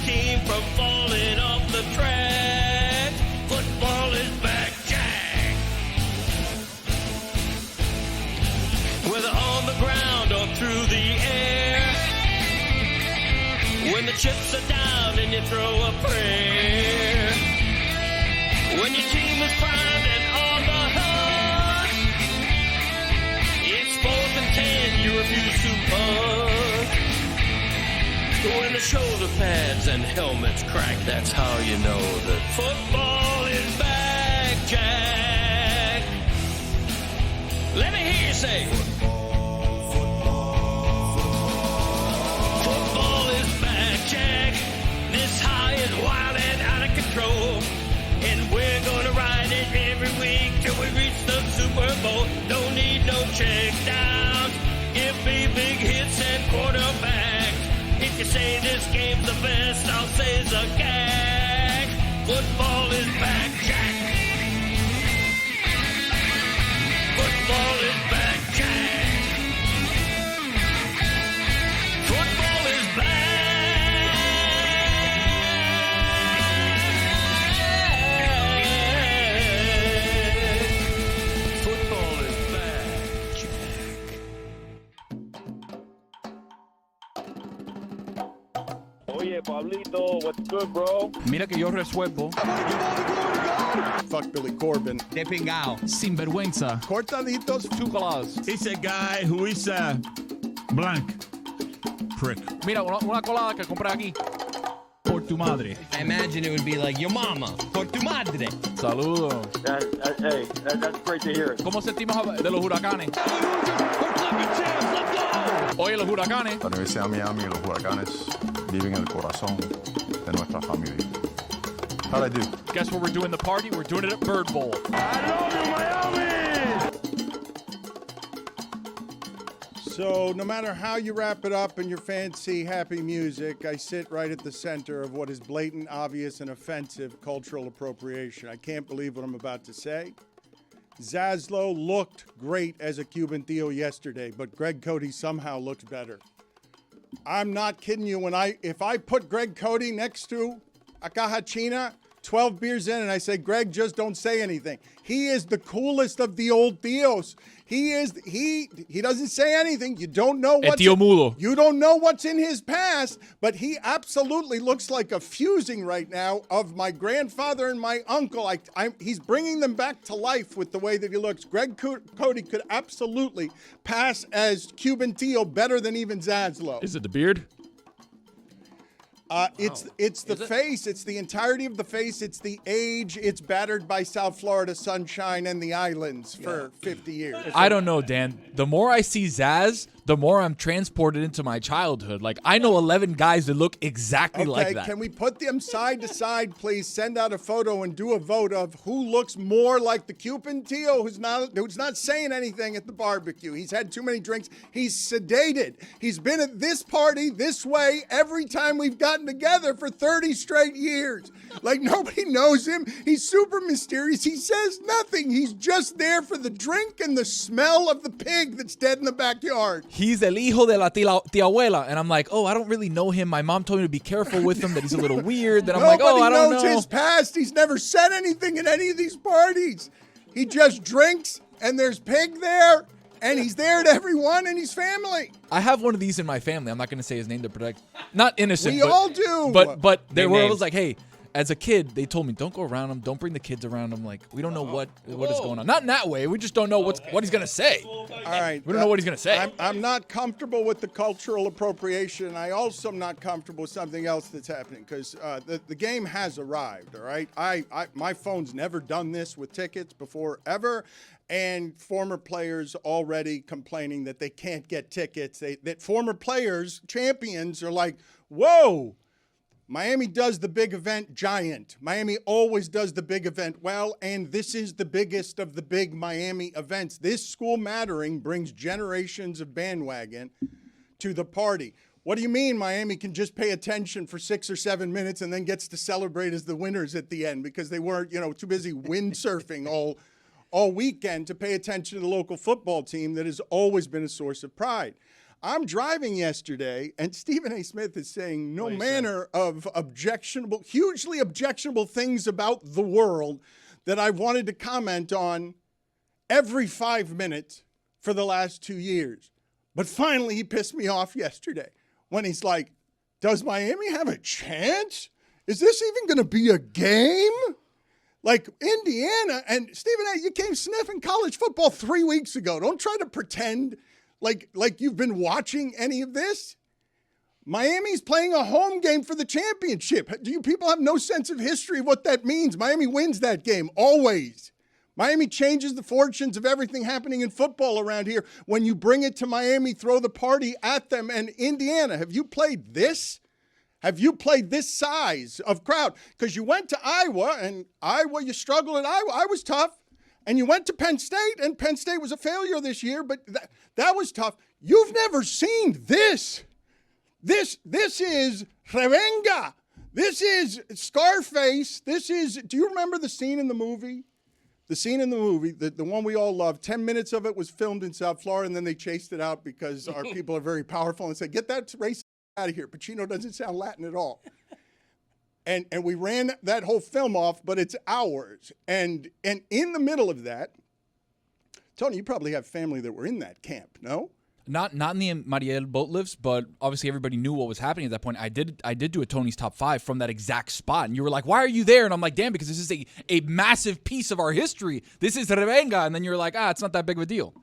team from falling off the track. Football is back, Jack. Whether on the ground or through the air, when the chips are down and you throw a prayer, when your team is primed and on the hunt, it's 4th and 10, you refuse to punt. When the shoulder pads and helmets crack, that's how you know that football is back, Jack. Let me hear you say, football is back, Jack. This high is wild and out of control, and we're gonna ride it every week till we reach the Super Bowl. Don't need no check downs, give me big hits and quarterbacks. If you say this game's the best, I'll say it's a gag. Football is back, Jack. Football is back, Jack. Football is back. Football is back, Jack. Oye, Pablito, what's good, bro? Mira que yo resuelvo. Fuck Billy Corbin. De pingao. Sinvergüenza. Cortaditos. Two colors. It's a guy who is blank. Prick. Mira, una colada que compré aquí. Por tu madre. I imagine it would be like, yo mama, por tu madre. Saludos. That's great to hear. ¿Cómo sentimos de los huracanes? Oye, los huracanes. La Universidad de Miami y los huracanes viven en el corazón de nuestra familia. How'd I do? Guess where we're doing the party? We're doing it at Bird Bowl. I love you, Miami! So no matter how you wrap it up in your fancy, happy music, I sit right at the center of what is blatant, obvious, and offensive cultural appropriation. I can't believe what I'm about to say. Zaslow looked great as a Cuban Theo yesterday, but Greg Cody somehow looked better. I'm not kidding you. If I put Greg Cody next to Akahachina, 12 beers in, and I say, Greg, just don't say anything. He is the coolest of the old Theos. He doesn't say anything. You don't know what's you don't know what's in his past, but he absolutely looks like a fusing right now of my grandfather and my uncle. He's bringing them back to life with the way that he looks. Greg Cody could absolutely pass as Cuban Theo better than even Zaslow. Is it the beard? It's the face. It's the entirety of the face. It's the age. It's battered by South Florida sunshine and the islands for 50 years. I don't know, Dan. The more I see Zaz, the more I'm transported into my childhood. Like, I know 11 guys that look exactly like that. Can we put them side to side, please? Send out a photo and do a vote of who looks more like the Cuban Theo, who's not saying anything at the barbecue. He's had too many drinks. He's sedated. He's been at this party this way every time we've gotten together for 30 straight years. Like, nobody knows him. He's super mysterious. He says nothing. He's just there for the drink and the smell of the pig that's dead in the backyard. He's el hijo de la tia abuela. And I'm like, oh, I don't really know him. My mom told me to be careful with him, that he's a little weird. Then I'm like, oh, I don't know. Nobody knows his past. He's never said anything at any of these parties. He just drinks, and there's pig there, and he's there at everyone, and he's family. I have one of these in my family. I'm not going to say his name to protect. Not innocent. We all do. But they were always like, hey, as a kid, they told me, don't go around him. Don't bring the kids around him. Like, we don't know what is going on. Not in that way. We just don't know what he's going to say. All right. We don't know what he's going to say. I'm not comfortable with the cultural appropriation. I also am not comfortable with something else that's happening because the game has arrived, all right? My phone's never done this with tickets before, ever. And former players already complaining that they can't get tickets. That former players, champions, are like, whoa, Miami does the big event giant. Miami always does the big event well, and this is the biggest of the big Miami events. This school mattering brings generations of bandwagon to the party. What do you mean Miami can just pay attention for 6 or 7 minutes and then gets to celebrate as the winners at the end because they weren't, too busy windsurfing all weekend to pay attention to the local football team that has always been a source of pride? I'm driving yesterday, and Stephen A. Smith is saying no manner of hugely objectionable things about the world that I wanted to comment on every 5 minutes for the last 2 years. But finally, he pissed me off yesterday when he's like, does Miami have a chance? Is this even going to be a game? Like Indiana, and Stephen A., you came sniffing college football 3 weeks ago. Don't try to pretend like you've been watching any of this. Miami's playing a home game for the championship. Do you people have no sense of history of what that means? Miami wins that game, always. Miami changes the fortunes of everything happening in football around here. When you bring it to Miami, throw the party at them. And Indiana, have you played this? Have you played this size of crowd? Because you went to Iowa, and Iowa, you struggled at Iowa. I was tough. And you went to Penn State, and Penn State was a failure this year, but that was tough. You've never seen this. This is Revenga. This is Scarface. This is, do you remember the scene in the movie? The scene in the movie, the one we all love, 10 minutes of it was filmed in South Florida, and then they chased it out because our people are very powerful and said, get that racist out of here. Pacino doesn't sound Latin at all. And we ran that whole film off, but it's ours. And in the middle of that, Tony, you probably have family that were in that camp, no? Not in the Mariel boat lifts, but obviously everybody knew what was happening at that point. I did do a Tony's Top 5 from that exact spot, and you were like, why are you there? And I'm like, damn, because this is a massive piece of our history. This is Revenga. And then you're like, it's not that big of a deal.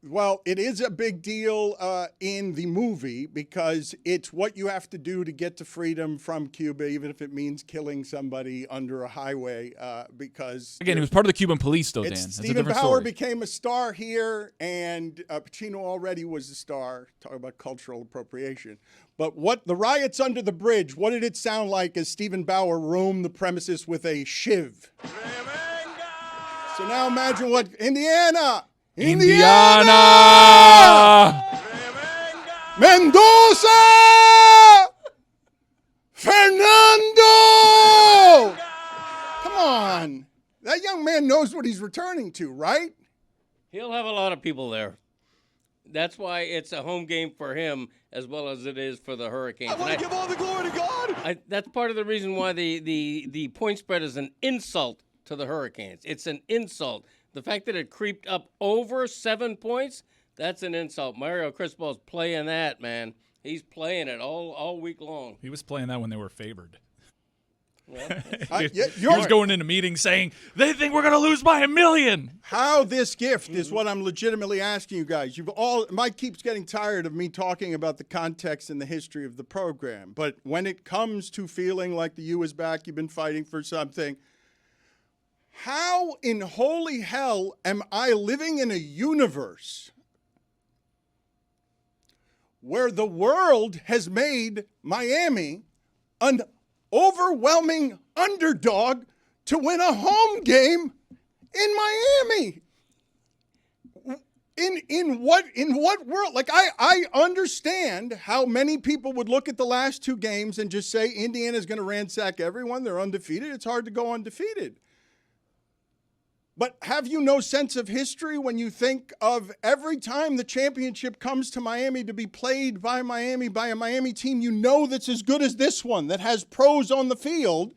Well, it is a big deal in the movie because it's what you have to do to get to freedom from Cuba, even if it means killing somebody under a highway. Because again, he was part of the Cuban police, though, Dan. Stephen Bauer became a star here, and Pacino already was a star. Talking about cultural appropriation. But what the riots under the bridge? What did it sound like as Stephen Bauer roamed the premises with a shiv? So now imagine what Indiana. Mendoza! Fernando! Come on. That young man knows what he's returning to, right? He'll have a lot of people there. That's why it's a home game for him as well as it is for the Hurricanes. I want to give all the glory to God. That's part of the reason why the point spread is an insult to the Hurricanes. It's an insult. The fact that it creeped up over 7 points, that's an insult. Mario Cristobal's playing that, man. He's playing it all week long. He was playing that when they were favored. Well, he was going into meetings saying, they think we're going to lose by 1 million. How this gift is what I'm legitimately asking you guys. Mike keeps getting tired of me talking about the context and the history of the program. But when it comes to feeling like the U is back, you've been fighting for something, how in holy hell am I living in a universe where the world has made Miami an overwhelming underdog to win a home game in Miami? In what world? Like I understand how many people would look at the last two games and just say Indiana's going to ransack everyone. They're undefeated. It's hard to go undefeated. But have you no sense of history when you think of every time the championship comes to Miami to be played by Miami, by a Miami team you know that's as good as this one, that has pros on the field,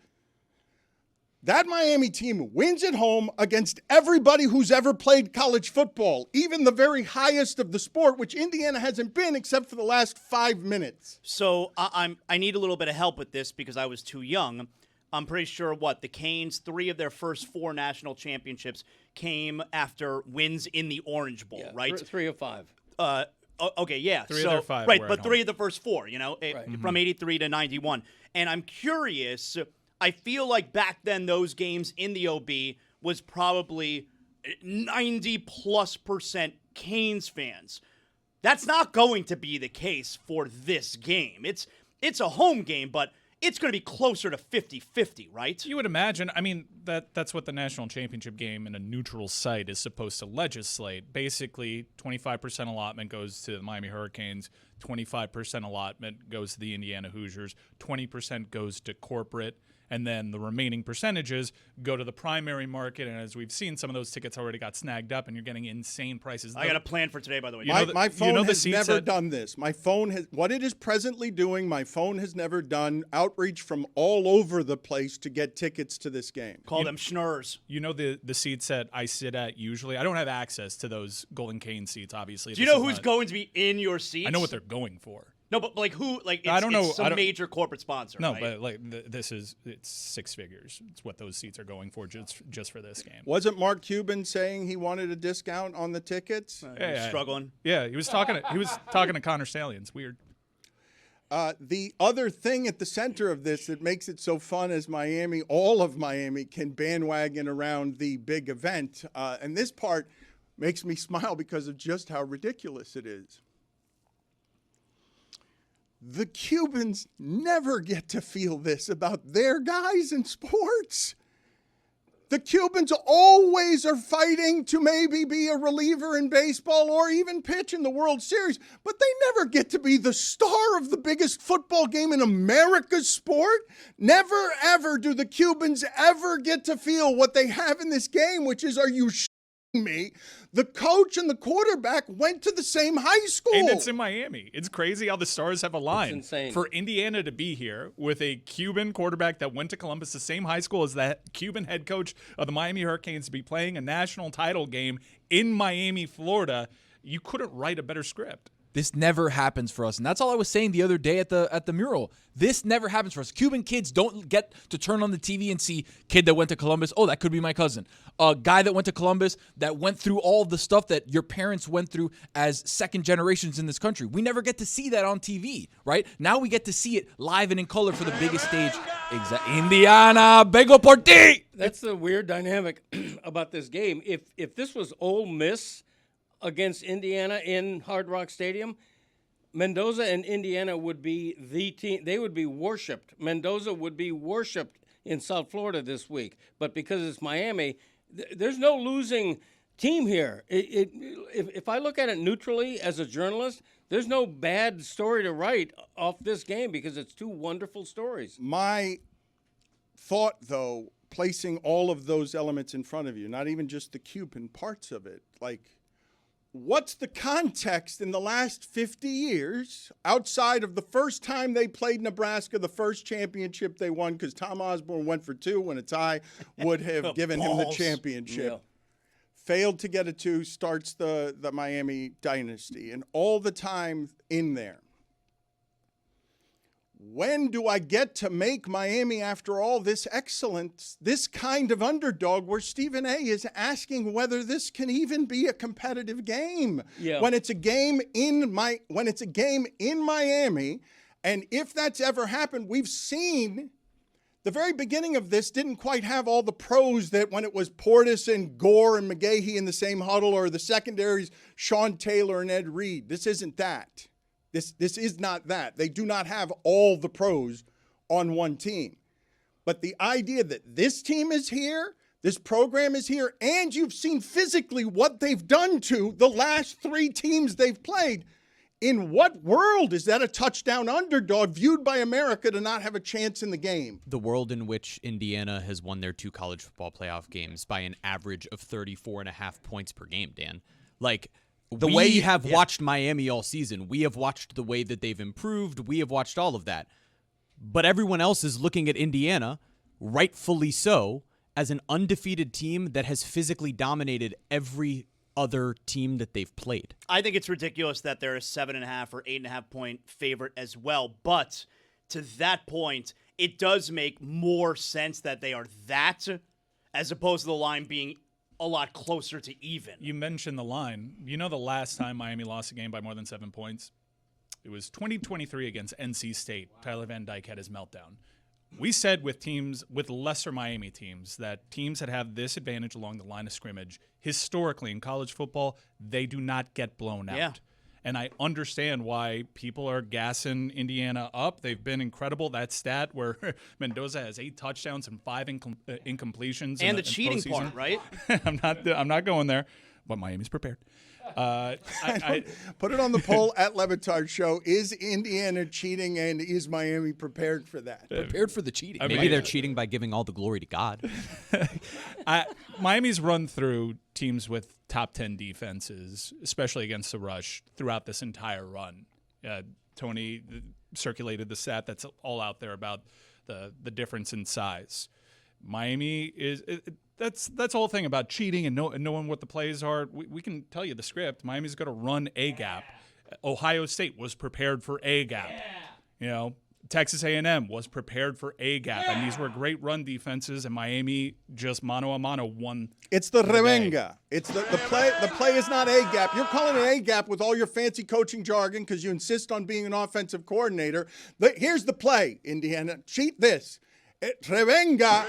that Miami team wins at home against everybody who's ever played college football, even the very highest of the sport, which Indiana hasn't been except for the last 5 minutes. So I need a little bit of help with this because I was too young. I'm pretty sure the Canes, 3 of their first 4 national championships came after wins in the Orange Bowl, right? 3 of 5. Okay, yeah. 3 of their 5 right, were but at 3 home. of the first 4, from 83 to 91. And I'm curious, I feel like back then those games in the OB was probably 90+% Canes fans. That's not going to be the case for this game. It's a home game, but it's going to be closer to 50-50, right? You would imagine. I mean, that's what the national championship game in a neutral site is supposed to legislate. Basically, 25% allotment goes to the Miami Hurricanes, 25% allotment goes to the Indiana Hoosiers, 20% goes to corporate, and then the remaining percentages go to the primary market. And as we've seen, some of those tickets already got snagged up, and you're getting insane prices. I got a plan for today, by the way. My phone has never done this. My phone has, what it is presently doing, my phone has never done outreach from all over the place to get tickets to this game. Call them schnurrs. You know the seats that I sit at usually? I don't have access to those Golden Cane seats, obviously. Do you know who's going to be in your seats? I know what they're going for. No, but like who? Like it's, I don't know. It's some major corporate sponsor. No, right? but like it's 6 figures. It's what those seats are going for just for this game. Wasn't Mark Cuban saying he wanted a discount on the tickets? Struggling. Yeah, he was talking to Connor Stallions. Weird. The other thing at the center of this that makes it so fun is Miami, all of Miami can bandwagon around the big event. And this part makes me smile because of just how ridiculous it is. The Cubans never get to feel this about their guys in sports. The Cubans always are fighting to maybe be a reliever in baseball or even pitch in the World Series, but they never get to be the star of the biggest football game in America's sport. Never, ever do the Cubans ever get to feel what they have in this game, which is, are you me? The coach and the quarterback went to the same high school. And it's in Miami. It's crazy how the stars have aligned. It's insane. For Indiana to be here with a Cuban quarterback that went to Columbus, the same high school as that Cuban head coach of the Miami Hurricanes, to be playing a national title game in Miami, Florida, you couldn't write a better script. This never happens for us. And that's all I was saying the other day at the mural. This never happens for us. Cuban kids don't get to turn on the TV and see kid that went to Columbus. Oh, that could be my cousin. A guy that went to Columbus that went through all the stuff that your parents went through as second generations in this country. We never get to see that on TV, right? Now we get to see it live and in color for the biggest stage. Indiana, Bego por ti! That's the weird dynamic about this game. If this was Ole Miss against Indiana in Hard Rock Stadium, Mendoza and Indiana would be the team. They would be worshipped. Mendoza would be worshipped in South Florida this week. But because it's Miami, there's no losing team here. If I look at it neutrally as a journalist, there's no bad story to write off this game because it's two wonderful stories. My thought, though, placing all of those elements in front of you, not even just the Cuban parts of it, like, what's the context in the last 50 years outside of the first time they played Nebraska, the first championship they won, because Tom Osborne went for 2 when a tie would have given him the championship. Yeah. Failed to get a 2, starts the Miami dynasty. And all the time in there. When do I get to make Miami, after all this excellence, this kind of underdog where Stephen A. is asking whether this can even be a competitive game? Yeah. When it's a game in Miami, and if that's ever happened, we've seen the very beginning of this didn't quite have all the pros that when it was Portis and Gore and McGahee in the same huddle, or the secondaries, Sean Taylor and Ed Reed. This isn't that. This is not that. They do not have all the pros on one team. But the idea that this team is here, this program is here, and you've seen physically what they've done to the last 3 teams they've played, in what world is that a touchdown underdog viewed by America to not have a chance in the game? The world in which Indiana has won their 2 college football playoff games by an average of 34.5 points per game, Dan. Like, we have watched Miami all season. We have watched the way that they've improved. We have watched all of that. But everyone else is looking at Indiana, rightfully so, as an undefeated team that has physically dominated every other team that they've played. I think it's ridiculous that they're a 7.5 or 8.5 point favorite as well. But to that point, it does make more sense that they are that, as opposed to the line being a lot closer to even. You mentioned the line. You know the last time Miami lost a game by more than 7 points? It was 2023 against NC State. Tyler Van Dyke had his meltdown. We said with teams, with lesser Miami teams, that teams that have this advantage along the line of scrimmage, historically in college football, they do not get blown out. Yeah. And I understand why people are gassing Indiana up. They've been incredible. That stat where Mendoza has 8 touchdowns and 5 incompletions. And the cheating part, right? I'm not going there. But Miami's prepared. Put it on the poll at Le Batard Show. Is Indiana cheating, and is Miami prepared for that? Prepared for the cheating. Maybe they're cheating by giving all the glory to God. Miami's run through teams with top 10 defenses, especially against the rush, throughout this entire run. Tony circulated the stat that's all out there about the difference in size. Miami is that's the whole thing about cheating and knowing what the plays are. We can tell you the script. Miami's going to run a gap. Ohio State was prepared for a gap. Texas A&M was prepared for a gap, and these were great run defenses. And Miami just mano a mano won. It's the revenga. It's the play. The play is not a gap. You're calling it a gap with all your fancy coaching jargon because you insist on being an offensive coordinator. Here's the play, Indiana. Cheat this. Revenga.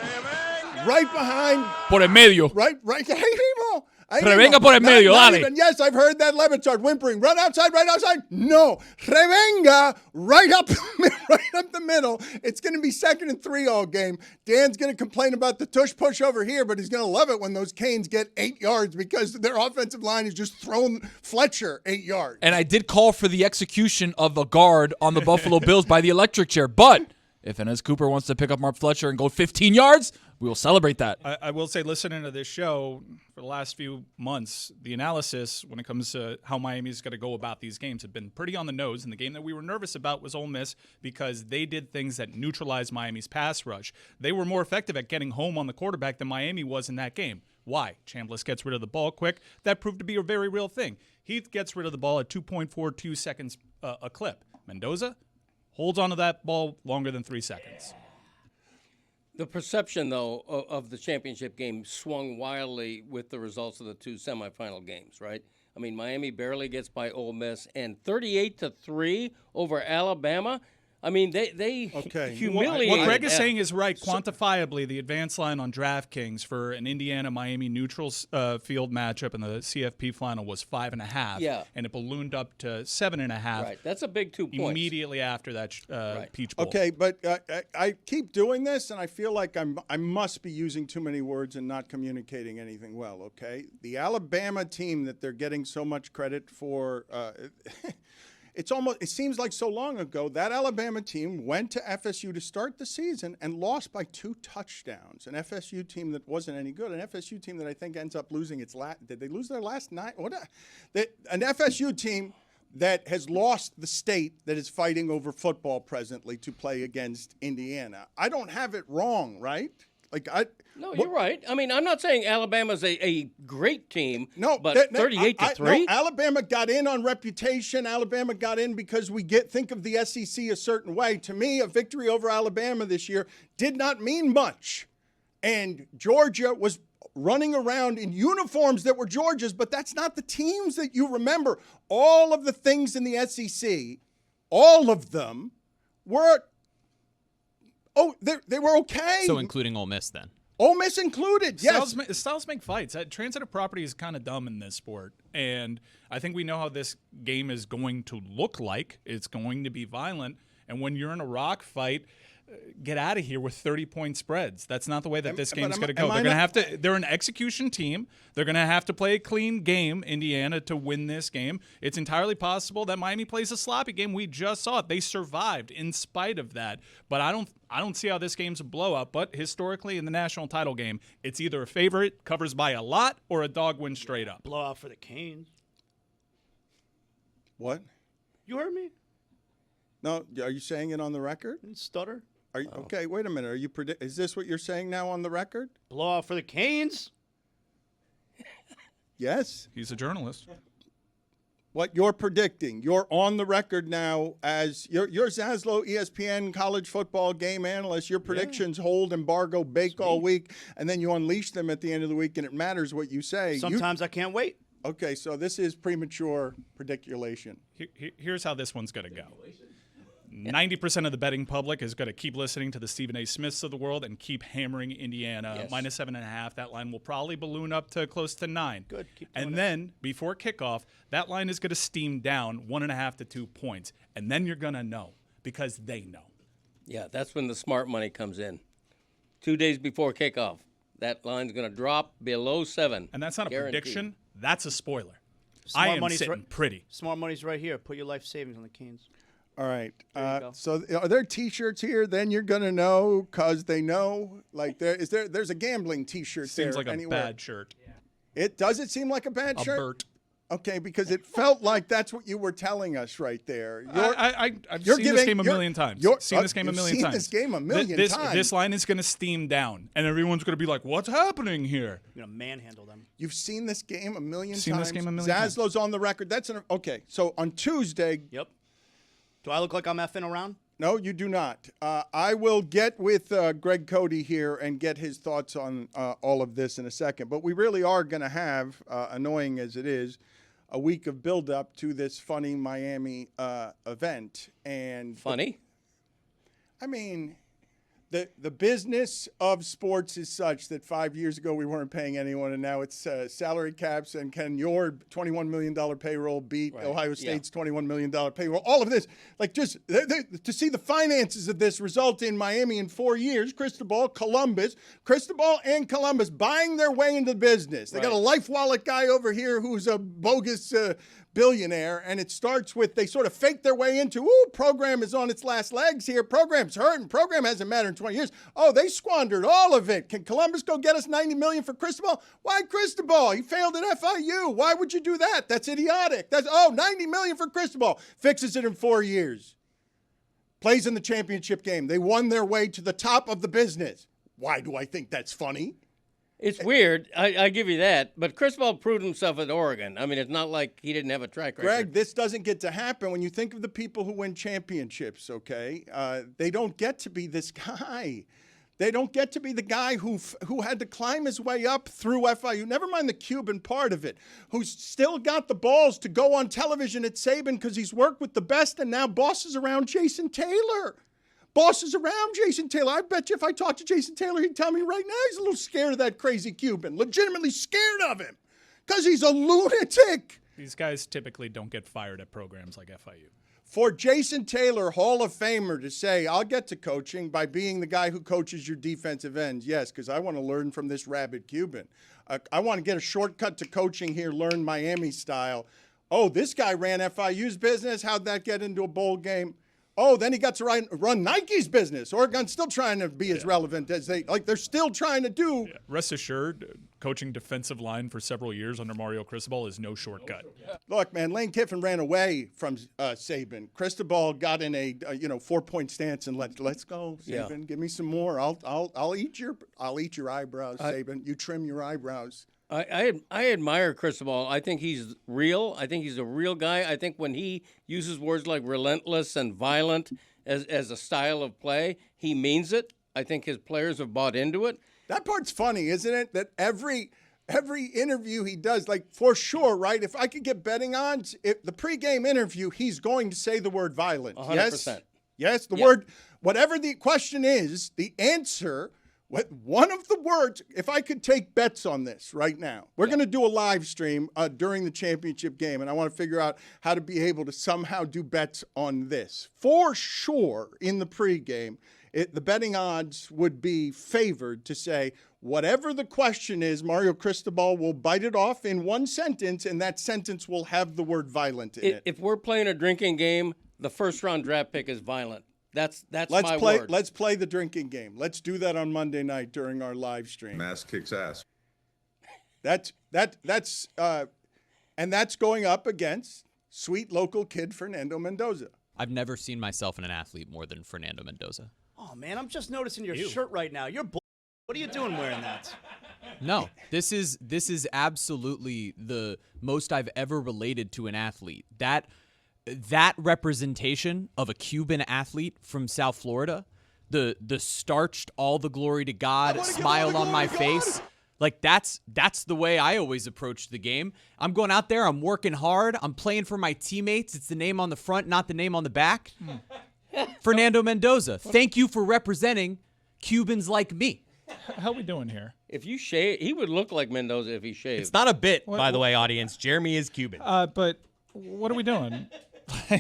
Right behind. Por el medio. Right. Ahí mismo. Revenga por el medio, dale. Yes, I've heard that. Le Batard whimpering. Run outside, right outside. No. Revenga right up the middle. It's going to be 2nd and 3 all game. Dan's going to complain about the tush push over here, but he's going to love it when those Canes get 8 yards because their offensive line is just throwing Fletcher 8 yards. And I did call for the execution of a guard on the Buffalo Bills by the electric chair, but if Enes Cooper wants to pick up Mark Fletcher and go 15 yards, we will celebrate that. I will say, listening to this show for the last few months, the analysis when it comes to how Miami's going to go about these games have been pretty on the nose. And the game that we were nervous about was Ole Miss because they did things that neutralized Miami's pass rush. They were more effective at getting home on the quarterback than Miami was in that game. Why? Chambliss gets rid of the ball quick. That proved to be a very real thing. Heath gets rid of the ball at 2.42 seconds a clip. Mendoza holds onto that ball longer than 3 seconds. The perception, though, of the championship game swung wildly with the results of the 2 semifinal games, right? I mean, Miami barely gets by Ole Miss, and 38-3 over Alabama. I mean, they humiliated. What Greg is saying is right. Quantifiably, the advance line on DraftKings for an Indiana-Miami neutral field matchup in the CFP final was 5.5. Yeah. And it ballooned up to 7.5. Right. That's a big 2 points. Immediately after that Peach Bowl. Okay, but I keep doing this, and I feel like I must be using too many words and not communicating anything well, okay? The Alabama team that they're getting so much credit for it seems like so long ago, that Alabama team went to FSU to start the season and lost by 2 touchdowns. An FSU team that wasn't any good. An FSU team that I think ends up losing its last. Did they lose their last 9? An FSU team that has lost the state that is fighting over football presently to play against Indiana. I don't have it wrong, right? No, you're right. I mean, I'm not saying Alabama's a great team. No, but 38-3. No, Alabama got in on reputation. Alabama got in because we think of the SEC a certain way. To me, a victory over Alabama this year did not mean much, and Georgia was running around in uniforms that were Georgia's, but that's not the teams that you remember. All of the things in the SEC, all of them were. Oh, they were okay. So including Ole Miss then? Ole Miss included, yes. Styles make fights. Transitive property is kind of dumb in this sport. And I think we know how this game is going to look like. It's going to be violent. And when you're in a rock fight, get out of here with 30-point spreads. That's not the way that this game's going to go. They're going to have to. They're an execution team. They're going to have to play a clean game, Indiana, to win this game. It's entirely possible that Miami plays a sloppy game. We just saw it. They survived in spite of that. But I don't see how this game's a blowout. But historically, in the national title game, it's either a favorite covers by a lot or a dog wins straight up. Blowout for the Canes. What? You heard me? No, are you saying it on the record? Stutter. Are you, okay, wait a minute. Are you is this what you're saying now on the record? Blowout for the Canes? Yes. He's a journalist. What you're predicting, you're on the record now as you're Zaslow, ESPN college football game analyst. Your predictions hold, embargo, bake all week, and then you unleash them at the end of the week, and it matters what you say. Sometimes I can't wait. Okay, so this is premature prediculation. Here's how this one's going to go. 90% of the betting public is going to keep listening to the Stephen A. Smiths of the world and keep hammering Indiana. Yes. Minus 7.5. That line will probably balloon up to close to 9. Good. Keep doing and then, before kickoff, that line is going to steam down 1.5 to 2 points. And then you're going to know because they know. Yeah, that's when the smart money comes in. 2 days before kickoff, that line's going to drop below 7. And that's not a prediction. That's a spoiler. Smart I am money's sitting pretty. Smart money's right here. Put your life savings on the Canes. All right. There you go. So are there T-shirts here? Then you're gonna know because they know. Like there's a gambling T-shirt Seems there like a anywhere. bad shirt. Does it seem like a bad A shirt? Bert. Okay, because it felt like that's what you were telling us right there. I've seen this game a million times. Seen this game a million times. This game a million times. This line is going to steam down, and everyone's going to be like, "What's happening here?" You're gonna manhandle them. You've seen this game a million Seen times. this game a million times. Zaslow's on the record. Okay. So on Tuesday. Yep. Do I look like I'm effing around? No, you do not. I will get with Greg Cody here and get his thoughts on all of this in a second. But we really are going to have, annoying as it is, a week of build-up to this funny Miami event. And Funny? I mean, the business of sports is such that 5 years ago we weren't paying anyone, and now it's salary caps, and can your $21 million payroll beat Ohio State's $21 million payroll? All of this, like just to see the finances of this result in Miami in 4 years, Cristobal and Columbus buying their way into business. They got a life wallet guy over here who's a bogus billionaire, and it starts with they sort of fake their way into, program is on its last legs here. Program's hurting. Program hasn't mattered in 20 years. Oh, they squandered all of it. Can Columbus go get us $90 million for Cristobal? Why Cristobal? He failed at FIU. Why would you do that? That's idiotic. $90 million for Cristobal. Fixes it in 4 years. Plays in the championship game. They won their way to the top of the business. Why do I think that's funny? It's weird. I give you that. But Cristobal proved himself at Oregon. I mean, it's not like he didn't have a track record. Greg, this doesn't get to happen when you think of the people who win championships, okay? They don't get to be this guy. They don't get to be the guy who had to climb his way up through FIU. Never mind the Cuban part of it. Who's still got the balls to go on television at Saban because he's worked with the best and now bosses around Jason Taylor. Bosses around Jason Taylor. I bet you if I talked to Jason Taylor, he'd tell me right now he's a little scared of that crazy Cuban. Legitimately scared of him because he's a lunatic. These guys typically don't get fired at programs like FIU. For Jason Taylor, Hall of Famer, to say, I'll get to coaching by being the guy who coaches your defensive ends. Yes, because I want to learn from this rabid Cuban. I want to get a shortcut to coaching here, learn Miami style. Oh, this guy ran FIU's business. How'd that get into a bowl game? Oh, then he got to run Nike's business. Oregon's still trying to be as relevant as they're still trying to do. Yeah. Rest assured, coaching defensive line for several years under Mario Cristobal is no shortcut. Look, man, Lane Kiffin ran away from Saban. Cristobal got in a 4-point stance and let's go, Saban. Yeah. Give me some more. I'll eat your eyebrows, Saban. You trim your eyebrows. I admire Cristobal. I think he's real. I think he's a real guy. I think when he uses words like relentless and violent as a style of play, he means it. I think his players have bought into it. That part's funny, isn't it? That every interview he does, like for sure, right? If I could get betting odds, the pregame interview, he's going to say the word violent. 100%. Yes, the word, whatever the question is, the answer. One of the words, if I could take bets on this right now, we're going to do a live stream during the championship game, and I want to figure out how to be able to somehow do bets on this. For sure, in the pregame, the betting odds would be favored to say, whatever the question is, Mario Cristobal will bite it off in one sentence, and that sentence will have the word violent in it. If we're playing a drinking game, the first-round draft pick is violent. That's my word. Let's play the drinking game. Let's do that on Monday night during our live stream. Mass kicks ass. That's going up against sweet local kid Fernando Mendoza. I've never seen myself in an athlete more than Fernando Mendoza. Oh man, I'm just noticing your shirt right now. You're what are you doing wearing that? No, this is absolutely the most I've ever related to an athlete. That representation of a Cuban athlete from South Florida, the starched all the glory to God smile on my face, like that's the way I always approach the game. I'm going out there, I'm working hard, I'm playing for my teammates. It's the name on the front, not the name on the back. Fernando Mendoza, thank you for representing Cubans like me. How we doing here? If you shave, he would look like Mendoza if he shaved. It's not a bit, by the way, audience. Jeremy is Cuban. But what are we doing?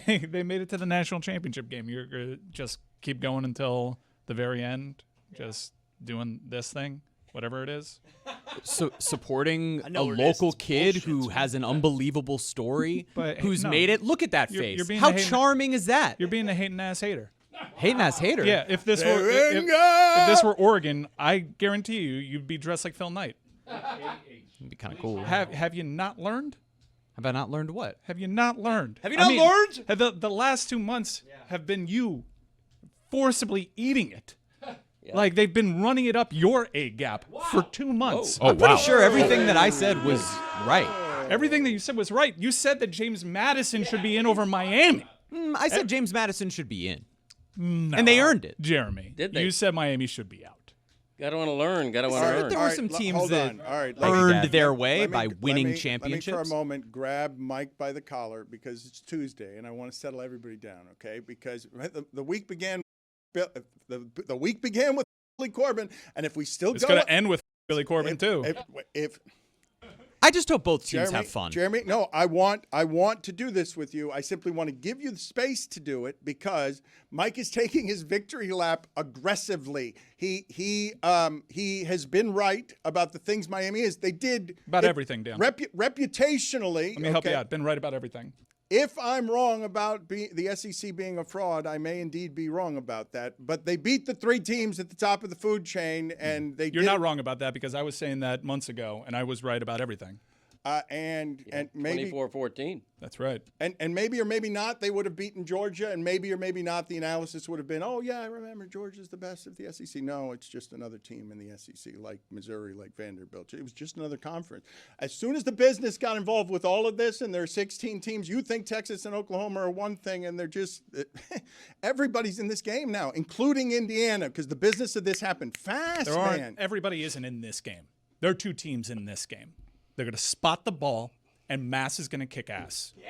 They made it to the national championship game. You're going to just keep going until the very end, just doing this thing? whatever it is. So supporting a know what it is. local It's kid bullshit. who has an unbelievable story, But, who's no. made it. Look at that You're- face. you're being How a hater. charming is that? You're being a hating ass hater. Hating ass hater. Yeah, if this were if this were Oregon, I guarantee you'd be dressed like Phil Knight. It'd be kind of cool. Have you not learned? Have I not learned what? Have you not learned? Have you not learned? The last 2 months have been you forcibly eating it. Like they've been running it up your A gap for 2 months. I'm pretty sure everything that I said was right. Everything that you said was right. You said that James Madison should be in over Miami. I said James Madison should be in. No. And they earned it. Jeremy, Did they? you said Miami should be out. Gotta want to learn. Gotta want to learn. There were some teams hold that on. All right, earned their way by winning Let me championships. for a moment grab Mike by the collar because it's Tuesday and I want to settle everybody down, okay? Because the week began the week began with Billy Corbin, and if we still It's go, going to end with Billy Corbin too. if I just hope both teams have fun. Jeremy, no, I want to do this with you. I simply want to give you the space to do it because Mike is taking his victory lap aggressively. He has been right about the things Miami is. They did About everything, Dan. Reputationally. Let me help you out. Been right about everything. If I'm wrong about the SEC being a fraud, I may indeed be wrong about that. But they beat the 3 teams at the top of the food chain, and they You're not wrong about that because I was saying that months ago, and I was right about everything. And maybe 24-14. That's right. And maybe or maybe not they would have beaten Georgia, and maybe or maybe not the analysis would have been, oh yeah, I remember Georgia's the best of the SEC. No, it's just another team in the SEC, like Missouri, like Vanderbilt. It was just another conference. As soon as the business got involved with all of this, and there are 16 teams, you think Texas and Oklahoma are one thing, and they're just everybody's in this game now, including Indiana, because the business of this happened fast, man. Everybody isn't in this game. There are 2 teams in this game. They're going to spot the ball, and Mass is going to kick ass. Yeah.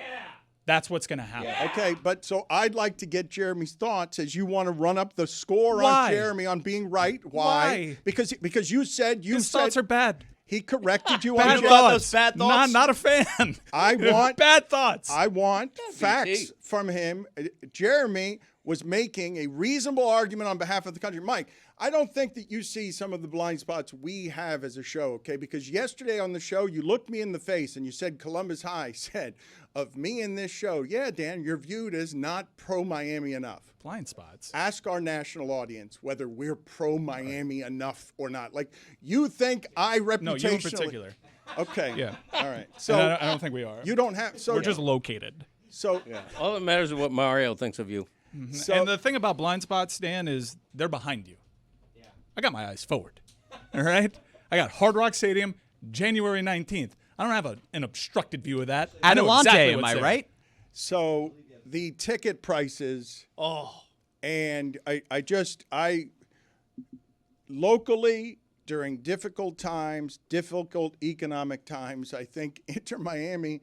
That's what's going to happen. Yeah. Okay, but so I'd like to get Jeremy's thoughts as you want to run up the score Why? on Jeremy on being right. Why? Because you said His thoughts are bad. He corrected you Bad on thoughts. those bad thoughts? Not a fan. I want bad thoughts. I want facts from him. Jeremy was making a reasonable argument on behalf of the country. Mike, I don't think that you see some of the blind spots we have as a show, okay? Because yesterday on the show, you looked me in the face and you said Columbus High said, of me in this show, yeah, Dan, you're viewed as not pro-Miami enough. Blind spots. Ask our national audience whether we're pro-Miami enough or not. Like, you think I reputationally... No, you in particular. Okay. Yeah. All right. So And I don't think we are. You don't have... So We're just located. So... All that matters is what Mario thinks of you. Mm-hmm. So- and the thing about blind spots, Dan, is they're behind you. Yeah. I got my eyes forward. All right? I got Hard Rock Stadium, January 19th. I don't have an obstructed view of that. I know Adelante, exactly am what's I there. right? So the ticket prices... And I locally, during difficult times, difficult economic times, I think Inter Miami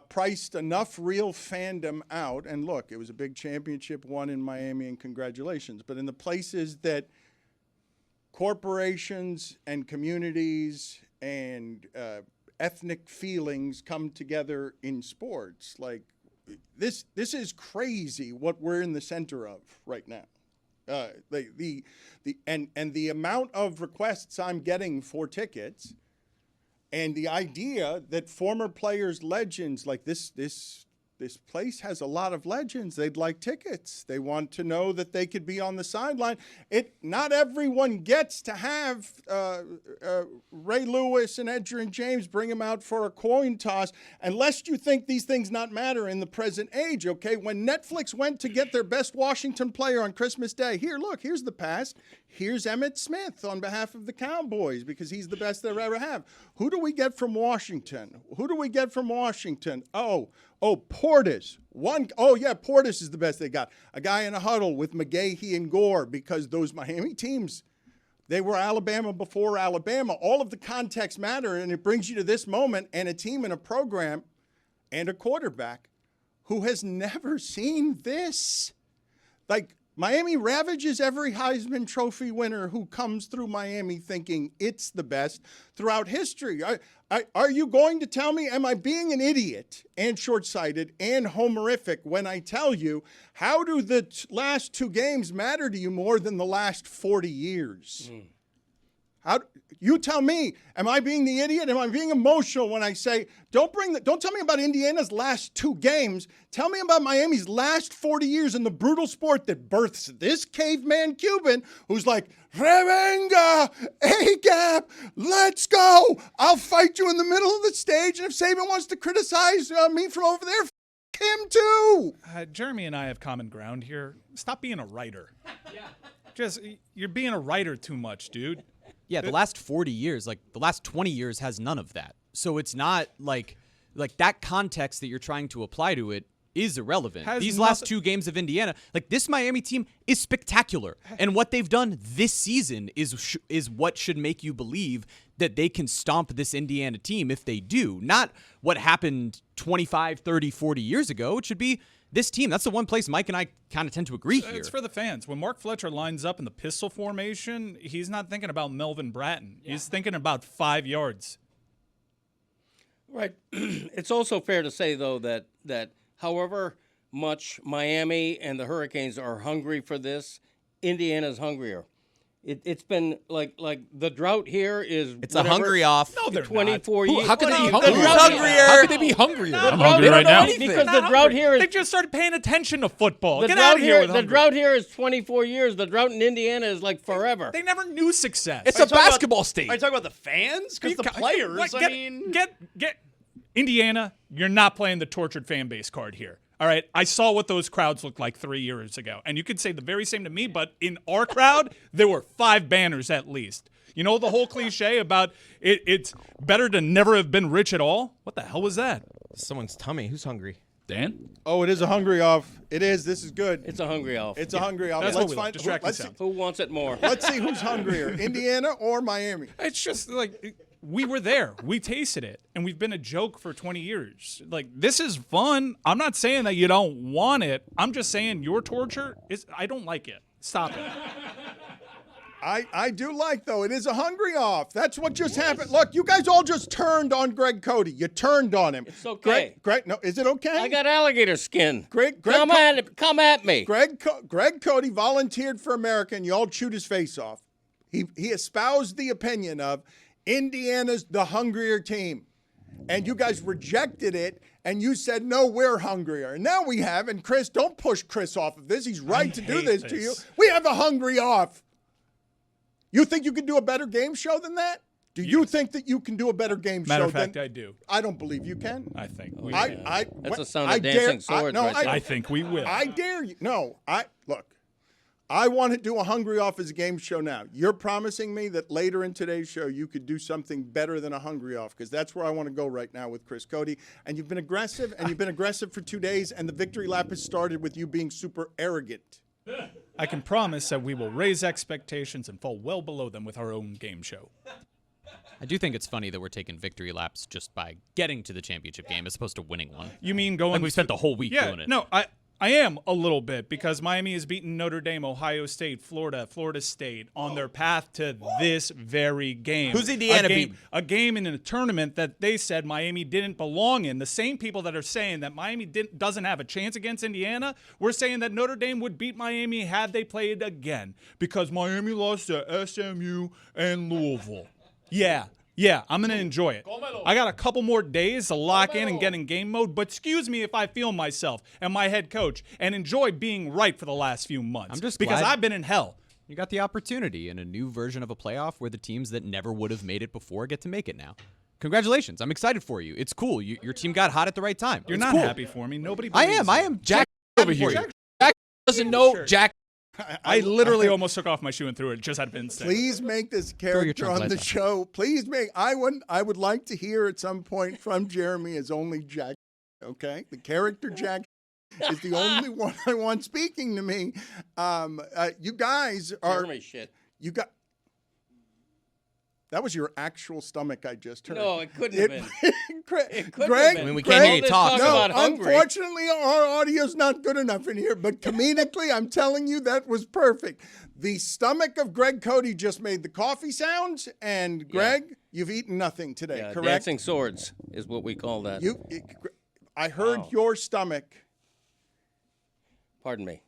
priced enough real fandom out. And look, it was a big championship won in Miami, and congratulations. But in the places that corporations and communities and ethnic feelings come together in sports, like this is crazy what we're in the center of right now. The amount of requests I'm getting for tickets, and the idea that former players, legends like this place has a lot of legends. They'd like tickets. They want to know that they could be on the sideline. Not everyone gets to have Ray Lewis and Edgerrin James bring them out for a coin toss, unless you think these things not matter in the present age, okay? When Netflix went to get their best Washington player on Christmas Day, here's the past. Here's Emmitt Smith on behalf of the Cowboys because he's the best they'll ever have. Who do we get from Washington? Portis. Portis is the best they got. A guy in a huddle with McGahee and Gore because those Miami teams, they were Alabama before Alabama. All of the context matter, and it brings you to this moment and a team and a program and a quarterback who has never seen this. Like, Miami ravages every Heisman Trophy winner who comes through Miami thinking it's the best throughout history. Are you going to tell me, am I being an idiot and short-sighted and homerific when I tell you, how do the last 2 games matter to you more than the last 40 years? You tell me, am I being the idiot? Am I being emotional when I say, don't tell me about Indiana's last 2 games. Tell me about Miami's last 40 years in the brutal sport that births this caveman Cuban who's like, Revenga, A-gap, let's go. I'll fight you in the middle of the stage. And if Saban wants to criticize me from over there, him too. Jeremy and I have common ground here. Stop being a writer. You're being a writer too much, dude. Yeah, the last 40 years, like the last 20 years has none of that. So it's not like that context that you're trying to apply to it is irrelevant. These last 2 games of Indiana, like this Miami team is spectacular. And what they've done this season is what should make you believe that they can stomp this Indiana team if they do. Not what happened 25, 30, 40 years ago. It should be this team. That's the one place Mike and I kind of tend to agree here. It's for the fans. When Mark Fletcher lines up in the pistol formation, he's not thinking about Melvin Bratton. Yeah. He's thinking about 5 yards. Right. It's also fair to say, though, that however much Miami and the Hurricanes are hungry for this, Indiana's hungrier. It's been like the drought here is. It's a hungry off. No, they're 24 not. years. How could they be hungry? Who's hungrier? How could they be hungrier? I'm hungry right now. Because the drought here is. They just started paying attention to football. The Get out of here with the hungry. drought here is 24 years. The drought in Indiana is like forever. They never knew success. It's a basketball state. Are you talking about the fans? Because the players, Get Indiana, you're not playing the tortured fan base card here. All right, I saw what those crowds looked like 3 years ago. And you could say the very same to me, but in our crowd, there were 5 banners at least. You know the whole cliche about it's better to never have been rich at all? What the hell was that? Someone's tummy. Who's hungry? Dan? Oh, it is a hungry off. It is. This is good. It's a hungry off. It's a hungry off. That's Let's what we find distracting sound. Who wants it more? Let's see who's hungrier, Indiana or Miami. It's just like we were there. We tasted it. And we've been a joke for 20 years. Like, this is fun. I'm not saying that you don't want it. I'm just saying your torture is, I don't like it. Stop it. I do like, though, it is a hungry off. That's what just happened. Look, you guys all just turned on Greg Cody. You turned on him. It's okay. Greg, no, is it okay? I got alligator skin. Greg come at me. Greg Cody volunteered for America, and you all chewed his face off. He espoused the opinion of Indiana's the hungrier team. And you guys rejected it, and you said, no, we're hungrier. And now we have, and Chris, don't push Chris off of this. He's right to do this to you. We have a hungry off. You think you can do a better game show than that? Do you think that you can do a better game show? Matter of fact, I do. I don't believe you can. I think we will. That's the sound of dancing swords right there. I think we will. I dare you. No, look. I want to do a hungry off as a game show now. You're promising me that later in today's show you could do something better than a hungry off, because that's where I want to go right now with Chris Cody. And you've been aggressive, and you've been aggressive for 2 days, and the victory lap has started with you being super arrogant. I can promise that we will raise expectations and fall well below them with our own game show. I do think it's funny that we're taking victory laps just by getting to the championship game as opposed to winning one. You mean going? Like we spent the whole week doing it. No, I am a little bit, because Miami has beaten Notre Dame, Ohio State, Florida State on their path to this very game. Who's Indiana beating? A game in a tournament that they said Miami didn't belong in. The same people that are saying that Miami doesn't have a chance against Indiana, we're saying that Notre Dame would beat Miami had they played again, because Miami lost to SMU and Louisville. Yeah, I'm going to enjoy it. I got a couple more days to lock in and get in game mode, but excuse me if I feel myself and my head coach and enjoy being right for the last few months. I'm just because glad I've been in hell. You got the opportunity in a new version of a playoff where the teams that never would have made it before get to make it now. Congratulations. I'm excited for you. It's cool. Your team got hot at the right time. You're it's not cool. happy for me. Nobody I believes am. Jack over here. Jack doesn't know. Jack. I literally almost took off my shoe and threw it just out of instinct. Please make this character on the show. Please make. I would like to hear at some point from Jeremy as only Jack. Okay, the character Jack is the only one I want speaking to me. You guys are. Jeremy shit. You got. That was your actual stomach I just heard. No, it couldn't have been. It couldn't Greg, have been. I mean, we can't hear you talk. No, unfortunately, our audio's not good enough in here. But comedically, I'm telling you, that was perfect. The stomach of Greg Cody just made the coffee sounds. And, Greg, you've eaten nothing today, correct? Dancing swords is what we call that. I heard your stomach. Pardon me.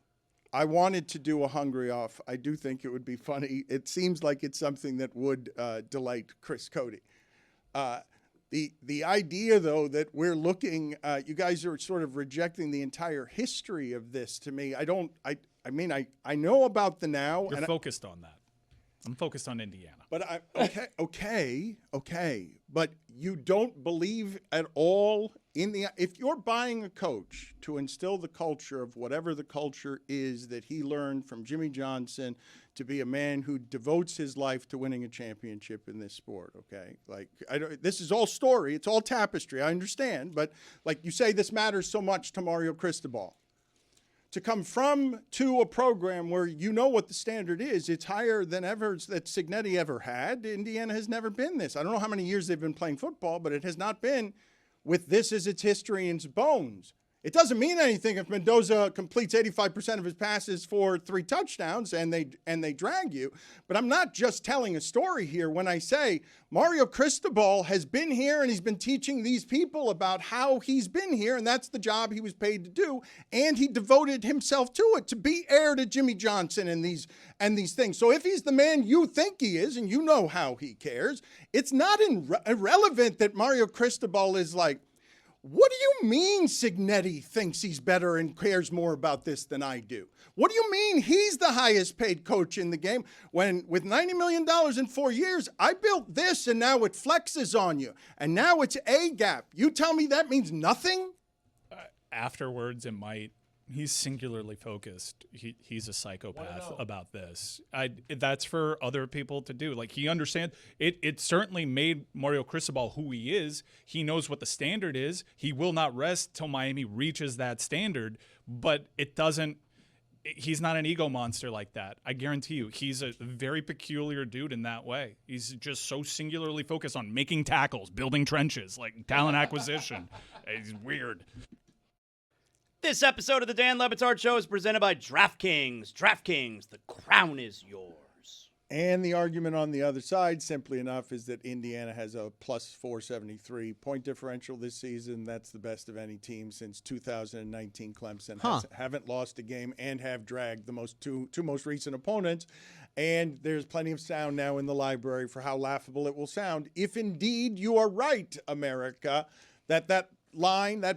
I wanted to do a Hungry Off. I do think it would be funny. It seems like it's something that would delight Chris Cody. The idea, though, that we're looking, you guys are sort of rejecting the entire history of this. To me, I know about the now. You're focused on that. I'm focused on Indiana. But okay. But you don't believe at all if you're buying a coach to instill the culture of whatever the culture is that he learned from Jimmy Johnson to be a man who devotes his life to winning a championship in this sport, okay? Like, this is all story. It's all tapestry. I understand. But like you say, this matters so much to Mario Cristobal. To come to a program where you know what the standard is, it's higher than ever that Cignetti ever had. Indiana has never been this. I don't know how many years they've been playing football, but it has not been with this as its history and its bones. It doesn't mean anything if Mendoza completes 85% of his passes for 3 touchdowns and they drag you. But I'm not just telling a story here when I say Mario Cristobal has been here and he's been teaching these people about how he's been here, and that's the job he was paid to do. And he devoted himself to it, to be heir to Jimmy Johnson and these things. So if he's the man you think he is, and you know how he cares, it's not irrelevant that Mario Cristobal is like, what do you mean Cignetti thinks he's better and cares more about this than I do? What do you mean he's the highest paid coach in the game when with $90 million in 4 years, I built this and now it flexes on you. And now it's a gap. You tell me that means nothing? Afterwards, it might. He's singularly focused. He's a psychopath about this. That's for other people to do. Like, he understands it. It certainly made Mario Cristobal who he is. He knows what the standard is. He will not rest till Miami reaches that standard. But it doesn't. He's not an ego monster like that. I guarantee you. He's a very peculiar dude in that way. He's just so singularly focused on making tackles, building trenches, like talent acquisition. He's weird. This episode of the Dan Le Batard Show is presented by DraftKings. DraftKings, the crown is yours. And the argument on the other side, simply enough, is that Indiana has a plus 473 point differential this season. That's the best of any team since 2019. Clemson haven't lost a game and have dragged the two most recent opponents. And there's plenty of sound now in the library for how laughable it will sound if indeed you are right, America, that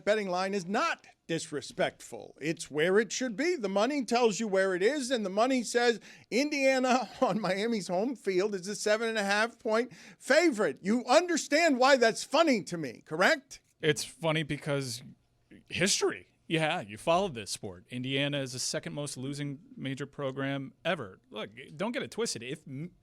betting line is not disrespectful. It's where it should be. The money tells you where it is, and the money says Indiana on Miami's home field is a 7.5 point favorite. You understand why that's funny to me, correct? It's funny because history. Yeah, you followed this sport. Indiana is the second most losing major program ever. Look, don't get it twisted. If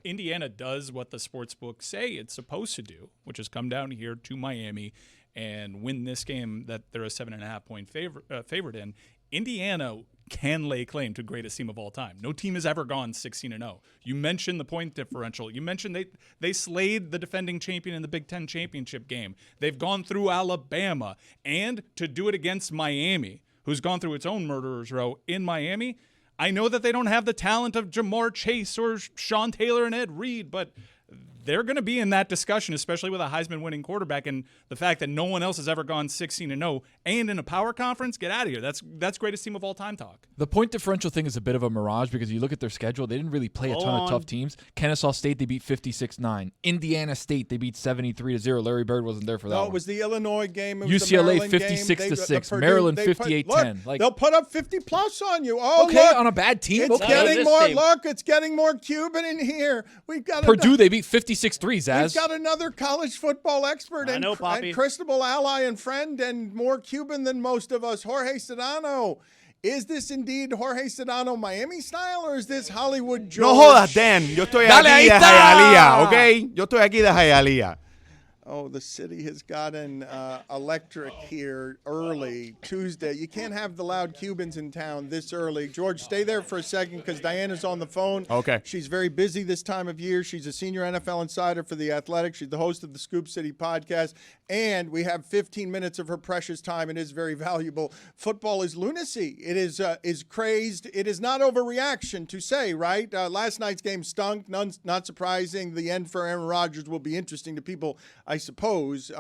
Indiana does what the sports books say it's supposed to do, which is come down here to Miami and win this game that they're a 7.5 point favorite in, Indiana can lay claim to greatest team of all time. No team has ever gone 16-0. You mentioned the point differential. You mentioned they slayed the defending champion in the Big Ten championship game. They've gone through Alabama. And to do it against Miami, who's gone through its own murderer's row in Miami, I know that they don't have the talent of Jamar Chase or Sean Taylor and Ed Reed, but they're going to be in that discussion, especially with a Heisman-winning quarterback, and the fact that no one else has ever gone 16-0 and in a power conference. Get out of here. That's greatest team of all time talk. The point differential thing is a bit of a mirage because you look at their schedule. They didn't really play a ton of tough teams. Kennesaw State, they beat 56-9. Indiana State, they beat 73-0. Larry Bird wasn't there for that one. It was the Illinois game. It was UCLA, the 56-6. Maryland, 58-10. They'll put up 50-plus on you. Okay, look, on a bad team. It's getting more. Look, it's getting more Cuban in here. We've got Purdue, they beat 56-3, Zaz. We've got another college football expert and Cristobal ally and friend and more Cuban than most of us, Jorge Sedano. Is this indeed Jorge Sedano Miami style or is this Hollywood George? No jodas, Dan. Yo estoy aquí de Hialeah, ¿ok? Yo estoy aquí de Hialeah. Oh, the city has gotten electric here early Tuesday. You can't have the loud Cubans in town this early. George, stay there for a second because Diana's on the phone. Okay. She's very busy this time of year. She's a senior NFL insider for The Athletic. She's the host of the Scoop City podcast. And we have 15 minutes of her precious time. It is very valuable. Football is lunacy. It is crazed. It is not overreaction to say, right? Last night's game stunk. Not surprising. The end for Aaron Rodgers will be interesting to people, I suppose.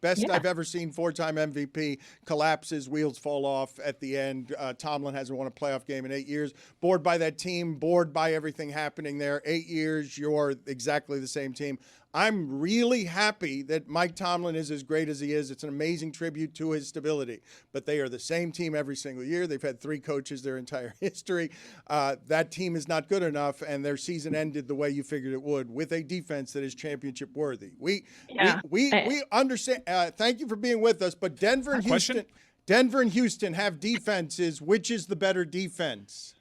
Best I've ever seen, 4-time MVP, collapses, wheels fall off at the end. Tomlin hasn't won a playoff game in 8 years. Bored by that team, bored by everything happening there. 8 years, you're exactly the same team. I'm really happy that Mike Tomlin is as great as he is. It's an amazing tribute to his stability. But they are the same team every single year. They've had 3 coaches their entire history. That team is not good enough, and their season ended the way you figured it would, with a defense that is championship worthy. We understand. Thank you for being with us. But Denver and Houston have defenses. Which is the better defense?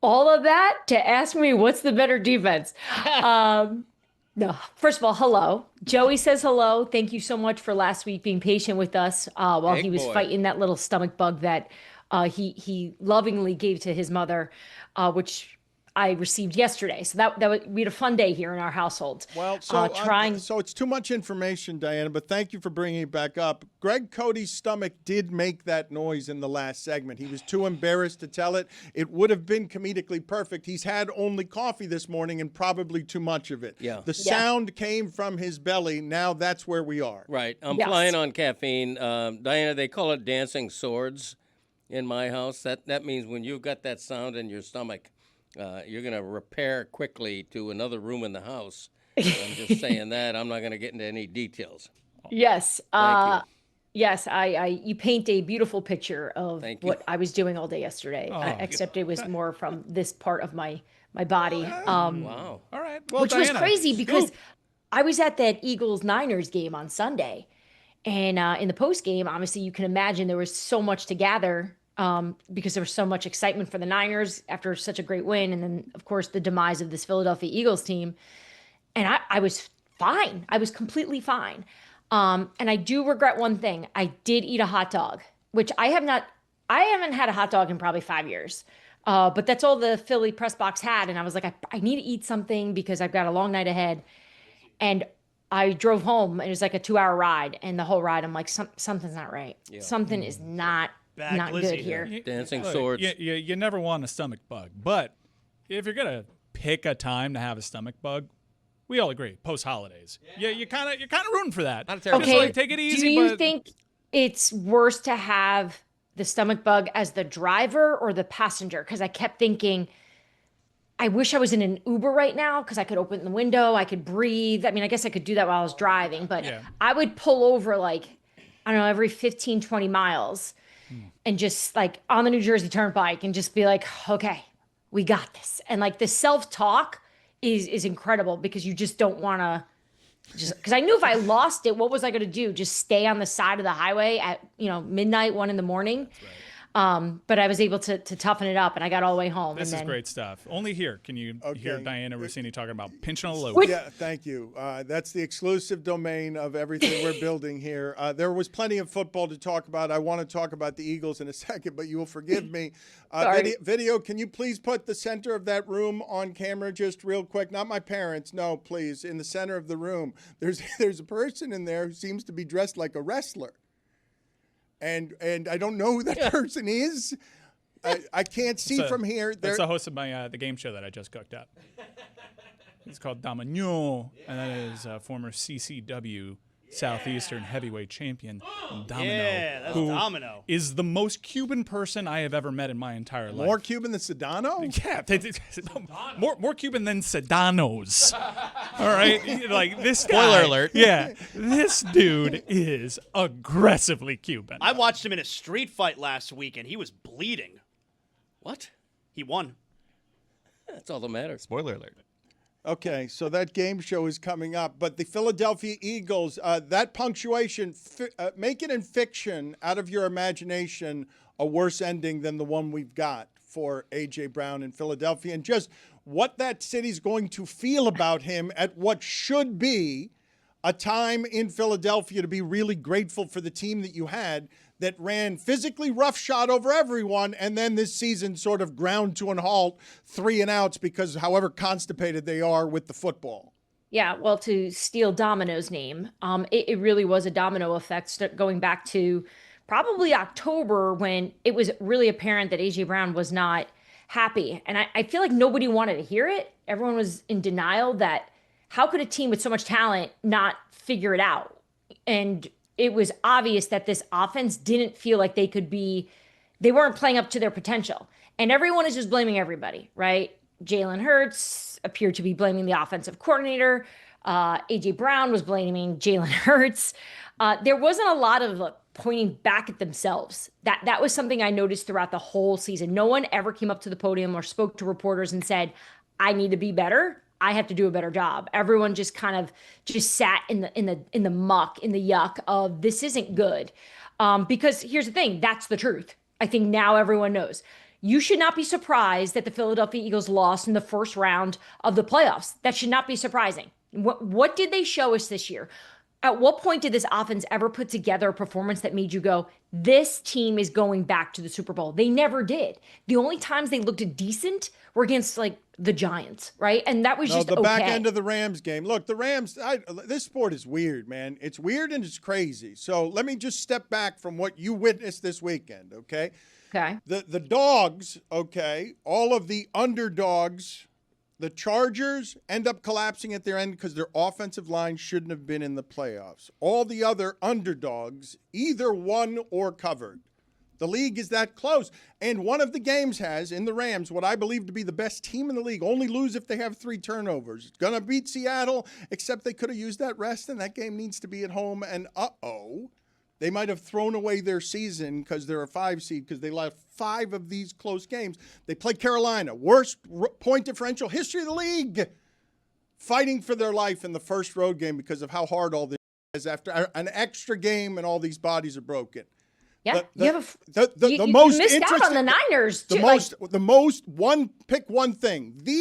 All of that to ask me what's the better defense. No, first of all, hello. Joey says hello. Thank you so much for last week being patient with us while he was fighting that little stomach bug that he lovingly gave to his mother, which I received yesterday. So that we had a fun day here in our household. Well, so it's too much information, Diana, but thank you for bringing it back up. Greg Cody's stomach did make that noise in the last segment. He was too embarrassed to tell it. It would have been comedically perfect. He's had only coffee this morning and probably too much of it. Yeah. The sound came from his belly. Now that's where we are. Right. I'm flying on caffeine. Diana, they call it dancing swords in my house. That means when you've got that sound in your stomach, you're going to repair quickly to another room in the house. I'm just saying that. I'm not going to get into any details. Yes. Thank you. Yes, you paint a beautiful picture of what I was doing all day yesterday, except it was more from this part of my body. Wow. All right. Well, which Diana, was crazy because I was at that Eagles-Niners game on Sunday. And in the post game, obviously, you can imagine there was so much to gather because there was so much excitement for the Niners after such a great win. And then, of course, the demise of this Philadelphia Eagles team. And I was fine. I was completely fine. And I do regret one thing. I did eat a hot dog, which I haven't had a hot dog in probably 5 years. But that's all the Philly press box had. And I was like, I need to eat something because I've got a long night ahead. And I drove home and it was like a 2-hour ride. And the whole ride, I'm like, something's not right. Yeah. Something is not good here. Dancing swords. You never want a stomach bug. But if you're going to pick a time to have a stomach bug, we all agree, post-holidays. Yeah, you're kind of rooting for that. Not terrible. Okay, take it easy. Do you think it's worse to have the stomach bug as the driver or the passenger? Because I kept thinking, I wish I was in an Uber right now because I could open the window, I could breathe. I mean, I guess I could do that while I was driving, but I would pull over like, I don't know, every 15, 20 miles and just like on the New Jersey Turnpike and just be like, okay, we got this. And like the self-talk is incredible because you just don't want to because I knew if I lost it, what was I going to do? Just stay on the side of the highway at, midnight, 1 a.m. But I was able to toughen it up and I got all the way home. This is great stuff. Only here can you hear Diana Rossini talking about pinching a loaf. Yeah, thank you. That's the exclusive domain of everything we're building here. There was plenty of football to talk about. I want to talk about the Eagles in a second, but you will forgive me. Video, can you please put the center of that room on camera just real quick? Not my parents. No, please. In the center of the room. There's a person in there who seems to be dressed like a wrestler. And I don't know who that person is. I can't see from here. That's the host of my the game show that I just cooked up. It's called Domino, and that is former CCW Southeastern heavyweight champion Domino. Yeah, that's Domino. Is the most Cuban person I have ever met in my entire life. More Cuban than Sedano? Yeah, more Cuban than Sedanos. All right, like this guy. Spoiler alert. Yeah, this dude is aggressively Cuban. I watched him in a street fight last week, and he was bleeding. What? He won. That's all that matters. Spoiler alert. Okay, so that game show is coming up. But the Philadelphia Eagles, that punctuation, make it in fiction out of your imagination a worse ending than the one we've got for A.J. Brown in Philadelphia. And just what that city's going to feel about him at what should be a time in Philadelphia to be really grateful for the team that you had that ran physically roughshod over everyone, and then this season sort of ground to a halt, 3 and outs because however constipated they are with the football. Yeah, well, to steal Domino's name, it really was a domino effect going back to probably October when it was really apparent that A.J. Brown was not happy. And I feel like nobody wanted to hear it. Everyone was in denial that how could a team with so much talent not figure it out? And it was obvious that this offense didn't feel like they weren't playing up to their potential. And everyone is just blaming everybody, right? Jalen Hurts appeared to be blaming the offensive coordinator. A.J. Brown was blaming Jalen Hurts. There wasn't a lot of pointing back at themselves. That was something I noticed throughout the whole season. No one ever came up to the podium or spoke to reporters and said, I need to be better. I have to do a better job. Everyone just kind of sat in the muck, in the yuck of this isn't good. Because here's the thing, that's the truth. I think now everyone knows. You should not be surprised that the Philadelphia Eagles lost in the first round of the playoffs. That should not be surprising. What did they show us this year? At what point did this offense ever put together a performance that made you go, this team is going back to the Super Bowl? They never did. The only times they looked decent were against the Giants, right? And that was just the back end of the Rams game. Look, the Rams, this sport is weird, man. It's weird and it's crazy. So let me just step back from what you witnessed this weekend, okay? Okay. The dogs, okay, all of the underdogs, the Chargers end up collapsing at their end because their offensive line shouldn't have been in the playoffs. All the other underdogs either won or covered. The league is that close. And one of the games has, in the Rams, what I believe to be the best team in the league, only lose if they have 3 turnovers. Going to beat Seattle, except they could have used that rest, and that game needs to be at home. And they might have thrown away their season because they're a 5 seed because they lost 5 of these close games. They played Carolina, worst point differential history of the league, fighting for their life in the first road game because of how hard all this is after an extra game and all these bodies are broken. Yeah, you missed out on the Niners too. The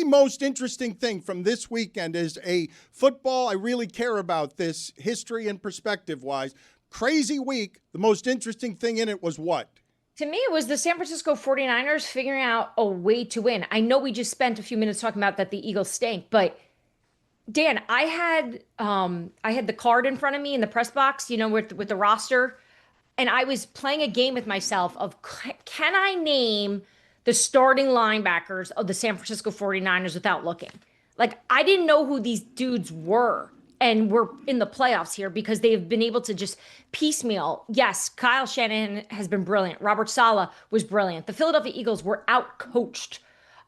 most interesting thing from this weekend is a football. I really care about this history and perspective wise. Crazy week. The most interesting thing in it was what? To me, it was the San Francisco 49ers figuring out a way to win. I know we just spent a few minutes talking about that the Eagles stink, but Dan, I had the card in front of me in the press box, with the roster. And I was playing a game with myself of, can I name the starting linebackers of the San Francisco 49ers without looking? I didn't know who these dudes were. And we're in the playoffs here because they've been able to just piecemeal. Yes, Kyle Shanahan has been brilliant. Robert Saleh was brilliant. The Philadelphia Eagles were out-coached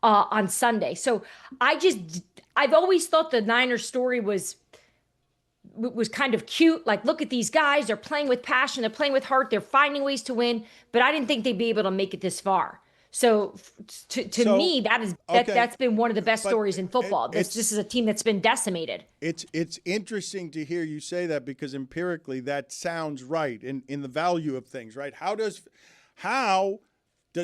on Sunday. So I've always thought the Niners story was kind of cute. Look at these guys. They're playing with passion. They're playing with heart. They're finding ways to win. But I didn't think they'd be able to make it this far. So to me, that's been one of the best stories in football. This is a team that's been decimated. It's interesting to hear you say that because empirically that sounds right in the value of things, right? How does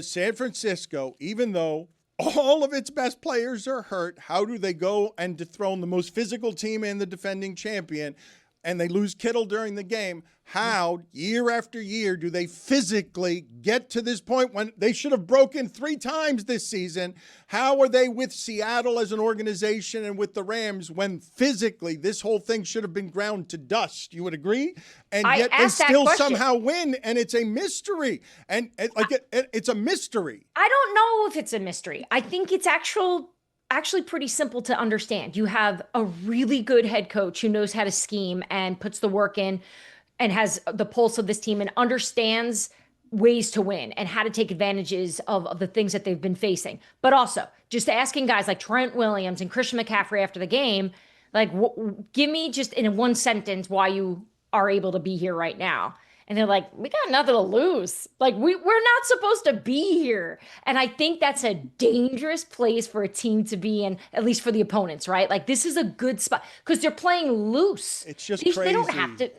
San Francisco, even though all of its best players are hurt, how do they go and dethrone the most physical team and the defending champion, and they lose Kittle during the game? How, year after year, do they physically get to this point when they should have broken 3 times this season? How are they with Seattle as an organization and with the Rams when physically this whole thing should have been ground to dust? You would agree? And yet they still somehow win, and it's a mystery. And it's a mystery. I don't know if it's a mystery. I think it's actually pretty simple to understand. You have a really good head coach who knows how to scheme and puts the work in and has the pulse of this team and understands ways to win and how to take advantages of the things that they've been facing. But also just asking guys like Trent Williams and Christian McCaffrey after the game, give me just in one sentence why you are able to be here right now. And they're like, we got nothing to lose. We're not supposed to be here. And I think that's a dangerous place for a team to be in, at least for the opponents, right? This is a good spot because they're playing loose. It's just crazy. They don't have to.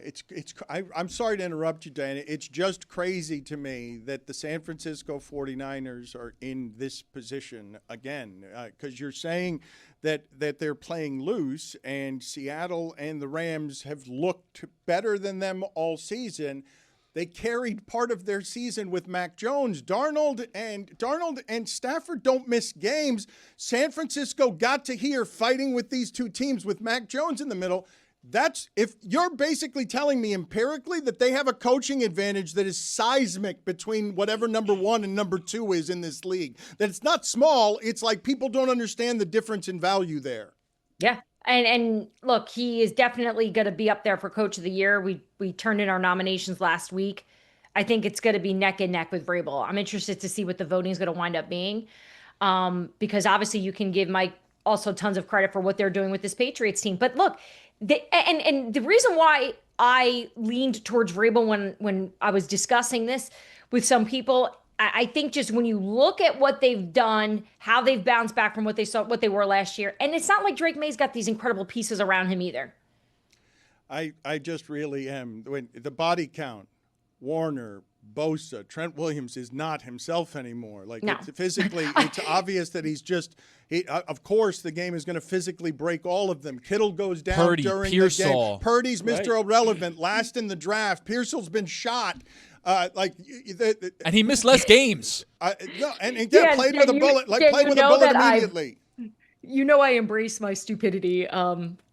I'm sorry to interrupt you, Diana. It's just crazy to me that the San Francisco 49ers are in this position again because you're saying that they're playing loose, and Seattle and the Rams have looked better than them all season. They carried part of their season with Mac Jones. Darnold and Stafford don't miss games. San Francisco got to here fighting with these 2 teams with Mac Jones in the middle. That's if you're basically telling me empirically that they have a coaching advantage that is seismic between whatever number 1 and number 2 is in this league. That it's not small. It's like people don't understand the difference in value there. Yeah, And look, he is definitely going to be up there for Coach of the Year. We turned in our nominations last week. I think it's going to be neck and neck with Vrabel. I'm interested to see what the voting is going to wind up being, because obviously you can give Mike also tons of credit for what they're doing with this Patriots team. But look, and the reason why I leaned towards Vrabel when I was discussing this with some people, I think just when you look at what they've done, how they've bounced back from what they were last year, and it's not like Drake May's got these incredible pieces around him either. I just really am. When the body count, Warner, Bosa, Trent Williams is not himself anymore. Like, no. Physically, it's obvious that he's just. Of course, the game is going to physically break all of them. Kittle goes down during the game. Purdy's Mr. Irrelevant, last in the draft. Pearsall's been shot. And he missed less games. Played with a bullet. Played with a bullet immediately. I embrace my stupidity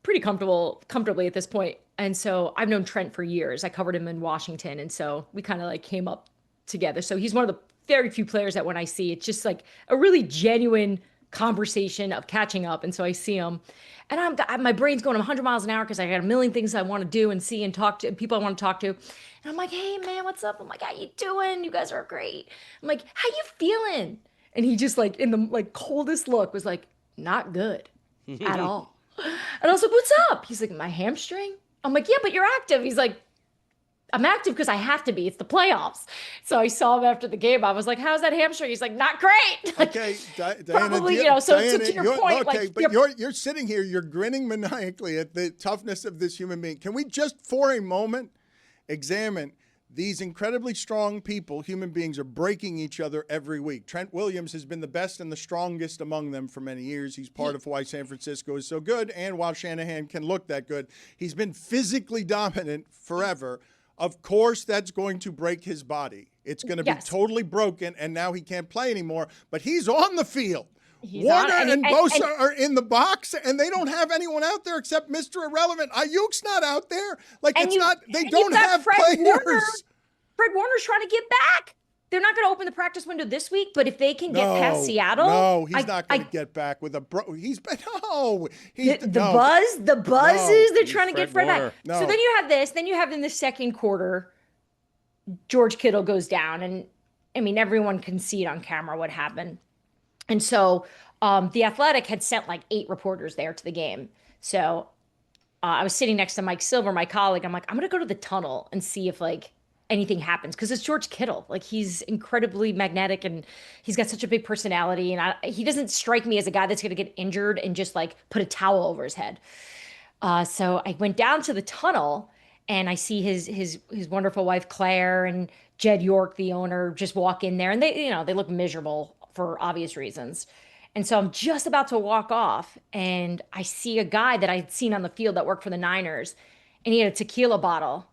pretty comfortably at this point. And so I've known Trent for years. I covered him in Washington. And so we kind of like came up together. So he's one of the very few players that when I see, it's just like a really genuine conversation of catching up. And so I see him and my brain's going 100 miles an hour because I got a million things I want to do and see and talk to, and people I want to talk to. And I'm like, hey man, what's up? I'm like, how you doing? You guys are great. I'm like, how you feeling? And he just like in the like coldest look was like, not good at all. And I was like, what's up? He's like, my hamstring. I'm like, yeah, but you're active. He's like, I'm active because I have to be. It's the playoffs. So I saw him after the game. I was like, how's that hamstring? He's like, not great. Okay, Diana, probably, so to your point. Okay, but you're sitting here, you're grinning maniacally at the toughness of this human being. Can we just, for a moment, examine these incredibly strong people, human beings, are breaking each other every week. Trent Williams has been the best and the strongest among them for many years. He's part of why San Francisco is so good, and while Shanahan can look that good, he's been physically dominant forever. Of course, that's going to break his body. It's going to be totally broken, and now he can't play anymore, but he's on the field. Warner and Bosa are in the box, and they don't have anyone out there except Mr. Irrelevant. Ayuk's not out there. Like, it's not, they don't have players. Fred Warner's trying to get back. They're not going to open the practice window this week, but if they can get past Seattle. No, he's not going to get back with a he's been, the buzz is they're trying to get Fred back. No. So then you have this, then you have in the second quarter, George Kittle goes down, and I mean, everyone can see it on camera what happened. And so The Athletic had sent like 8 reporters there to the game. So I was sitting next to Mike Silver, my colleague. I'm like, I'm going to go to the tunnel and see if like anything happens, because it's George Kittle. Like, he's incredibly magnetic and he's got such a big personality. And he doesn't strike me as a guy that's going to get injured and just like put a towel over his head. So I went down to the tunnel and I see his wonderful wife, Claire, and Jed York, the owner, just walk in there, and they look miserable for obvious reasons. And so I'm just about to walk off, and I see a guy that I'd seen on the field that worked for the Niners, and he had a tequila bottle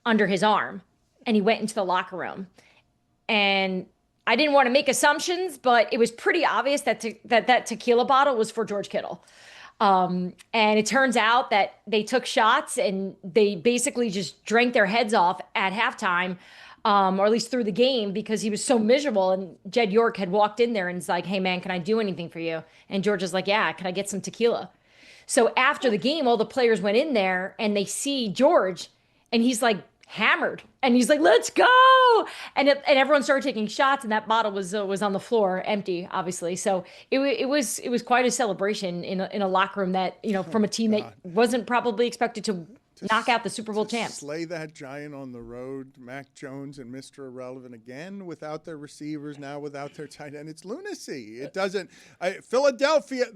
under his arm, and he went into the locker room. And I didn't want to make assumptions, but it was pretty obvious that that tequila bottle was for George Kittle. And it turns out that they took shots and they basically just drank their heads off at halftime, or at least through the game, because he was so miserable. And Jed York had walked in there and was like, hey man, can I do anything for you? And George is like, yeah, can I get some tequila? So after the game, all the players went in there and they see George, and he's like hammered, and he's like, let's go. And everyone started taking shots, and that bottle was on the floor, empty, obviously. So it was quite a celebration in a locker room that, from a team that wasn't probably expected to knock out the Super Bowl champs. Slay that giant on the road, Mac Jones and Mr. Irrelevant again, without their receivers, now without their tight end. It's lunacy. It doesn't. Philadelphia,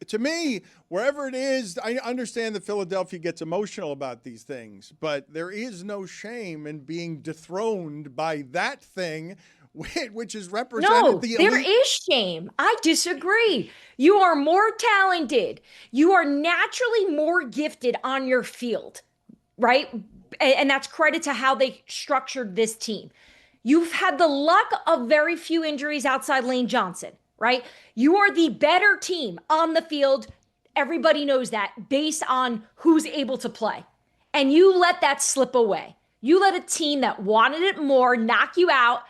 to me, wherever it is, I understand that Philadelphia gets emotional about these things, but there is no shame in being dethroned by that thing, which is represented the elite. There is shame. I disagree. You are more talented. You are naturally more gifted on your field, right? And that's credit to how they structured this team. You've had the luck of very few injuries outside Lane Johnson, right? You are the better team on the field. Everybody knows that, based on who's able to play. And you let that slip away. You let a team that wanted it more knock you out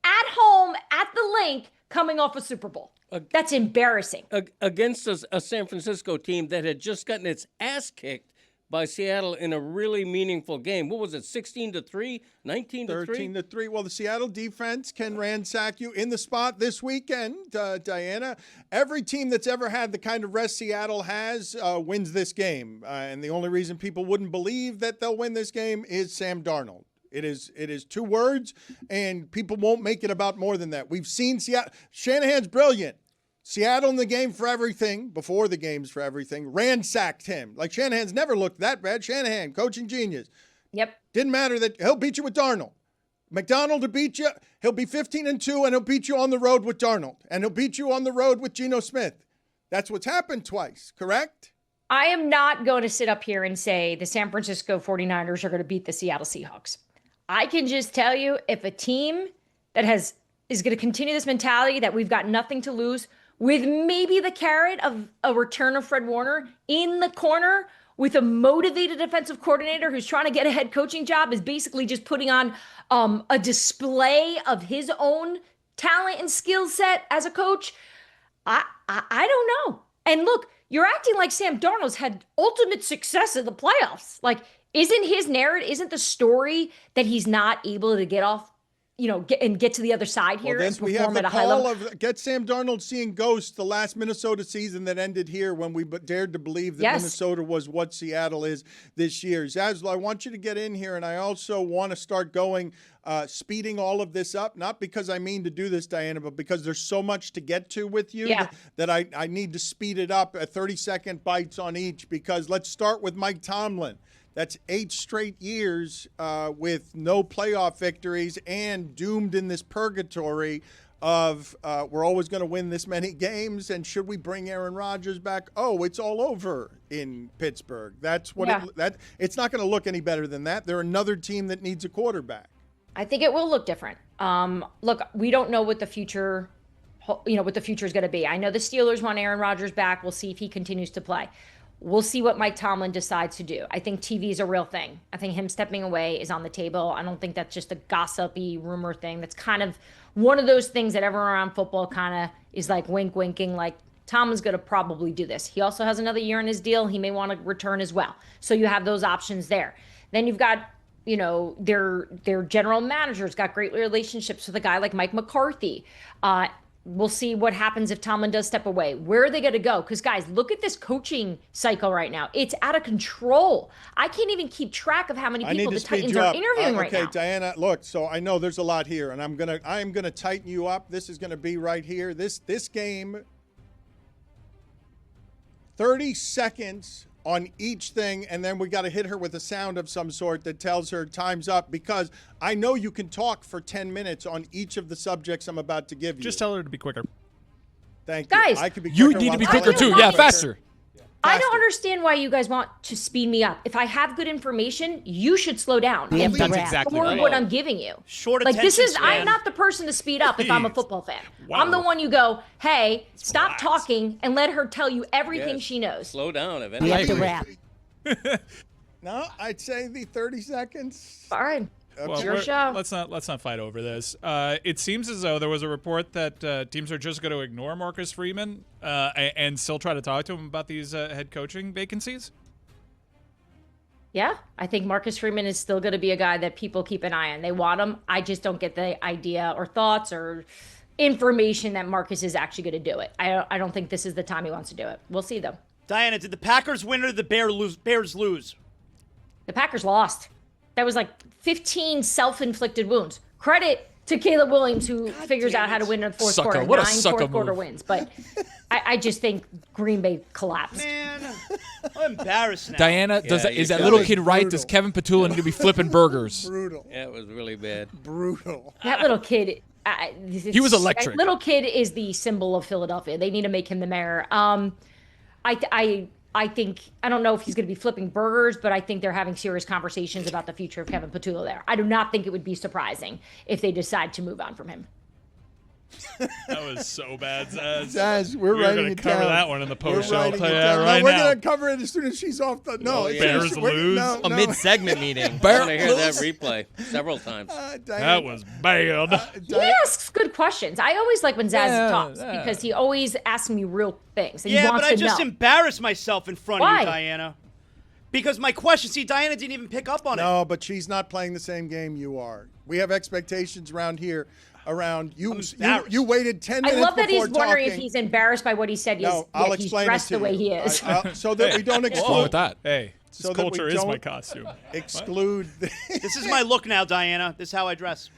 at home, at the link, coming off a Super Bowl. That's embarrassing. Against a San Francisco team that had just gotten its ass kicked by Seattle in a really meaningful game. What was it, 16-3, 19-3? 13-3. Well, the Seattle defense can ransack you in the spot this weekend, Diana. Every team that's ever had the kind of rest Seattle has wins this game. And the only reason people wouldn't believe that they'll win this game is Sam Darnold. It is 2 words, and people won't make it about more than that. We've seen Seattle. Shanahan's brilliant. Seattle in the game for everything, before the games for everything, ransacked him. Like, Shanahan's never looked that bad. Shanahan, coaching genius. Yep. Didn't matter that he'll beat you with Darnold. McDonald to beat you, he'll be 15-2, and he'll beat you on the road with Darnold. And he'll beat you on the road with Geno Smith. That's what's happened twice, correct? I am not going to sit up here and say the San Francisco 49ers are going to beat the Seattle Seahawks. I can just tell you, if a team that is going to continue this mentality that we've got nothing to lose, with maybe the carrot of a return of Fred Warner in the corner with a motivated defensive coordinator who's trying to get a head coaching job, is basically just putting on a display of his own talent and skill set as a coach. I don't know. And look, you're acting like Sam Darnold's had ultimate success in the playoffs. Like, isn't his narrative, isn't the story that he's not able to get off, get to the other side here? Well, and we have perform the at a high call level? of get Sam Darnold seeing ghosts, the last Minnesota season that ended here when we dared to believe that Minnesota was what Seattle is this year. Zazlo, I want you to get in here, and I also want to start going, speeding all of this up, not because I mean to do this, Diana, but because there's so much to get to with you that I need to speed it up at 30-second bites on each, because let's start with Mike Tomlin. That's 8 straight years with no playoff victories and doomed in this purgatory of we're always going to win this many games, and should we bring Aaron Rodgers back? Oh, it's all over in Pittsburgh. That's what it's not going to look any better than that. They're another team that needs a quarterback. I think it will look different. Look, we don't know what the future, what the future is going to be. I know the Steelers want Aaron Rodgers back. We'll see if he continues to play. We'll see what Mike Tomlin decides to do. I think TV is a real thing. I think him stepping away is on the table. I don't think that's just a gossipy rumor thing. That's kind of one of those things that everyone around football kind of is like winking, like Tomlin's going to probably do this. He also has another year in his deal. He may want to return as well. So you have those options there. Then you've got, their general manager's got great relationships with a guy like Mike McCarthy. We'll see what happens if Tomlin does step away. Where are they going to go? Because, guys, look at this coaching cycle right now. It's out of control. I can't even keep track of how many people the Titans are interviewing right now. Okay, Diana, look, so I know there's a lot here, and I am gonna tighten you up. This is going to be right here. This game, 30 seconds on each thing, and then we got to hit her with a sound of some sort that tells her time's up, because I know you can talk for 10 minutes on each of the subjects I'm about to give you. Just tell her to be quicker. Thank you. Guys, I could be you quicker need to be while quicker telling too. you. Yeah, faster. I don't understand why you guys want to speed me up. If I have good information, you should slow down. That's exactly right. What I'm giving you. Short like this is, attention I'm span. not the person to speed up if I'm a football fan. Wow. I'm the one you go, hey, stop talking and let her tell you everything she knows. Slow down, Evan. We have to wrap. No, I'd say the 30 seconds. All right. Well, your show. Let's not fight over this. It seems as though there was a report that teams are just going to ignore Marcus Freeman and still try to talk to him about these head coaching vacancies. Yeah, I think Marcus Freeman is still going to be a guy that people keep an eye on. They want him. I just don't get the idea or thoughts or information that Marcus is actually going to do it. I don't think this is the time he wants to do it. We'll see, though. Diana, did the Packers win or did the Bears lose? The Packers lost. That was like 15 self-inflicted wounds. Credit to Caleb Williams, who figures out how to win in the fourth quarter. What a 9 sucker fourth quarter move. wins. But I just think Green Bay collapsed. Man, I'm embarrassed now. Diana, is that little kid right? Does Kevin Petula need to be flipping burgers? Brutal. Yeah, it was really bad. Brutal. That little kid. He was electric. That little kid is the symbol of Philadelphia. They need to make him the mayor. I think, I don't know if he's going to be flipping burgers, but I think they're having serious conversations about the future of Kevin Petula there. I do not think it would be surprising if they decide to move on from him. That was so bad, Zaz. Zaz, we're going writing to it cover down. that one in the post show. We're I'll writing tell it you that down. right No, we're now. going to cover it as soon as she's off the. No, yeah. Bears lose. No, A mid-segment meeting. I'm going to hear that replay several times. That was bad. He asks good questions. I always like when Zaz talks because he always asks me real things. And he Yeah, wants but I to just know. embarrassed myself in front of Why? you, Diana. Because my question, see, Diana didn't even pick up on it. No, but she's not playing the same game you are. We have expectations around here. Around you, you waited 10 minutes. I love that before he's wondering if talking. he's embarrassed by what he said. No, I'll he's explain dressed it to the way you. he is. So that we don't exclude. What's wrong with that? Hey, So this that we culture is don't my costume. Exclude. This is my look now, Diana. This is how I dress.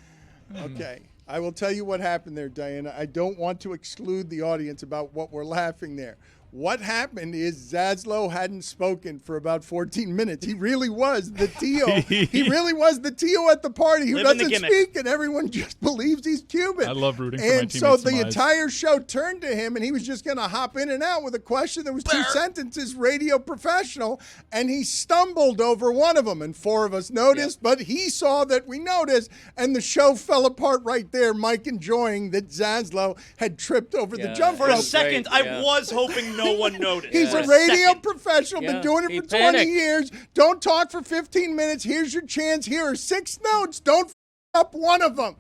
Okay. I will tell you what happened there, Diana. I don't want to exclude the audience about what we're laughing there. What happened is Zaslow hadn't spoken for about 14 minutes. He really was the Tio. He really was the Tio at the party who Living the doesn't gimmick. speak, and everyone just believes he's Cuban. I love rooting for my And so teammates' the demise. entire show turned to him, and he was just going to hop in and out with a question that was 2 sentences, radio professional, and he stumbled over one of them, and 4 of us noticed, but he saw that we noticed, and the show fell apart right there, Mike enjoying that Zaslow had tripped over the jump For a rope. second, I was hoping no one noticed. He's For a radio second. professional, been Yeah, doing it he for 20 panicked. years. Don't talk for 15 minutes. Here's your chance. Here are 6 notes. Don't up one of them.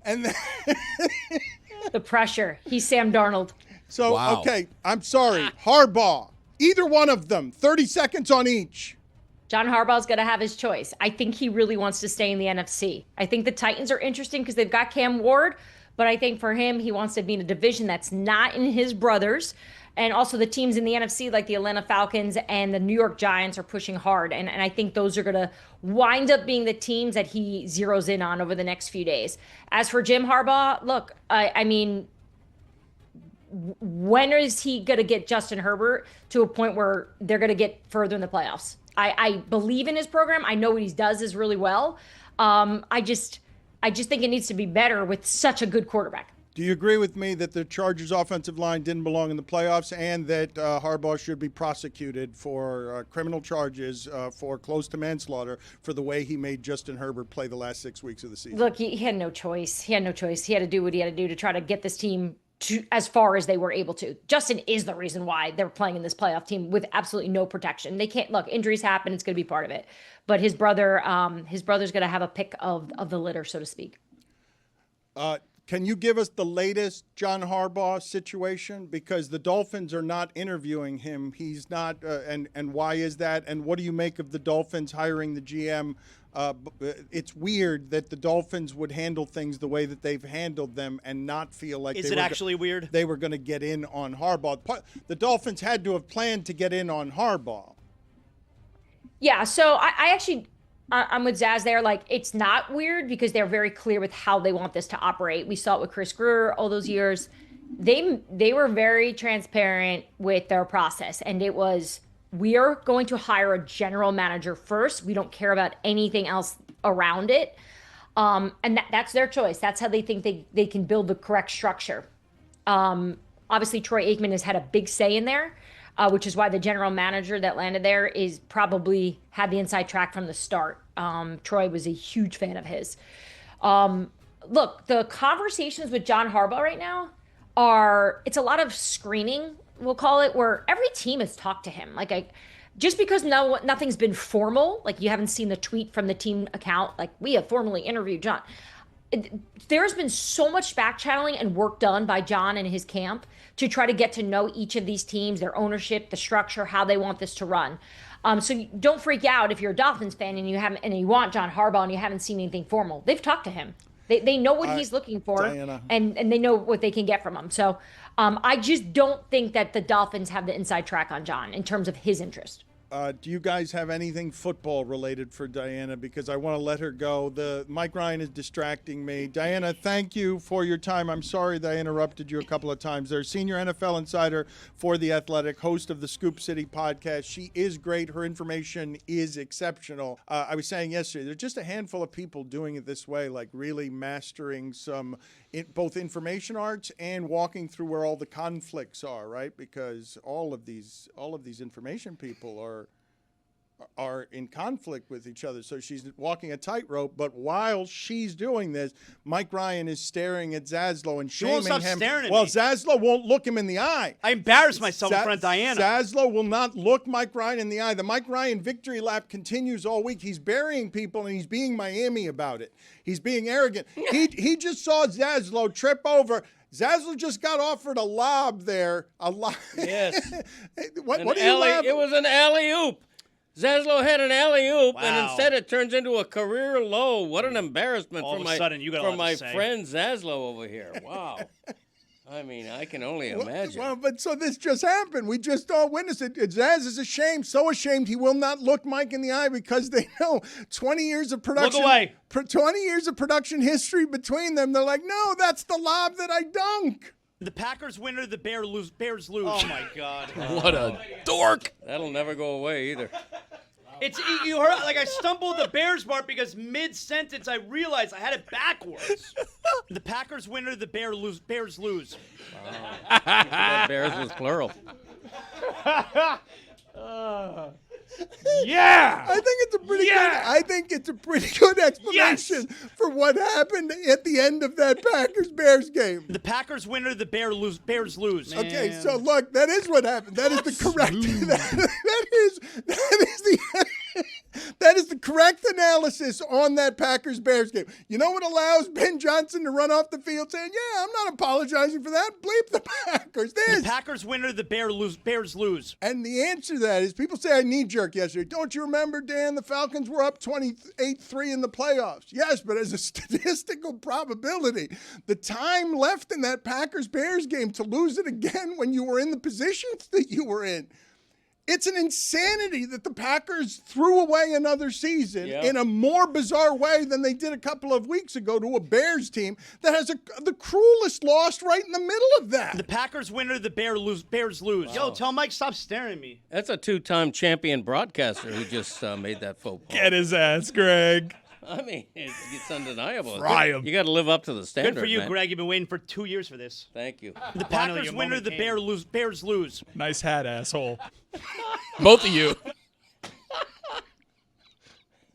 And then The pressure. He's Sam Darnold. so, Wow. okay, I'm sorry. Harbaugh, either one of them, 30 seconds on each. John Harbaugh's going to have his choice. I think he really wants to stay in the NFC. I think the Titans are interesting because they've got Cam Ward, but I think for him, he wants to be in a division that's not in his brothers. And also the teams in the NFC, like the Atlanta Falcons and the New York Giants, are pushing hard. And I think those are going to wind up being the teams that he zeroes in on over the next few days. As for Jim Harbaugh, look, I mean, when is he going to get Justin Herbert to a point where they're going to get further in the playoffs? I believe in his program. I know what he does is really well. I just think it needs to be better with such a good quarterback. Do you agree with me that the Chargers' offensive line didn't belong in the playoffs and that Harbaugh should be prosecuted for criminal charges for close to manslaughter for the way he made Justin Herbert play the last 6 weeks of the season? Look, he had no choice. He had no choice. He had to do what he had to do to try to get this team to as far as they were able to. Justin is the reason why they're playing in this playoff team with absolutely no protection. They can't look. Injuries happen. It's going to be part of it. But his brother's going to have a pick of the litter, so to speak. Can you give us the latest John Harbaugh situation? Because the Dolphins are not interviewing him. He's not, and why is that? And what do you make of the Dolphins hiring the GM? It's weird that the Dolphins would handle things the way that they've handled them and not feel like Is it actually weird? They were going to get in on Harbaugh. The Dolphins had to have planned to get in on Harbaugh. Yeah, so I'm with Zaz there. Like, it's not weird because they're very clear with how they want this to operate. We saw it with Chris Greer all those years. They were very transparent with their process, and it was, we are going to hire a general manager first. We don't care about anything else around it. And that's their choice. That's how they think they can build the correct structure. Obviously, Troy Aikman has had a big say in there. Which is why the general manager that landed there is probably had the inside track from the start. Troy was a huge fan of his. Look, the conversations with John Harbaugh right now it's a lot of screening, we'll call it, where every team has talked to him. Just because nothing's been formal, like you haven't seen the tweet from the team account, like we have formally interviewed John. There's been so much back channeling and work done by John and his camp to try to get to know each of these teams, their ownership, the structure, how they want this to run. So don't freak out if you're a Dolphins fan and you want John Harbaugh and you haven't seen anything formal. They've talked to him. They know what he's looking for, Diana. and they know what they can get from him. So I just don't think that the Dolphins have the inside track on John in terms of his interest. Do you guys have anything football related for Diana? Because I want to let her go. Mike Ryan is distracting me. Diana, thank you for your time. I'm sorry that I interrupted you a couple of times. There's senior NFL insider for The Athletic, host of the Scoop City podcast. She is great. Her information is exceptional. I was saying yesterday, there's just a handful of people doing it this way, like really mastering both information arts and walking through where all the conflicts are, right? Because all of these information people are in conflict with each other. So she's walking a tightrope, but while she's doing this, Mike Ryan is staring at Zaslow and shaming won't stop him. staring at well, me. Zaslow won't look him in the eye. I embarrassed myself in front of Diana. Zaslow will not look Mike Ryan in the eye. The Mike Ryan victory lap continues all week. He's burying people, and he's being Miami about it. He's being arrogant. He just saw Zaslow trip over. Zaslow just got offered a lob there. A lob. Yes. What are you laughing? It was an alley-oop. Zaslow had an alley-oop, Wow. and instead it turns into a career low. What an embarrassment All for of a sudden, you got a lot to my say. friend Zaslow over here. Wow. I mean, I can only imagine. Well, but so this just happened. We just all witnessed it. Zaz is ashamed, so ashamed he will not look Mike in the eye because they know 20 years of production. Look away. 20 years of production history between them. They're like, no, that's the lob that I dunk. The Packers win or the Bears lose. Oh my God! What a dork! That'll never go away either. You heard like I stumbled the Bears part because mid-sentence I realized I had it backwards. The Packers win or the Bears lose. That Bears was plural. Yeah, I think it's a pretty good. I think it's a pretty good explanation for what happened at the end of that Packers-Bears game. The Packers win or the Bears lose. Okay, so look, that is what happened. That is the correct. That is the correct analysis on that Packers-Bears game. You know what allows Ben Johnson to run off the field saying, "Yeah, I'm not apologizing for that. Bleep the Packers." The Packers win or the Bears lose. And the answer to that is people say I knee-jerk yesterday. Don't you remember, Dan, the Falcons were up 28-3 in the playoffs? Yes, but as a statistical probability, the time left in that Packers-Bears game to lose it again when you were in the positions that you were in, it's an insanity that the Packers threw away another season in a more bizarre way than they did a couple of weeks ago to a Bears team that has the cruelest loss right in the middle of that. The Packers win or the Bears lose. Wow. Yo, tell Mike stop staring at me. That's a two-time champion broadcaster who just made that faux pas. Get his ass, Greg. I mean, it's undeniable. Fry him. You got to live up to the standard. Good for you, man. Greg. You've been waiting for 2 years for this. Thank you. The Packers win or the Bears lose. Nice hat, asshole. Both of you.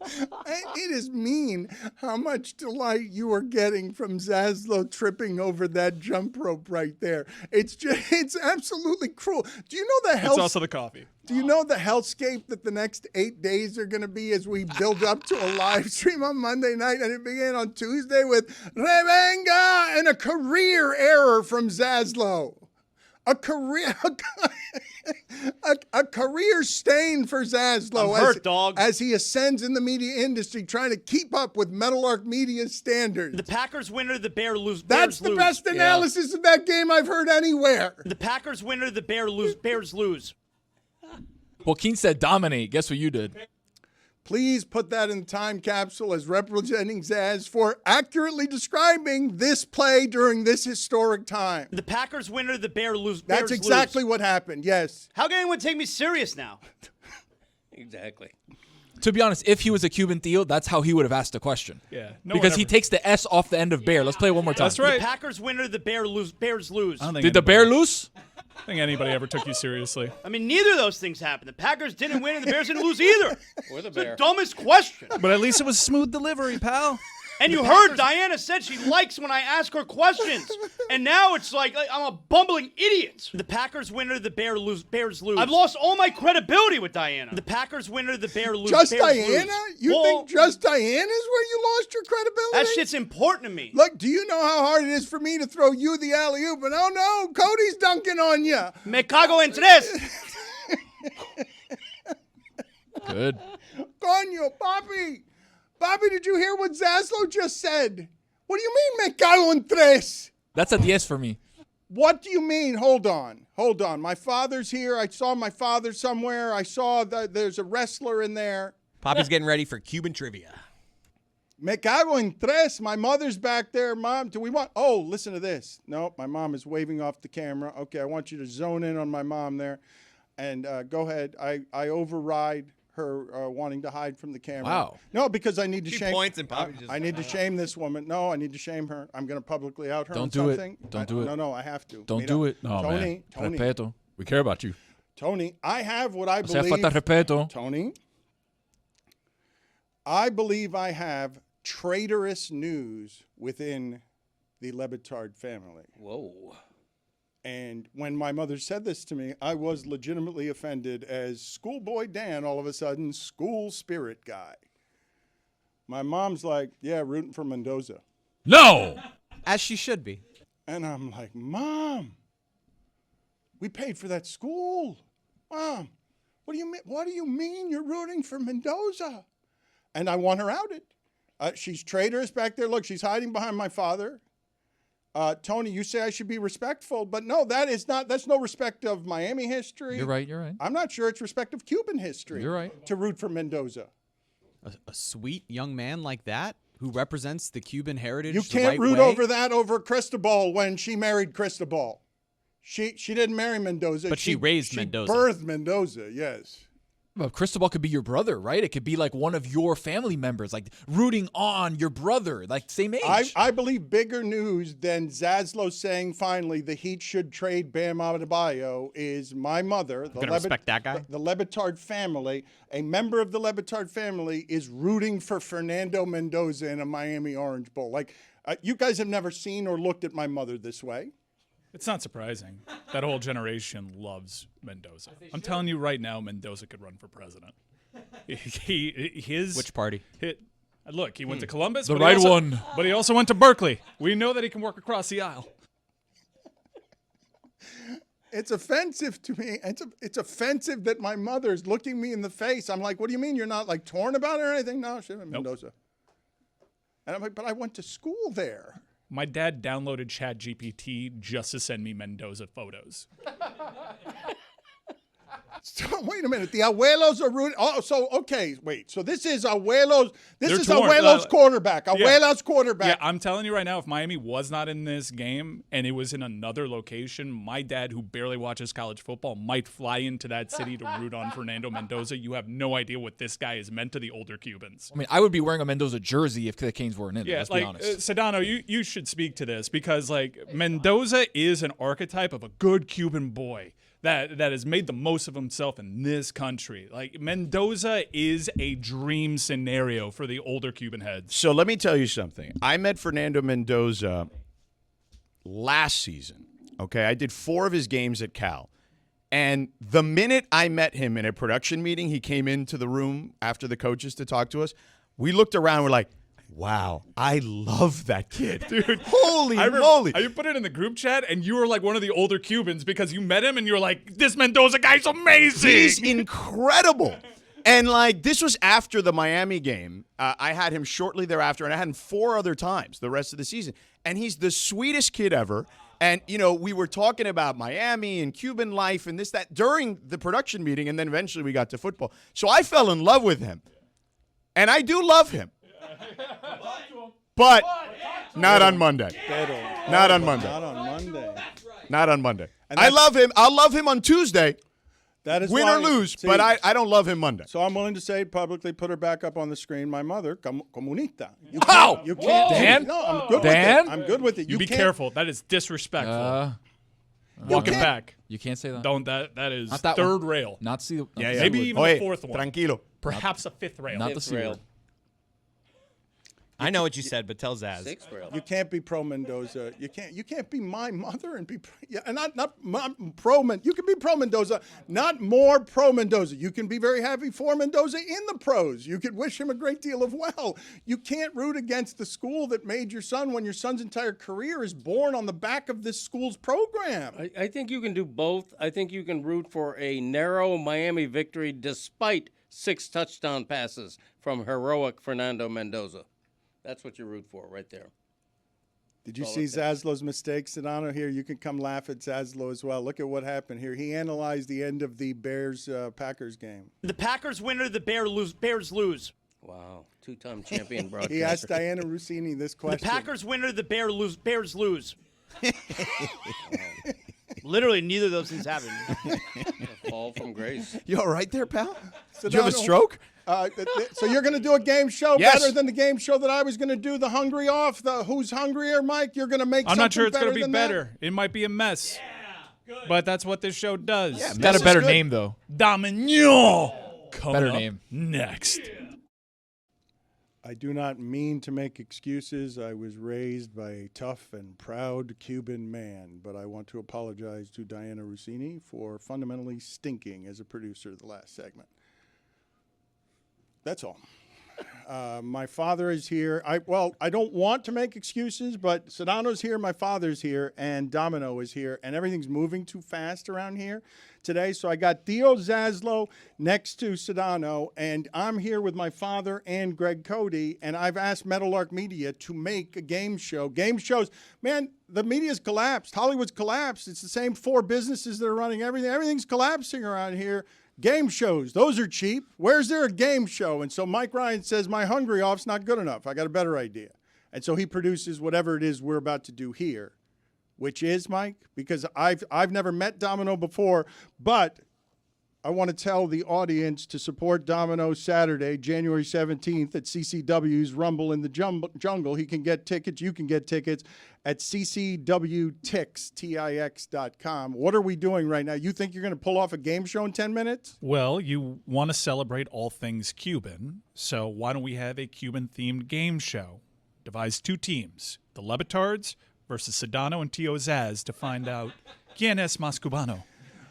It is mean how much delight you are getting from Zaslow tripping over that jump rope right there. It's absolutely cruel. Do you know the It's also the coffee. Do you know the hellscape that the next 8 days are going to be as we build up to a live stream on Monday night, and it began on Tuesday with Revenga and a career error from Zaslow. A career stain for Zaslow. I'm hurt, dog. As he ascends in the media industry, trying to keep up with Metal Arc Media's standards. The Packers win or the Bears lose. That's the best analysis of that game I've heard anywhere. The Packers win or the Bears lose. Joaquin said dominate. Guess what you did? Please put that in the time capsule as representing Zaz for accurately describing this play during this historic time. The Packers win or the Bears lose. That's exactly what happened, yes. How can anyone take me serious now? Exactly. To be honest, if he was a Cuban Theo, that's how he would have asked the question. Yeah. Because he takes the S off the end of bear. Let's play it one more time. That's right. The Packers win or the Bears lose. Did the bear lose? I think anybody ever took you seriously. I mean, neither of those things happened. The Packers didn't win and the Bears didn't lose either. Or the It's bear. the dumbest question. But at least it was smooth delivery, pal. And you heard Diana said she likes when I ask her questions. And now it's like I'm a bumbling idiot. The Packers win or the Bears lose. I've lost all my credibility with Diana. The Packers win or the Bears lose. Just Diana? You think just Diana is where you lost your credibility? That shit's important to me. Look, do you know how hard it is for me to throw you the alley-oop? And oh no, Cody's dunking on you. Me cago en tres. Good. Coño, Papi. Bobby, did you hear what Zaslow just said? What do you mean, me cago en tres? That's a 10 for me. What do you mean? Hold on. My father's here. I saw my father somewhere. I saw that there's a wrestler in there. Poppy's getting ready for Cuban trivia. Me cago en tres. My mother's back there. Mom, do we want... Oh, listen to this. No, my mom is waving off the camera. Okay, I want you to zone in on my mom there. And go ahead. I override her wanting to hide from the camera. Wow. No, because I need to shame... points and Poppy just... I need to shame this woman. No, I need to shame her. I'm going to publicly out her on Don't do it. something. Don't do it. No, I have to. Don't do it. No, Tony, man. Respeto. We care about you. Tony, I have what I O sea, believe... falta respeto. Tony, I believe I have traitorous news within the Le Batard family. Whoa. And when my mother said this to me, I was legitimately offended as schoolboy Dan, all of a sudden, school spirit guy. My mom's like, yeah, rooting for Mendoza. No! As she should be. And I'm like, Mom, we paid for that school. Mom, what do you mean you're rooting for Mendoza? And I want her outed. She's traitorous back there. Look, she's hiding behind my father. Tony, you say I should be respectful, but no, that's no respect of Miami history. You're right. I'm not sure it's respect of Cuban history. You're right. To root for Mendoza. A sweet young man like that who represents the Cuban heritage. You the can't right root way. over that over Cristobal when she married Cristobal. She didn't marry Mendoza. But she raised Mendoza. She birthed Mendoza, yes. Well, Cristobal could be your brother, right? It could be like one of your family members, like rooting on your brother, like same age. I believe bigger news than Zaslow saying finally the Heat should trade Bam Adebayo is my mother, the respect that guy? The Le Batard family. A member of the Le Batard family is rooting for Fernando Mendoza in a Miami Orange Bowl. Like, you guys have never seen or looked at my mother this way. It's not surprising. That whole generation loves Mendoza. I'm telling you right now, Mendoza could run for president. Which party? Look, he went to Columbus. The right one. But he also went to Berkeley. We know that he can work across the aisle. It's offensive to me. It's offensive that my mother's looking me in the face. I'm like, what do you mean you're not like torn about it or anything? No, she went Mendoza. And I'm like, but I went to school there. My dad downloaded ChatGPT just to send me Mendoza photos. So, wait a minute. The abuelos are rooting. Oh, so okay. Wait. So this is abuelos. This They're is torn. abuelos quarterback. Abuelos quarterback. Yeah, I'm telling you right now, if Miami was not in this game and it was in another location, my dad, who barely watches college football, might fly into that city to root on Fernando Mendoza. You have no idea what this guy has meant to the older Cubans. I mean, I would be wearing a Mendoza jersey if the Canes weren't in it. Let's be honest. Sedano, you should speak to this because Mendoza is an archetype of a good Cuban boy that has made the most of himself in this country. Mendoza is a dream scenario for the older Cuban heads. So let me tell you something. I met Fernando Mendoza last season. Okay, I did 4 of his games at Cal. And the minute I met him in a production meeting, he came into the room after the coaches to talk to us. We looked around, we're like, wow, I love that kid. Dude, holy moly. You put it in the group chat, and you were like one of the older Cubans because you met him, and you were like, this Mendoza guy's amazing. He's incredible. And, this was after the Miami game. I had him shortly thereafter, and I had him 4 other times the rest of the season. And he's the sweetest kid ever. And, we were talking about Miami and Cuban life and this, that during the production meeting, and then eventually we got to football. So I fell in love with him. And I do love him. But not on Monday. Not on Monday. Not on Monday. Not on Monday. I love him. I'll love him on Tuesday. That is win why, or lose, but I don't love him Monday. So I'm willing to say publicly, put her back up on the screen. My mother, comunita. You can't. Dan? No, I'm good Dan? with it. I'm good with it. You be careful. That is disrespectful. Walk it back. You can't say that. Don't. That is Not that third one. rail. Not C. Maybe even the fourth one. Tranquilo. Perhaps a fifth rail. Not the C word. I know what you said, but tell Zaz. 6th rail. You can't be pro Mendoza. You can't be my mother and be not pro Mendoza. You can be pro Mendoza, not more pro Mendoza. You can be very happy for Mendoza in the pros. You could wish him a great deal of well. You can't root against the school that made your son when your son's entire career is born on the back of this school's program. I think you can do both. I think you can root for a narrow Miami victory despite 6 touchdown passes from heroic Fernando Mendoza. That's what you root for right there. Did you see Zaslow's mistakes, Sedano? Here, you can come laugh at Zaslow as well. Look at what happened here. He analyzed the end of the Bears-Packers game. The Packers win or the Bears lose. Wow. 2-time champion broadcaster. He asked Diana Rossini this question. The Packers win or the Bears lose. Literally, neither of those things happened. A fall from grace. You all right there, pal? Sedano, Did you have a stroke? So you're going to do a game show Yes. better than the game show that I was going to do, the Hungry Off, the Who's Hungrier, Mike? You're going to make I'm something not sure it's going to be better. It might be a mess. But that's what this show does. Yeah, It's got a better name, though. Dominion. Coming Better up name. next. I do not mean to make excuses. I was raised by a tough and proud Cuban man, but I want to apologize to Diana Rossini for fundamentally stinking as a producer of the last segment. That's all. My father is here. I don't want to make excuses, but Sedano's here, my father's here, and Domino is here, and everything's moving too fast around here today. So I got Theo Zaslow next to Sedano, and I'm here with my father and Greg Cody, and I've asked Meadowlark Media to make a game show. Game shows, man, the media's collapsed. Hollywood's collapsed. It's the same 4 businesses that are running everything. Everything's collapsing around here. Game shows, those are cheap. Where's there a game show? And so Mike Ryan says, my Hungry Off's not good enough. I got a better idea. And so he produces whatever it is we're about to do here, which is, Mike, because I've never met Domino before, but I want to tell the audience to support Domino Saturday, January 17th at CCW's Rumble in the Jungle. He can get tickets. You can get tickets at ccwtix.com. What are we doing right now? You think you're going to pull off a game show in 10 minutes? Well, you want to celebrate all things Cuban, so why don't we have a Cuban-themed game show? Devise 2 teams, the Le Batards versus Sedano and Tio Zaz, to find out quién es más cubano.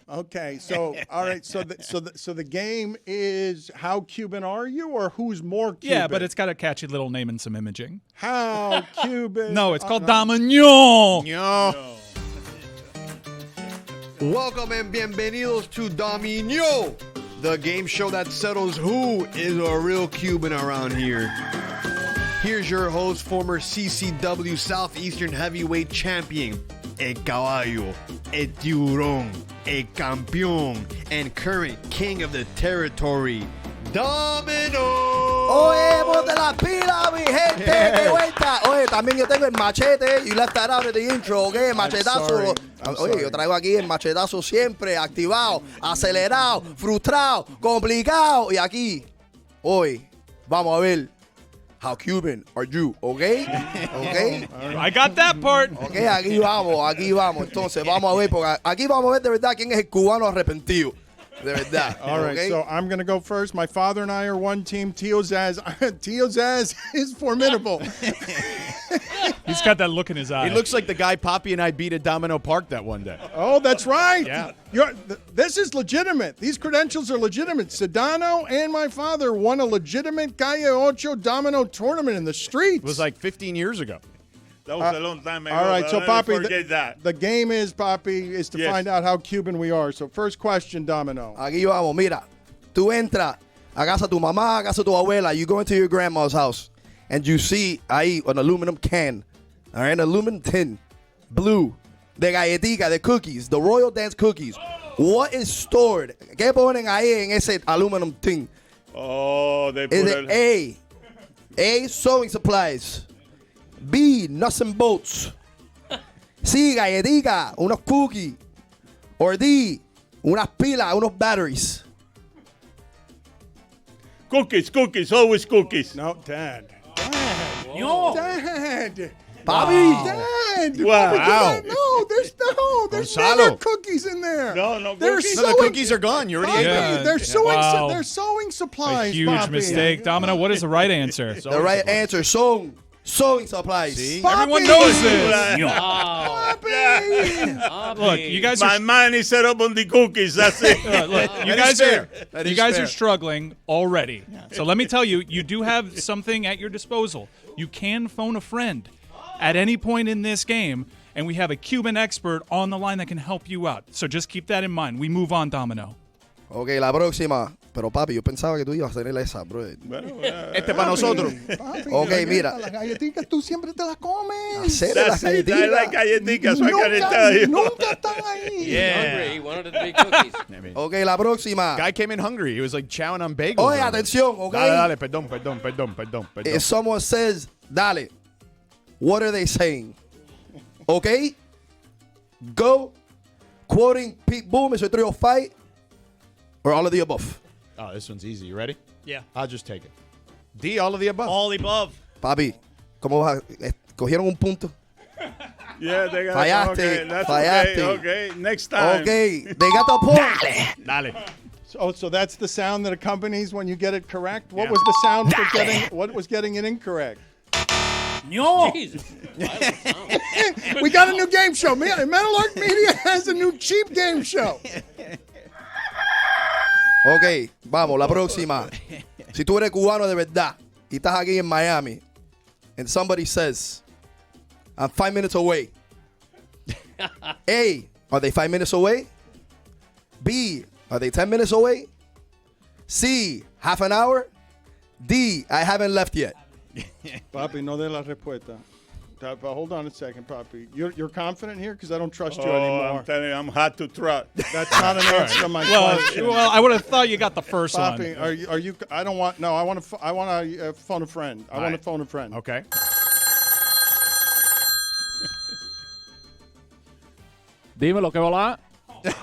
Okay, so all right, so the game is how Cuban are you, or who's more Cuban? Yeah, but it's got a catchy little name and some imaging. How Cuban? No, it's called Domino. Welcome and bienvenidos to Domino, the game show that settles who is a real Cuban around here. Here's your host, former CCW Southeastern Heavyweight Champion, El Caballo, El Tiburón, El Campeón, and current king of the territory, Domino. Oye, ponte la pila, mi gente, de vuelta. Oye, también yo tengo el machete. You left that out of the intro, ¿ok? El machetazo. Oye, yo traigo aquí el machetazo siempre activado, acelerado, frustrado, complicado. Y aquí, hoy, vamos a ver how Cuban are you, ¿ok? ¿Ok? I got that part. Ok, aquí vamos. Entonces, vamos a ver, porque aquí vamos a ver de verdad quién es el cubano arrepentido. De verdad. All right, okay? so I'm going to go first. My father and I are one team. Tio Zaz is formidable. He's got that look in his eye. He looks like the guy Poppy and I beat at Domino Park that one day. Oh, that's right. Yeah. This is legitimate. These credentials are legitimate. Sedano and my father won a legitimate Calle Ocho Domino tournament in the streets. It was like 15 years ago. That was a long time ago. All right, so Poppy, the game is, Poppy, is to find out how Cuban we are. So first question, Domino. Aquí vamos, mira. Tú entras a casa de tu mamá, a casa de tu abuela. You go into your grandma's house, and you see ahí an aluminum can, all right, an aluminum tin, blue, de galletica, de cookies, the Royal Dance cookies. What is stored? ¿Qué ponen ahí en ese aluminum tin? Oh, they put Is it A, sewing supplies. B, nuts and bolts. C, galletica, unos cookies. Or D, unas pilas, unos batteries. Cookies, always cookies. No, Dad. Dad. Bobby. Dad. Wow. No, there's never cookies in there. No cookies. No, the cookies are gone. You already ate them. They're sewing supplies. A huge Bobby. mistake. Domino, what is the right answer? The right answer, sewing supplies. See? Everyone knows this. Look, you guys my mind is set up on the cookies. That's it. Look, you guys are struggling already. So let me tell you, you do have something at your disposal. You can phone a friend at any point in this game, and we have a Cuban expert on the line that can help you out. So just keep that in mind. We move on, Domino. Ok, la próxima. Pero papi, yo pensaba que tú ibas a tener esa, bro. Bueno, para nosotros. Ok, mira. Las galletitas tú siempre te las comes. Hacer las galletitas. I like galletitas. So I gotta tell you. Nunca están ahí. Hungry. He wanted it to be cookies. Ok, la próxima. Guy came in hungry. He was like chowing on bagels. Oye, atención, ok. Dale, perdón. If someone says, dale, what are they saying? Ok? Go, quoting Pete Boone, Mr. 305, or all of the above. Oh, this one's easy. You ready? Yeah. I'll just take it. D, all of the above. All the above. Papi, ¿cómo vas? ¿Cogieron un punto? Yeah, they got Fallaste, okay, that's fallaste. Okay, next time. Okay, they got the point. Dale. So that's the sound that accompanies when you get it correct? What was the sound for getting it incorrect? No. We got a new game show. Metal Arc Media has a new cheap game show. Ok, vamos, la próxima. Si tú eres cubano de verdad y estás aquí en Miami and somebody says, I'm 5 minutes away. A, are they 5 minutes away? B, are they 10 minutes away? C, half an hour? D, I haven't left yet. Papi, no de la respuesta. Hold on a second, Papi. You're confident here? Because I don't trust you anymore. I'm telling you, I'm hard to trust. That's not an answer to my question. Well, I would have thought you got the first Papi, one. are you? I don't want. No, I want to phone a friend. I want to phone a friend. Okay. Dímelo, ¿qué volá?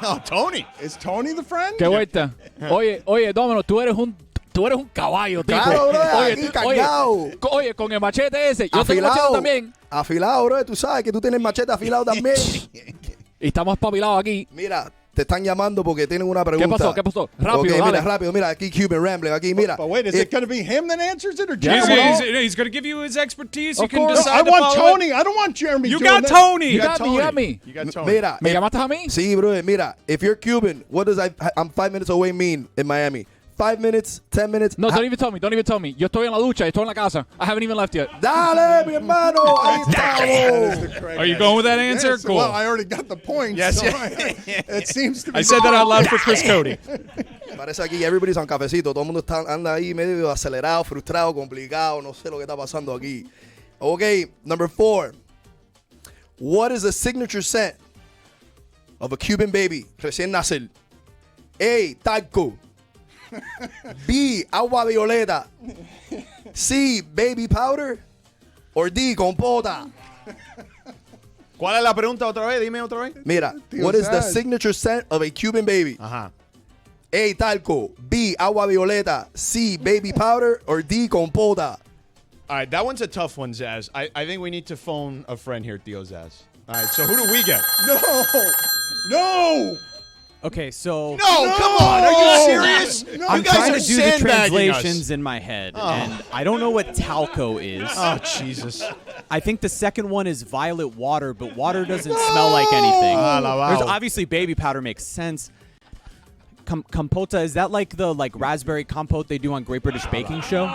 Oh, Tony. Is Tony the friend? ¿Qué vuelta? Oye, Domino, tú eres un caballo, tipo. Claro, bro, aquí cargado. Oye, con el machete ese. Yo tengo machete también. Afilado, bro. Tú sabes que tú tienes machete afilado también. Y estamos espabilados aquí. Mira, te están llamando porque tienen una pregunta. ¿Qué pasó? Rápido, okay, dale. rápido. Mira, aquí Cuban Rambling. Aquí, mira. But wait, is it going to be him that answers it or Yeah, Jeremy? he's going to give you his expertise. Of You can course. decide I want to follow Tony. I don't want Jeremy. You doing got that. Tony. You got me. You got Tony. Mira, ¿Me llamaste a mí? sí, bro. Mira, if you're Cuban, what does I'm 5 minutes away mean in Miami? 5 minutes, 10 minutes. No, don't even tell me. Yo estoy en la ducha, estoy en la casa. I haven't even left yet. Dale, mi hermano. Ahí estamos. Are you going with that answer? Yes, Cool. Well, I already got the point. Yes, so yeah. it seems to be. I said that out loud for Chris Cody. Parece aquí everybody's on cafecito. Todo el mundo anda ahí medio acelerado, frustrado, complicado. No sé lo que está pasando aquí. Okay, number 4. What is the signature scent of a Cuban baby recién nacer? A, talco. B, agua violeta. C, baby powder. Or D, compota. ¿Cuál es la pregunta otra vez? Dime otra vez. Mira, what is the signature scent of a Cuban baby? Ajá. A, talco. B, agua violeta. C, baby powder. Or D, compota. All right, that one's a tough one, Zaz. I think we need to phone a friend here, Theo Zaz. All right, so who do we get? No. Okay, so No, come on. Are you serious? No. I'm You guys trying are to do the sandbagging us. translations in my head, and I don't know what talco is. Oh, Jesus. I think the second one is violet water, but water doesn't smell like anything. There's obviously baby powder makes sense. Compota, is that like the raspberry compote they do on Great British Baking Show?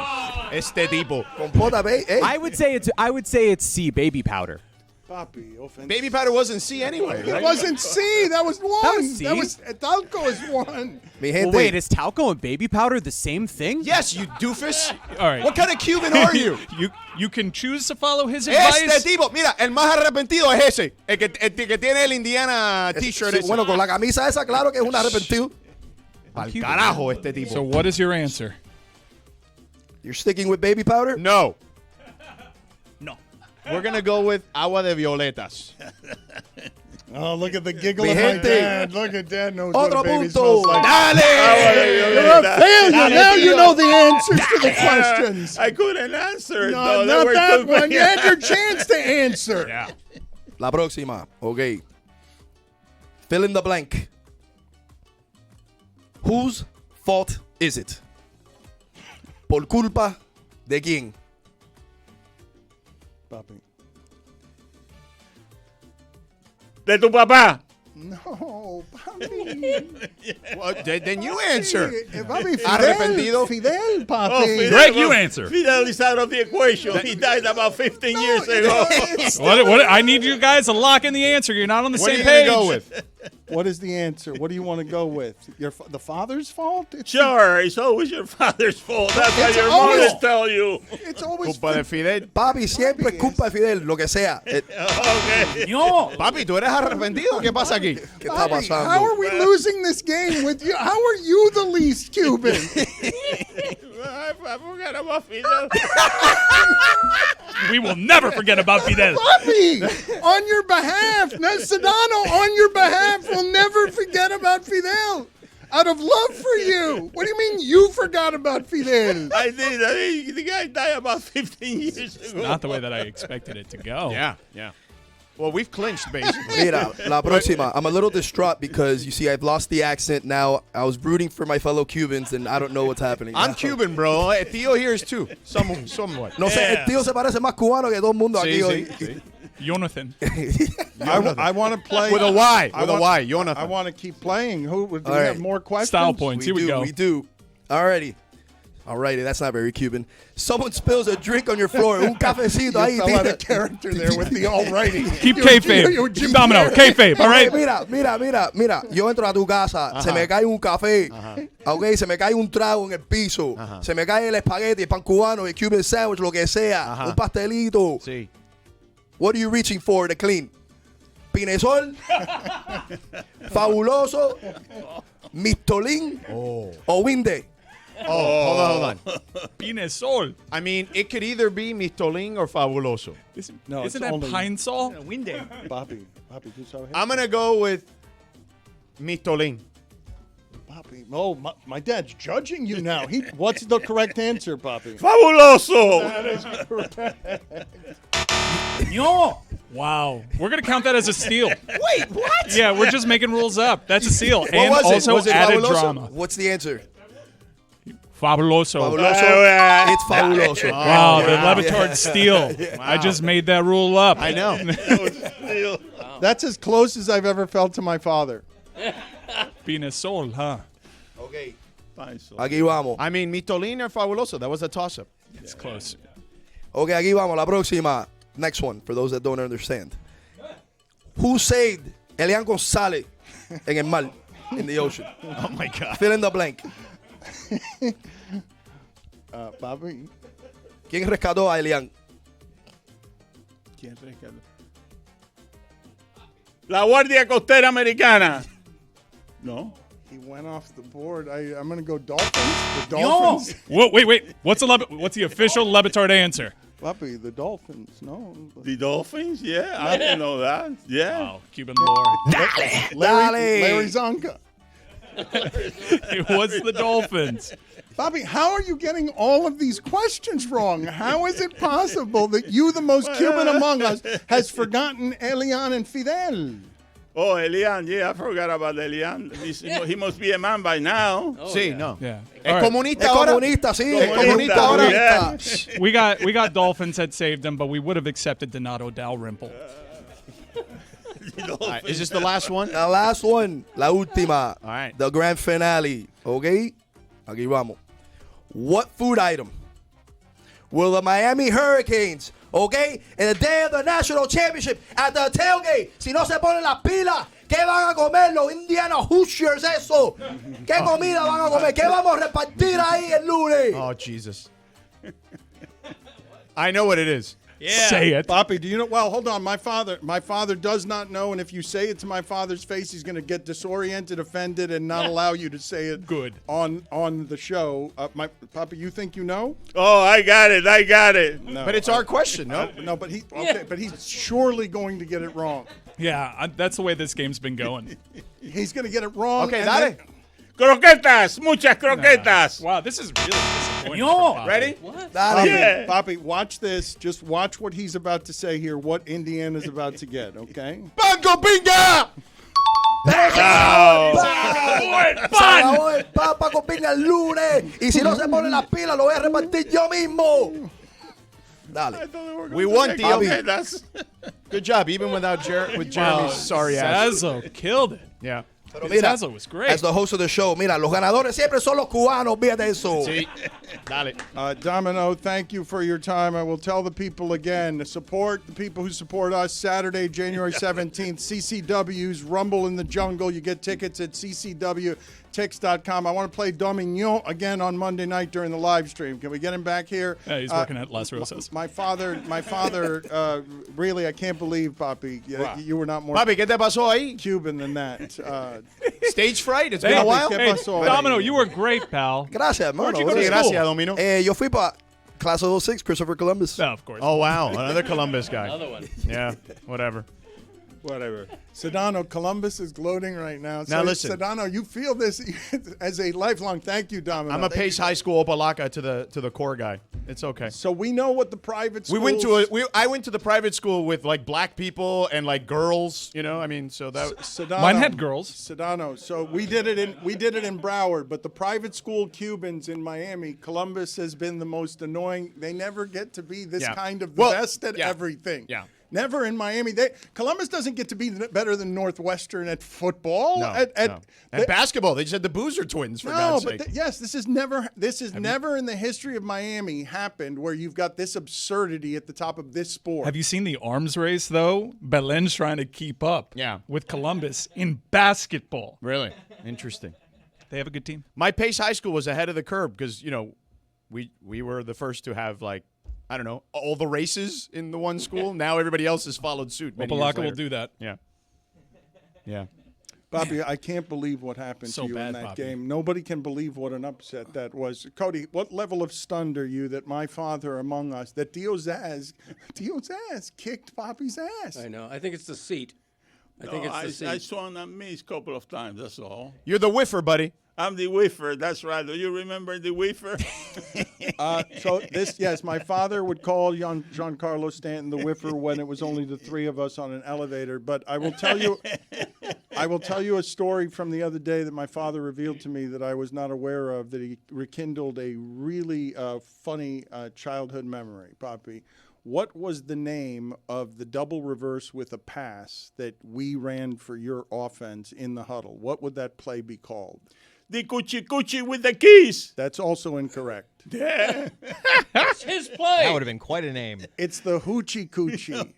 Este tipo. Compota, baby. Hey. I would say it's C, baby powder. Papi, offensive. Baby powder wasn't C anyway, It right? wasn't C. That was one. That was C. Talco is one. Mi Well, gente. wait, is talco and baby powder the same thing? Yes, you doofus. All right. What kind of Cuban are you? You can choose to follow his advice. Este tipo, mira, el más arrepentido es ese. El que tiene el Indiana t-shirt Sí, ese. bueno, con la camisa esa, claro que es un arrepentido. Al carajo este tipo. So what is your answer? You're sticking with baby powder? No. We're going to go with agua de violetas. Oh, look at the giggle Mi of my gente. dad. Look at dad knows Otro what a baby punto. smells like. Dale! You're a failure. Now you know the answers to the questions. I couldn't answer. No, not that one. You had your chance to answer. Yeah. La próxima. Ok. Fill in the blank. Whose fault is it? ¿Por culpa de quién? Papi. De tu papá. No, papi. Well, then you answer. Papi, Arrepentido. Fidel, papi. Oh, Fidel, Greg, you answer. Fidel is out of the equation. He died about 15 years ago. What? I need you guys to lock in the answer. You're not on the What are same you going page. to go with? What is the answer? What do you want to go with? The father's fault? Sure, it's always your father's fault. That's what It's your always- mother tell you. It's always Culpa de Fidel. Papi, siempre es culpa de Fidel, lo que sea. Okay. No. Papi, ¿tú eres arrepentido? ¿Qué pasa aquí? ¿Qué está Papi, pasando? how are we losing this game with you? How are you the least Cuban? I forgot about Fidel. We will never forget about Fidel. Papi, on your behalf, Sedano, on your behalf, will never forget about Fidel. Out of love for you. What do you mean you forgot about Fidel? I did. The guy died about 15 years ago. Not the way that I expected it to go. Yeah. Well, we've clinched, basically. Mira, la próxima. I'm a little distraught because, you see, I've lost the accent now. I was rooting for my fellow Cubans, and I don't know what's happening. I'm Cuban, bro. Theo here is too. Somewhat. No sé, el tío se parece más cubano que todo el mundo aquí hoy. Jonathan. I want to play. With a Y. With a Y. Jonathan. I want to keep playing. Do we right. have more questions? Style points. Here we go. We do. Alrighty. Alrighty, that's not very Cuban. Someone spills a drink on your floor. Un cafecito ahí. You fell out of character there with the alrighty. Keep kayfabe. Domino, kayfabe, all right? Mira. Yo entro a tu casa, se me cae un café, okay, se me cae un trago en el piso, se me cae el espagueti, el pan cubano, el Cuban sandwich, lo que sea, un pastelito. Sí. What are you reaching for to clean? Pinesol, Fabuloso, Mistolín, o Winde. Hold on. Pinesol. I mean, it could either be Mistolín or Fabuloso. Isn't that Pine Sol? Bobby, tú sabes. I'm going to go with Mistolín. Bobby, my dad's judging you now. What's the correct answer, Bobby? Fabuloso. That is correct. No. Wow. We're going to count that as a steal. Wait, what? Yeah, we're just making rules up. That's a steal. What and was it? also Was it added Fabuloso? drama. What's the answer? Fabuloso. Fabuloso. It's Fabuloso. Wow, the Le Batard steal. Yeah. I just made that rule up. I know. That's as close as I've ever felt to my father. Pinesol, huh? Okay. Aquí vamos. I mean, Mistolín or Fabuloso. That was a toss-up. It's close. Okay, aquí vamos. La próxima. Next one, for those that don't understand. Who saved Elian González en el mar, in the ocean? Oh, my God. Fill in the blank. Bobby. ¿Quién rescató a Elian? ¿Quién rescató? La Guardia Costera Americana. No. He went off the board. I'm going to go Dolphins. The Dolphins. Whoa, wait. What's the official Le Batard answer? Bobby, the Dolphins. No. The Dolphins? Yeah, I didn't know that. Yeah. Wow, Cuban lore. Larry Zonka. It was the Dolphins. Bobby, how are you getting all of these questions wrong? How is it possible that you, the most Cuban among us, has forgotten Elian and Fidel? Oh, Elian. Yeah, I forgot about Elian. He must be a man by now. Sí, no. Yeah. Es comunista Es ahora. comunista, sí. Es Comunista, comunista ahora. yeah. We got Dolphins had saved him, but we would have accepted Donato Dalrymple. Right, is this the last one? The last one. La última. All right. The grand finale. Okay? Aquí vamos. What food item will the Miami Hurricanes, okay, in the day of the national championship at the tailgate, si no se ponen las pilas, ¿qué van a comer los Indiana Hoosiers eso? ¿Qué comida van a comer? ¿Qué vamos a repartir ahí el lunes? Oh, Jesus. I know what it is. Yeah. Say it. Bobby, do you know? Well, hold on. My father does not know, and if you say it to my father's face, he's going to get disoriented, offended, and not allow you to say it Good. on the show. Papa, you think you know? Oh, I got it. No. But it's our question, no? No, but he's surely going to get it wrong. Yeah, that's the way this game's been going. He's going to get it wrong. Okay, and dale. then- Croquetas, muchas croquetas. Wow, this is really disappointing. No. Ready? What? Bobby, watch this. Just watch what he's about to say here, what Indiana's about to get, okay? Banco Pinga! Acabó el papa con piña el lunes. Y si no se pone las pilas, lo voy a repartir yo mismo. Dale. We won, Theo. Okay, that's Good job, even without Jeremy's sorry ass. Sazo killed it. Yeah. Pero mira, Sazo was great. as the host of the show, mira, los ganadores siempre son los cubanos, fíjate eso. Sí. Dale. Domino, thank you for your time. I will tell the people again, support the people who support us Saturday, January 17th, CCW's Rumble in the Jungle. You get tickets at ccwtix.com. I want to play Domino again on Monday night during the live stream. Can we get him back here? Yeah, he's working at Las Rosas. My father, really, I can't believe, Papi, you were not more Papi, ¿qué te pasó ahí? Cuban than that. Stage fright? It's Hey, been a while? ¿qué Hey, pasó? Domino, you were great, pal. Gracias, hermano. Where'd you go to Sí, school? gracias, Domino. Yo fui para Class of 06, Christopher Columbus. No, of course. Oh, wow. Another Columbus guy. Another one. Yeah, whatever. whatever. Sedano, Columbus is gloating right now. Now listen. Sedano, you feel this as a lifelong thank you, Domino. I'm a Pace High School Opalaka to the core guy. It's okay. So we know what the private schools... I went to the private school with like black people and like girls, you know. I mean, so that Sedano, Mine had girls. Sedano. So we did it in Broward, but the private school Cubans in Miami, Columbus has been the most annoying. They never get to be this kind of the best at everything. Yeah. Never in Miami. Columbus doesn't get to be better than Northwestern at football. No, At basketball, they just had the Boozer twins for God's sake. Yes, this is never in the history of Miami happened where you've got this absurdity at the top of this sport. Have you seen the arms race, though? Belen's trying to keep up with Columbus in basketball. Really? Interesting. They have a good team. My Pace High School was ahead of the curve because, you know, we were the first to have, like, I don't know, all the races in the one school. Now everybody else has followed suit. Opelika will do that. Yeah. Yeah. Bobby, I can't believe what happened to you in that game. Nobody can believe what an upset that was. Cody, what level of stunned are you that my father among us, that Diozaz kicked Poppy's ass? I know. I think it's the seat. I think it's the seat. I swung and missed a couple of times, that's all. You're the whiffer, buddy. I'm the whiffer, that's right. Do you remember the whiffer? Yes, my father would call Giancarlo Stanton the whiffer when it was only the three of us on an elevator. But I will tell you a story from the other day that my father revealed to me that I was not aware of, that he rekindled a really funny childhood memory, Poppy. What was the name of the double reverse with a pass that we ran for your offense in the huddle? What would that play be called? The coochie with the keys. That's also incorrect. Yeah. It's his play. That would have been quite a name. It's the hoochie coochie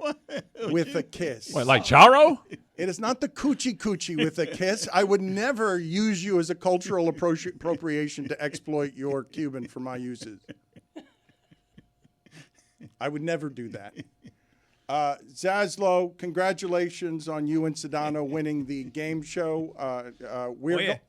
with a kiss. What, like Charo? It is not the coochie with a kiss. I would never use you as a cultural appropriation to exploit your Cuban for my uses. I would never do that. Zaslow, congratulations on you and Sedano winning the game show. Oye?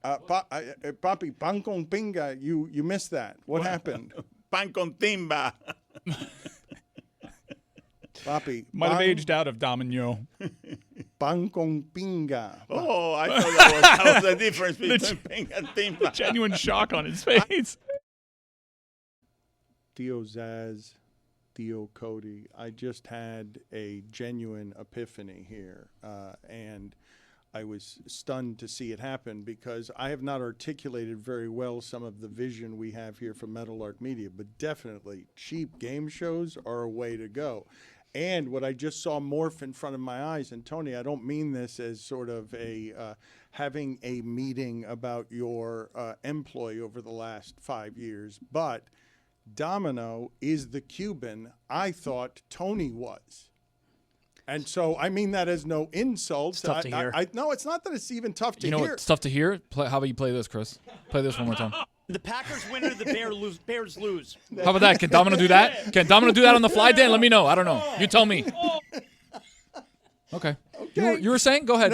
Papi, pan con pinga, you missed that. What happened? Pan con timba. Papi. Might have aged out of Domino. Pan con pinga. Oh, I thought that was the difference between ping and timba. Genuine shock on his face. Theo Zaz, Theo Cody, I just had a genuine epiphany here, and I was stunned to see it happen because I have not articulated very well some of the vision we have here from Metal Arc Media, but definitely cheap game shows are a way to go. And what I just saw morph in front of my eyes, and Tony, I don't mean this as sort of a having a meeting about your employ over the last 5 years, but Domino is the Cuban I thought Tony was. And so I mean that as no insult. It's tough to hear. No, it's not that it's even tough to You know hear. what? It's tough to hear. How about you play this, Chris? Play this one more time. The Packers win or the Bears lose. How about that? Can Domino do that? Can Domino do that on the fly, Dan? Let me know. I don't know. You tell me. Okay. You were saying? Go ahead.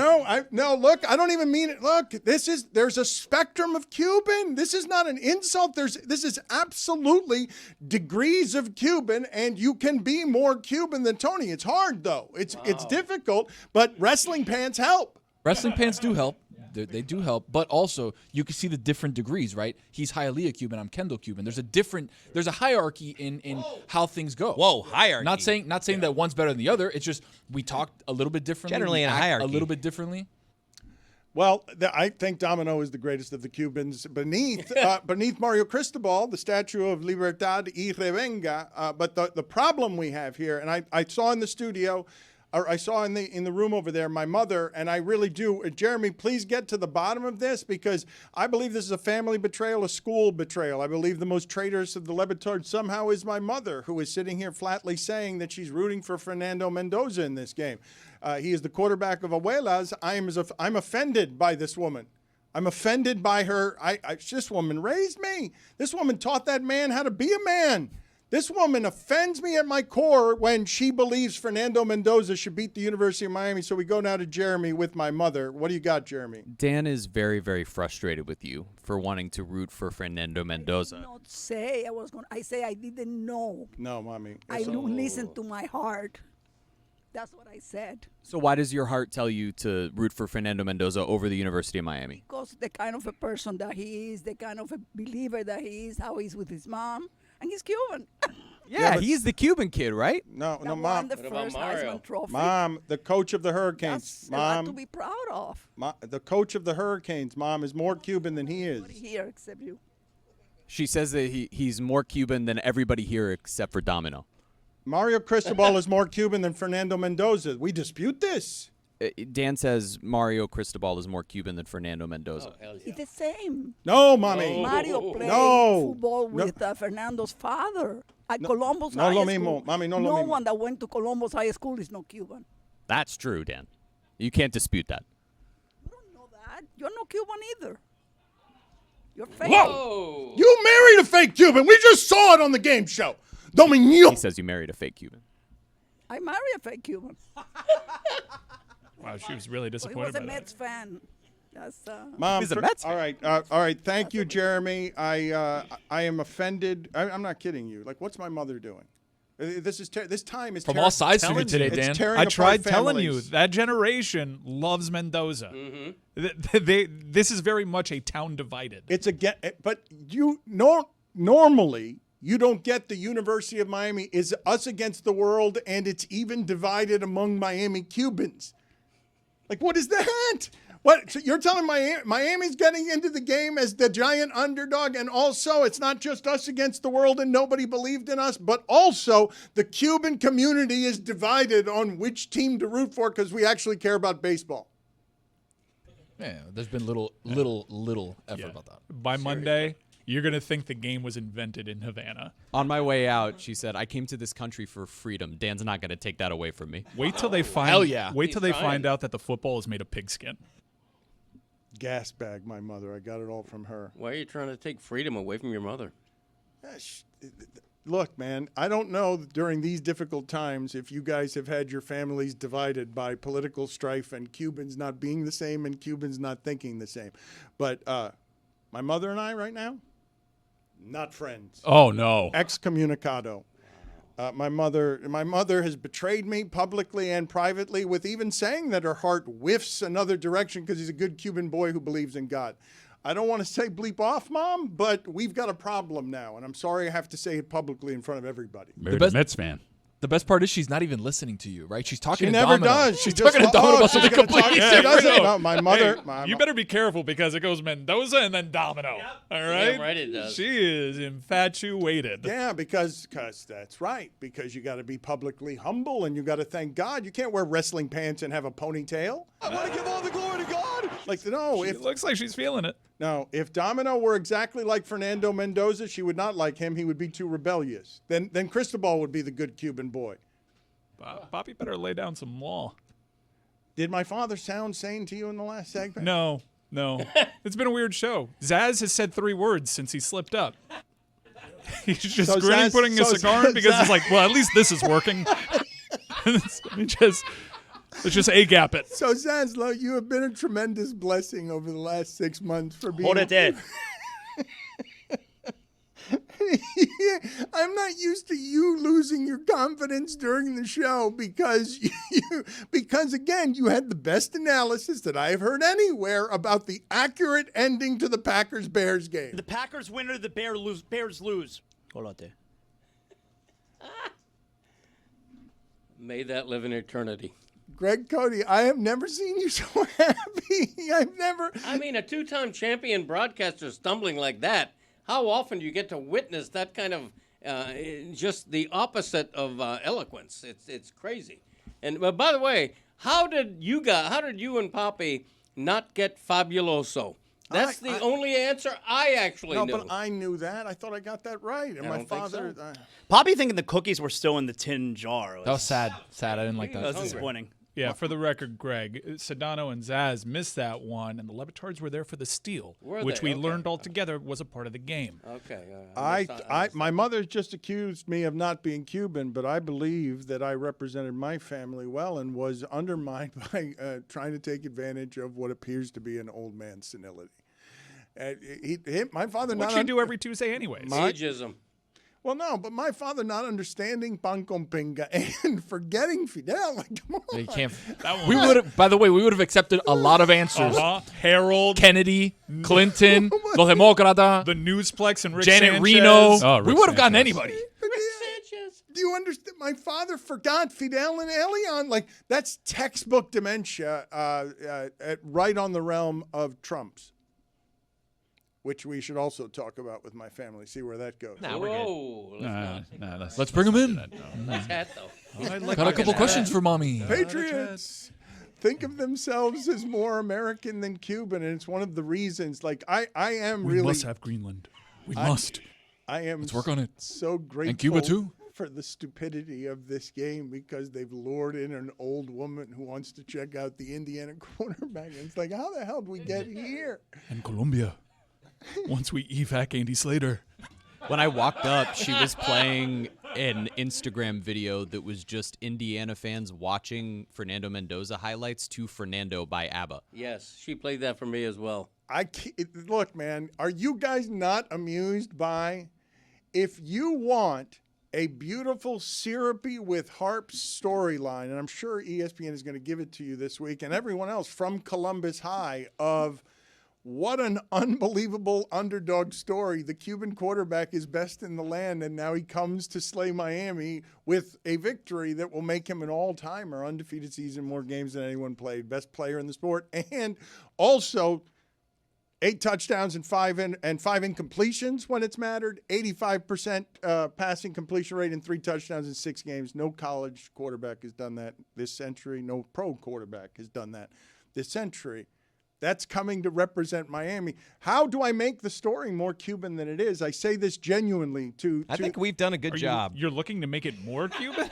No, look, I don't even mean it. Look, there's a spectrum of Cuban. This is not an insult. This is absolutely degrees of Cuban, and you can be more Cuban than Tony. It's hard, though. It's difficult, but wrestling pants help. Wrestling pants do help. They do help, but also you can see the different degrees, right? He's Hialeah Cuban, I'm Kendall Cuban. There's a hierarchy in how things go. Whoa, hierarchy. Not saying that one's better than the other. It's just we talked a little bit differently. Generally in a hierarchy. A little bit differently. Well, I think Domino is the greatest of the Cubans beneath Mario Cristobal, the statue of Libertad y Revenga. But the problem we have here, and I saw in the studio, or I saw in the room over there, my mother, and I really do. Jeremy, please get to the bottom of this because I believe this is a family betrayal, a school betrayal. I believe the most traitorous of the Le Batard somehow is my mother, who is sitting here flatly saying that she's rooting for Fernando Mendoza in this game. He is the quarterback of Abuelas. I'm offended by this woman. I'm offended by her. This woman raised me. This woman taught that man how to be a man. This woman offends me at my core when she believes Fernando Mendoza should beat the University of Miami. So we go now to Jeremy with my mother. What do you got, Jeremy? Dan is very, very frustrated with you for wanting to root for Fernando Mendoza. I did not say I say I didn't know. No, mommy. I listened to my heart. That's what I said. So why does your heart tell you to root for Fernando Mendoza over the University of Miami? Because the kind of a person that he is, the kind of a believer that he is, how he's with his mom, and he's Cuban. Yeah, he's the Cuban kid, right? No, That won the first Heisman Trophy. Mom, the coach of the Hurricanes. That's a lot to Mom, be proud of. the coach of the Hurricanes, Mom, is more Cuban than he is. Nobody here except you. She says that he's more Cuban than everybody here except for Domino. Mario Cristobal is more Cuban than Fernando Mendoza. We dispute this. Dan says Mario Cristobal is more Cuban than Fernando Mendoza. It's the same. No, Mommy. Mario played No. football with Fernando's father at Columbus no High lo School. mismo. Mami, no lo mismo. one that went to Columbus High School is no Cuban. That's true, Dan. You can't dispute that. You're no Cuban either. You're fake. Whoa! You married a fake Cuban. We just saw it on the game show. Dominio. He says you married a fake Cuban. I married a fake Cuban. Wow, she was really He disappointed was a by that. Mets fan. That's, Mom, all right. Thank you, Jeremy. I am offended. I'm not kidding you. Like, what's my mother doing? This time is From all sides to me today, it's Dan. tearing I apart tried telling you families. that generation loves Mendoza. This is very much a town divided. It's but normally you don't get the University of Miami is us against the world, and it's even divided among Miami Cubans. Like, what is that? What? So you're telling Miami's getting into the game as the giant underdog, and also it's not just us against the world and nobody believed in us, but also the Cuban community is divided on which team to root for because we actually care about baseball. Yeah, there's been little effort about that. By Monday, you're going to think the game was invented in Havana. On my way out, she said, I came to this country for freedom. Dan's not going to take that away from me. Wait till they find Hell yeah. Wait till they find out that the football is made of pigskin. Gas bag, my mother. I got it all from her. Why are you trying to take freedom away from your mother? Look, man, I don't know during these difficult times if you guys have had your families divided by political strife and Cubans not being the same and Cubans not thinking the same. But my mother and I right now, not friends. Oh, no. Excommunicado. My mother has betrayed me publicly and privately with even saying that her heart whiffs another direction because he's a good Cuban boy who believes in God. I don't want to say bleep off, Mom, but we've got a problem now, and I'm sorry I have to say it publicly in front of everybody. Married a Mets fan. The best part is she's not even listening to you, right? She's talking She to never Domino. does. She's talking to Domino about something completely different. No, my mother. Hey, you better be careful because it goes Mendoza and then Domino. All right? Yeah, right, it does. She is infatuated. Yeah, because that's right. Because you got to be publicly humble and you got to thank God. You can't wear wrestling pants and have a ponytail. I want to give all the glory to God. Like, no, It looks like she's feeling it. No, if Domino were exactly like Fernando Mendoza, she would not like him. He would be too rebellious. Then Cristobal would be the good Cuban boy. Bobby better lay down some law. Did my father sound sane to you in the last segment? No. It's been a weird show. Zaz has said 3 words since he slipped up. He's just So grinning, Zaz- putting a so cigar in because Zaz- he's like, well, at least this is working. Let's just A-gap it. So, Zaslow, you have been a tremendous blessing over the last 6 months for being. Hold it there. I'm not used to you losing your confidence during the show because again, you had the best analysis that I have heard anywhere about the accurate ending to the Packers-Bears game. The Packers win or the Bears lose. Hold on there. May that live in eternity. Greg Cody, I have never seen you so happy. I mean, a 2-time champion broadcaster stumbling like that. How often do you get to witness that kind of just the opposite of eloquence? It's crazy. And by the way, how did you and Poppy not get Fabuloso? That's the only answer I actually knew. No, but I knew that. I thought I got that right. And I my don't think father. so. Poppy thinking the cookies were still in the tin jar. That was sad. I didn't like that. That was disappointing. Yeah, for the record, Greg, Sedano and Zaz missed that one, and the LeBatards were there for the steal, which we learned altogether was a part of the game. Okay. My mother just accused me of not being Cuban, but I believe that I represented my family well and was undermined by trying to take advantage of what appears to be an old man's senility. My father. What you do every Tuesday, anyways? Ageism. Well, no, but my father not understanding pan con pinga and forgetting Fidel. Like, come on. You can't. We would have. By the way, we would have accepted a lot of answers. Harold, Kennedy, Clinton, Los Demócratas, the Newsplex, and Rick Janet Sanchez. Reno. We would have gotten anybody. Do you understand? My father forgot Fidel and Elian. Like, that's textbook dementia right on the realm of Trump's, which we should also talk about with my family, see where that goes. Nah, we're good. Let's bring him in. Nice hat, though. Got a couple questions for mommy. Patriots think of themselves as more American than Cuban, and it's one of the reasons. Like, I am We really must have Greenland. We must. I am Let's work on it. So grateful. And Cuba, too. For the stupidity of this game, because they've lured in an old woman who wants to check out the Indiana quarterback. And it's like, how the hell did we get here? And Colombia. Once we evac Andy Slater. When I walked up, she was playing an Instagram video that was just Indiana fans watching Fernando Mendoza highlights to Fernando by ABBA. Yes, she played that for me as well. Look, man, are you guys not amused by, if you want a beautiful syrupy with harps storyline, and I'm sure ESPN is going to give it to you this week, and everyone else from Columbus High, of what an unbelievable underdog story. The Cuban quarterback is best in the land, and now he comes to slay Miami with a victory that will make him an all-timer, undefeated season, more games than anyone played, best player in the sport, and also 8 touchdowns and 5 incompletions when it's mattered, 85% passing completion rate and 3 touchdowns in 6 games. No college quarterback has done that this century. No pro quarterback has done that this century. That's coming to represent Miami. How do I make the story more Cuban than it is? I say this genuinely to I think we've done a good job. You're looking to make it more Cuban?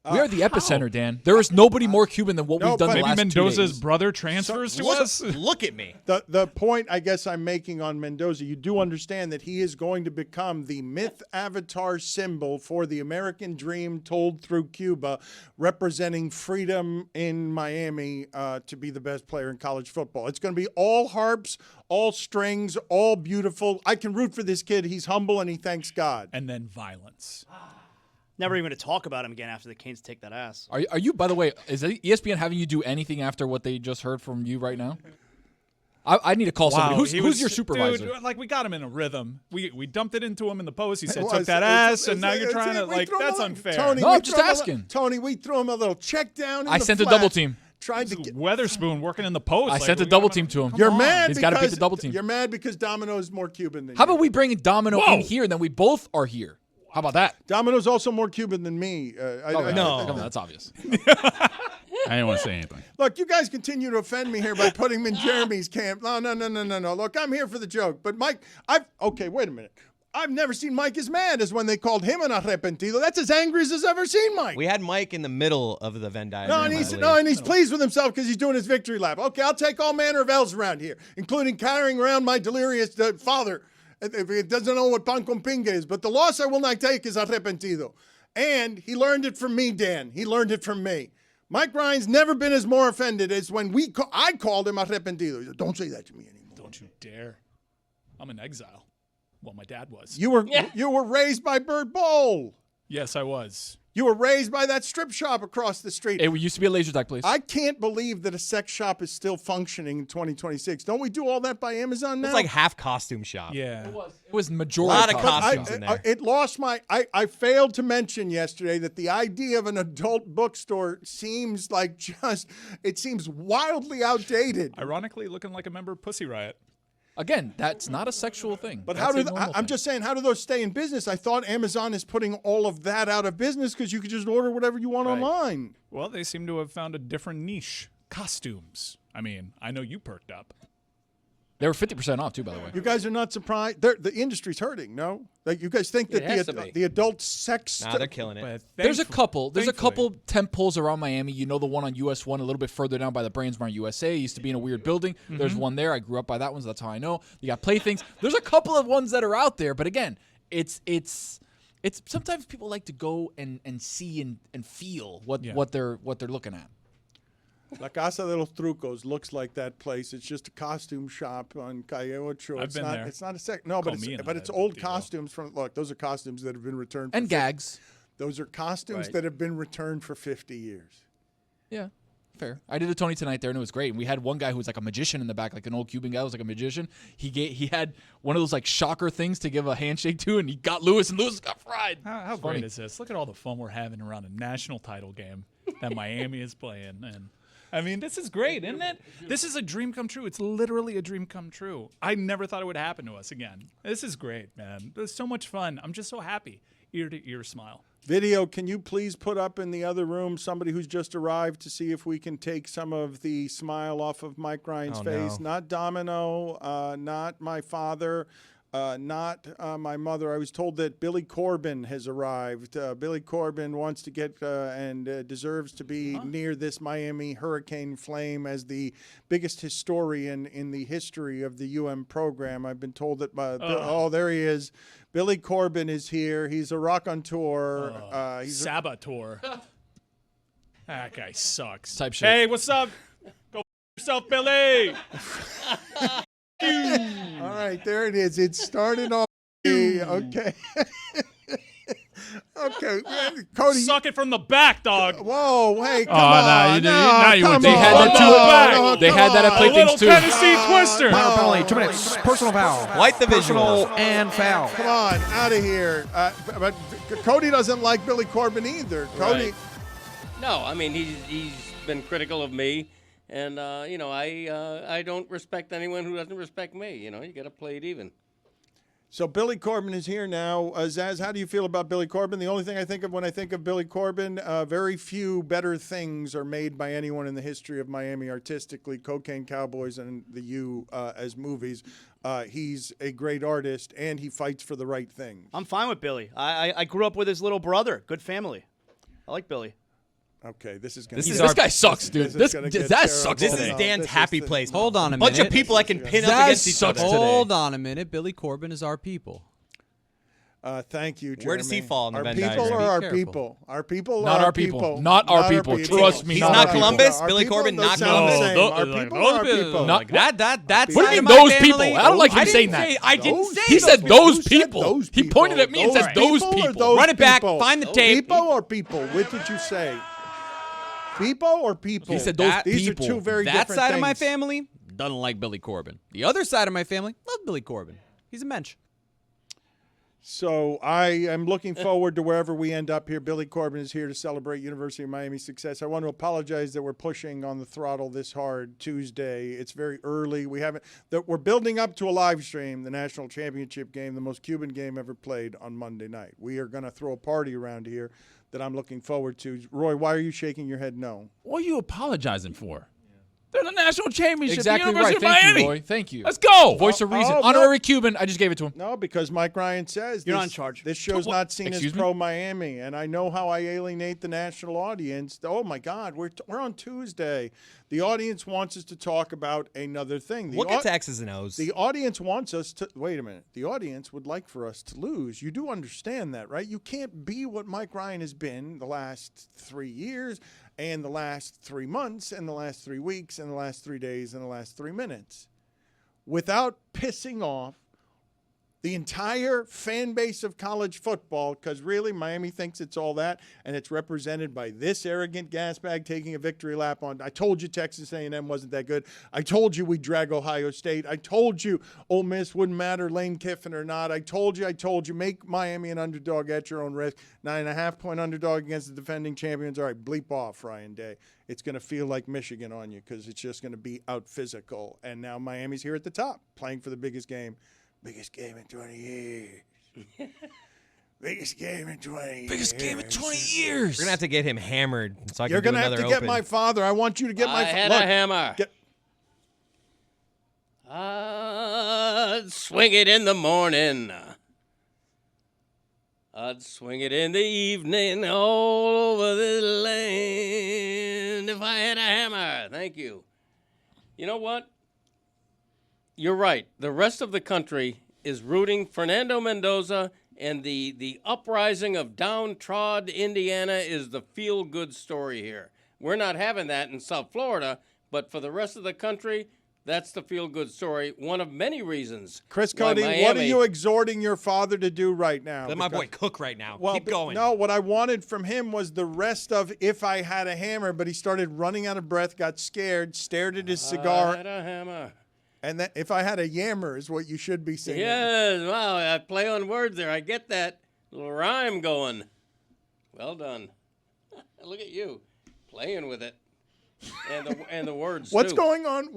We are the epicenter, Dan. There is nobody more Cuban than what we've done the last 2 days. Maybe Mendoza's brother transfers to us? Look at me. The point I guess I'm making on Mendoza, you do understand that he is going to become the myth avatar symbol for the American dream told through Cuba, representing freedom in Miami to be the best player in college football. It's going to be all harps, all strings, all beautiful. I can root for this kid. He's humble and he thanks God. And then violence. Never even to talk about him again after the Canes take that ass. Are you, by the way, is ESPN having you do anything after what they just heard from you right now? I need to call somebody. Who's your supervisor? Dude, like, we got him in a rhythm. We dumped it into him in the post. He said, took that ass, and now you're trying to, like, that's unfair. Tony, no, I'm just asking. Tony, we threw him a little check down. I sent a double team. Tried to get Weatherspoon working in the post. I sent a double team to him. You're mad. He's got to beat the double team. You're mad because Domino is more Cuban than you. How about we bring Domino in here, and then we both are here? How about that? Domino's also more Cuban than me. No, that's obvious. I didn't want to say anything. Look, you guys continue to offend me here by putting him in Jeremy's camp. No. Look, I'm here for the joke. But Mike, okay, wait a minute. I've never seen Mike as mad as when they called him an arrepentido. That's as angry as I've ever seen Mike. We had Mike in the middle of the Venn diagram. And he's pleased with himself because he's doing his victory lap. Okay, I'll take all manner of L's around here, including carrying around my delirious father. If he doesn't know what pan con pinga is. But the loss I will not take is arrepentido. And he learned it from me, Dan. He learned it from me. Mike Ryan's never been as more offended as when I called him arrepentido. He said, don't say that to me anymore. Don't you dare. I'm in exile. Well, my dad was. You were raised by Bird Bowl. Yes, I was. You were raised by that strip shop across the street. Hey, we used to be a laser tag place. I can't believe that a sex shop is still functioning in 2026. Don't we do all that by Amazon now? It's like half costume shop. Yeah. It was majority. A lot of costumes in there. It lost my... I failed to mention yesterday that the idea of an adult bookstore seems like it seems wildly outdated. Ironically, looking like a member of Pussy Riot. Again, that's not a sexual thing. But that's I'm just saying, how do those stay in business? I thought Amazon is putting all of that out of business because you could just order whatever you want online. Well, they seem to have found a different niche. Costumes. I mean, I know you perked up. They were 50% off, too, by the way. You guys are not surprised? The industry's hurting, no? Like, you guys think that the adult sex... Nah, they're killing it. There's a couple tent poles around Miami. You know the one on US 1 a little bit further down by the Brains Barn USA. It used to be in a weird building. Mm-hmm. There's one there. I grew up by that one, so that's how I know. You got Playthings. There's a couple of ones that are out there, but again, it's sometimes people like to go and see and feel what they're looking at. La Casa de los Trucos looks like that place. It's just a costume shop on Calle Ocho. I've been there. It's not a sec. No, Call but me it's in but on it's that old deal. costumes from. Look, those are costumes that have been returned. And gags. Those are costumes Right. that have been returned for 50 years. Yeah. Fair. I did a Tony Tonight there, and it was great. And we had one guy who was like a magician in the back, like an old Cuban guy who was like a magician. He had one of those like shocker things to give a handshake to, and he got Lewis, and Lewis got fried. How great is this? Look at all the fun we're having around a national title game that Miami is playing. And I mean, this is great, isn't it? This is a dream come true. It's literally a dream come true. I never thought it would happen to us again. This is great, man. It's so much fun. I'm just so happy. Ear to ear smile. Video, can you please put up in the other room somebody who's just arrived to see if we can take some of the smile off of Mike Ryan's face? no. Not Domino, not my father, not my mother. I was told that Billy Corbin has arrived. Billy Corbin wants to get and deserves to be near this Miami hurricane flame as the biggest historian in the history of the UM program. I've been told that there he is. Billy Corbin is here. He's a raconteur. He's Saboteur. That guy sucks. Type shit. Hey, what's up? Go yourself, Billy. All right, there it is. It started off. Okay. Okay, Cody. Suck it from the back, dog. Whoa, hey, come now on. you- no, now you come would do on. that. They had that too. No, They had that at A Play little Things too. Tennessee Twister. Final penalty, 2 minutes. Personal foul. Light the Personal visuals. and foul. Come on, out of here. But Cody doesn't like Billy Corbin either. Cody. Right. No, I mean he's been critical of me, and I don't respect anyone who doesn't respect me. You got to play it even. So Billy Corbin is here now. Zaz, how do you feel about Billy Corbin? The only thing I think of when I think of Billy Corbin, very few better things are made by anyone in the history of Miami artistically. Cocaine Cowboys and the U as movies. He's a great artist, and he fights for the right thing. I'm fine with Billy. I grew up with his little brother. Good family. I like Billy. Okay, this is going This guy sucks, dude. That sucks. This today. is Dan's happy place. Hold on a Bunch minute. of people I can pin up Zaz against each sucks other. today. Hold on a minute. Billy Corbin is our people. Thank you, Jeremy. Where does he fall in the our Venn people diagram? or Be our careful. people? Our people Not or our people. Not our people. Trust me, He's not not our Columbus. people. Billy Our Corbin, people, not those sound the Columbus. same. Our people or our people? Not- That's What do you mean those people? I don't like him saying that. I didn't say He said those Who said people. those He people? pointed at me and said those or people. those Run it back. people? Find the tape. People or people? Which did you say? People or people? He said those These people. are two very That different side of my things. family doesn't like Billy Corbin. The other side of my family loves Billy Corbin. He's a mensch. So I am looking forward to wherever we end up here. Billy Corbin is here to celebrate University of Miami's success. I want to apologize that we're pushing on the throttle this hard Tuesday. It's very early. We're building up to a live stream, the national championship game, the most Cuban game ever played on Monday night. We are going to throw a party around here that I'm looking forward to. Roy, why are you shaking your head no? What are you apologizing for? They're the national championship. Exactly the University right. of Thank Miami. you, Roy. Thank you. Let's go. Voice of reason. no. Honorary Cuban. I just gave it to him. No, because Mike Ryan says You're this, not in charge. This show's not seen as Excuse me? pro-Miami, and I know how I alienate the national audience. Oh, my God, we're on Tuesday. The audience wants us to talk about another thing. What gets X's and O's? The audience wants us to – wait a minute. The audience would like for us to lose. You do understand that, right? You can't be what Mike Ryan has been the last 3 years and the last 3 months and the last 3 weeks and the last 3 days and the last 3 minutes without pissing off the entire fan base of college football, because really Miami thinks it's all that, and it's represented by this arrogant gasbag taking a victory lap on. I told you Texas A&M wasn't that good. I told you we'd drag Ohio State. I told you Ole Miss wouldn't matter, Lane Kiffin or not. I told you, make Miami an underdog at your own risk. 9.5-point underdog against the defending champions. All right, bleep off, Ryan Day. It's going to feel like Michigan on you because it's just going to be out physical. And now Miami's here at the top, playing for the biggest game. Biggest game in 20 years. Biggest game in 20 years. Biggest game in 20 years. We're gonna have to get him hammered so I You're can do going to have another to get open. my father. I want you to get my I had father. a hammer. I'd swing it in the morning. I'd swing it in the evening all over the land if I had a hammer. Thank you. You know what? You're right. The rest of the country is rooting Fernando Mendoza, and the uprising of downtrodden Indiana is the feel-good story here. We're not having that in South Florida, but for the rest of the country, that's the feel-good story. One of many reasons. Chris why Cody, Miami, what are you exhorting your father to do right now? Let my boy cook right now. Well, Keep going. No, what I wanted from him was the rest of If I Had a Hammer, but he started running out of breath, got scared, stared at his cigar. I had a hammer. And that If I Had a Yammer is what you should be singing. Yes, wow, I play on words there. I get that little rhyme going. Well done. Look at you playing with it, and the words. What's too. going on?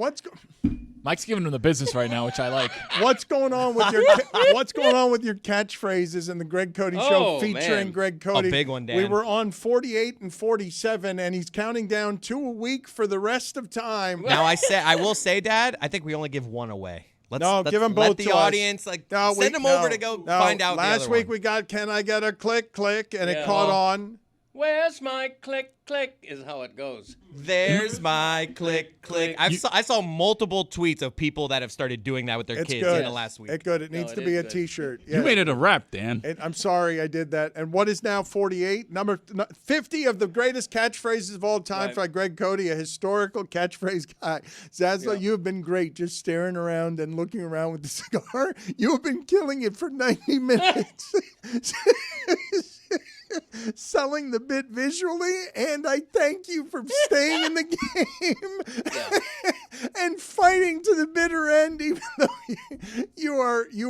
Mike's giving him the business right now, which I like. What's going on with your catchphrases and the Greg Cody Show featuring Greg Cody? A big one, Dan. We were on 48 and 47, and he's counting down 2 a week for the rest of time. Now I will say, Dad, I think we only give one away. Let's give them both let the to audience us. send them over to go find out. Last the other week one. we got Can I Get a Click Click, and it caught on. Where's my click click is how it goes. There's my click click. I saw multiple tweets of people that have started doing that with their kids in the last week. It's good. It needs to be a T-shirt. Yeah. You made it a rap, Dan. I'm sorry I did that. And what is now 48? Number 50 of the greatest catchphrases of all time by Greg Cody, a historical catchphrase guy. Zaslow, you have been great just staring around and looking around with the cigar. You have been killing it for 90 minutes. Selling the bit visually, and I thank you for staying in the game and fighting to the bitter end, even though you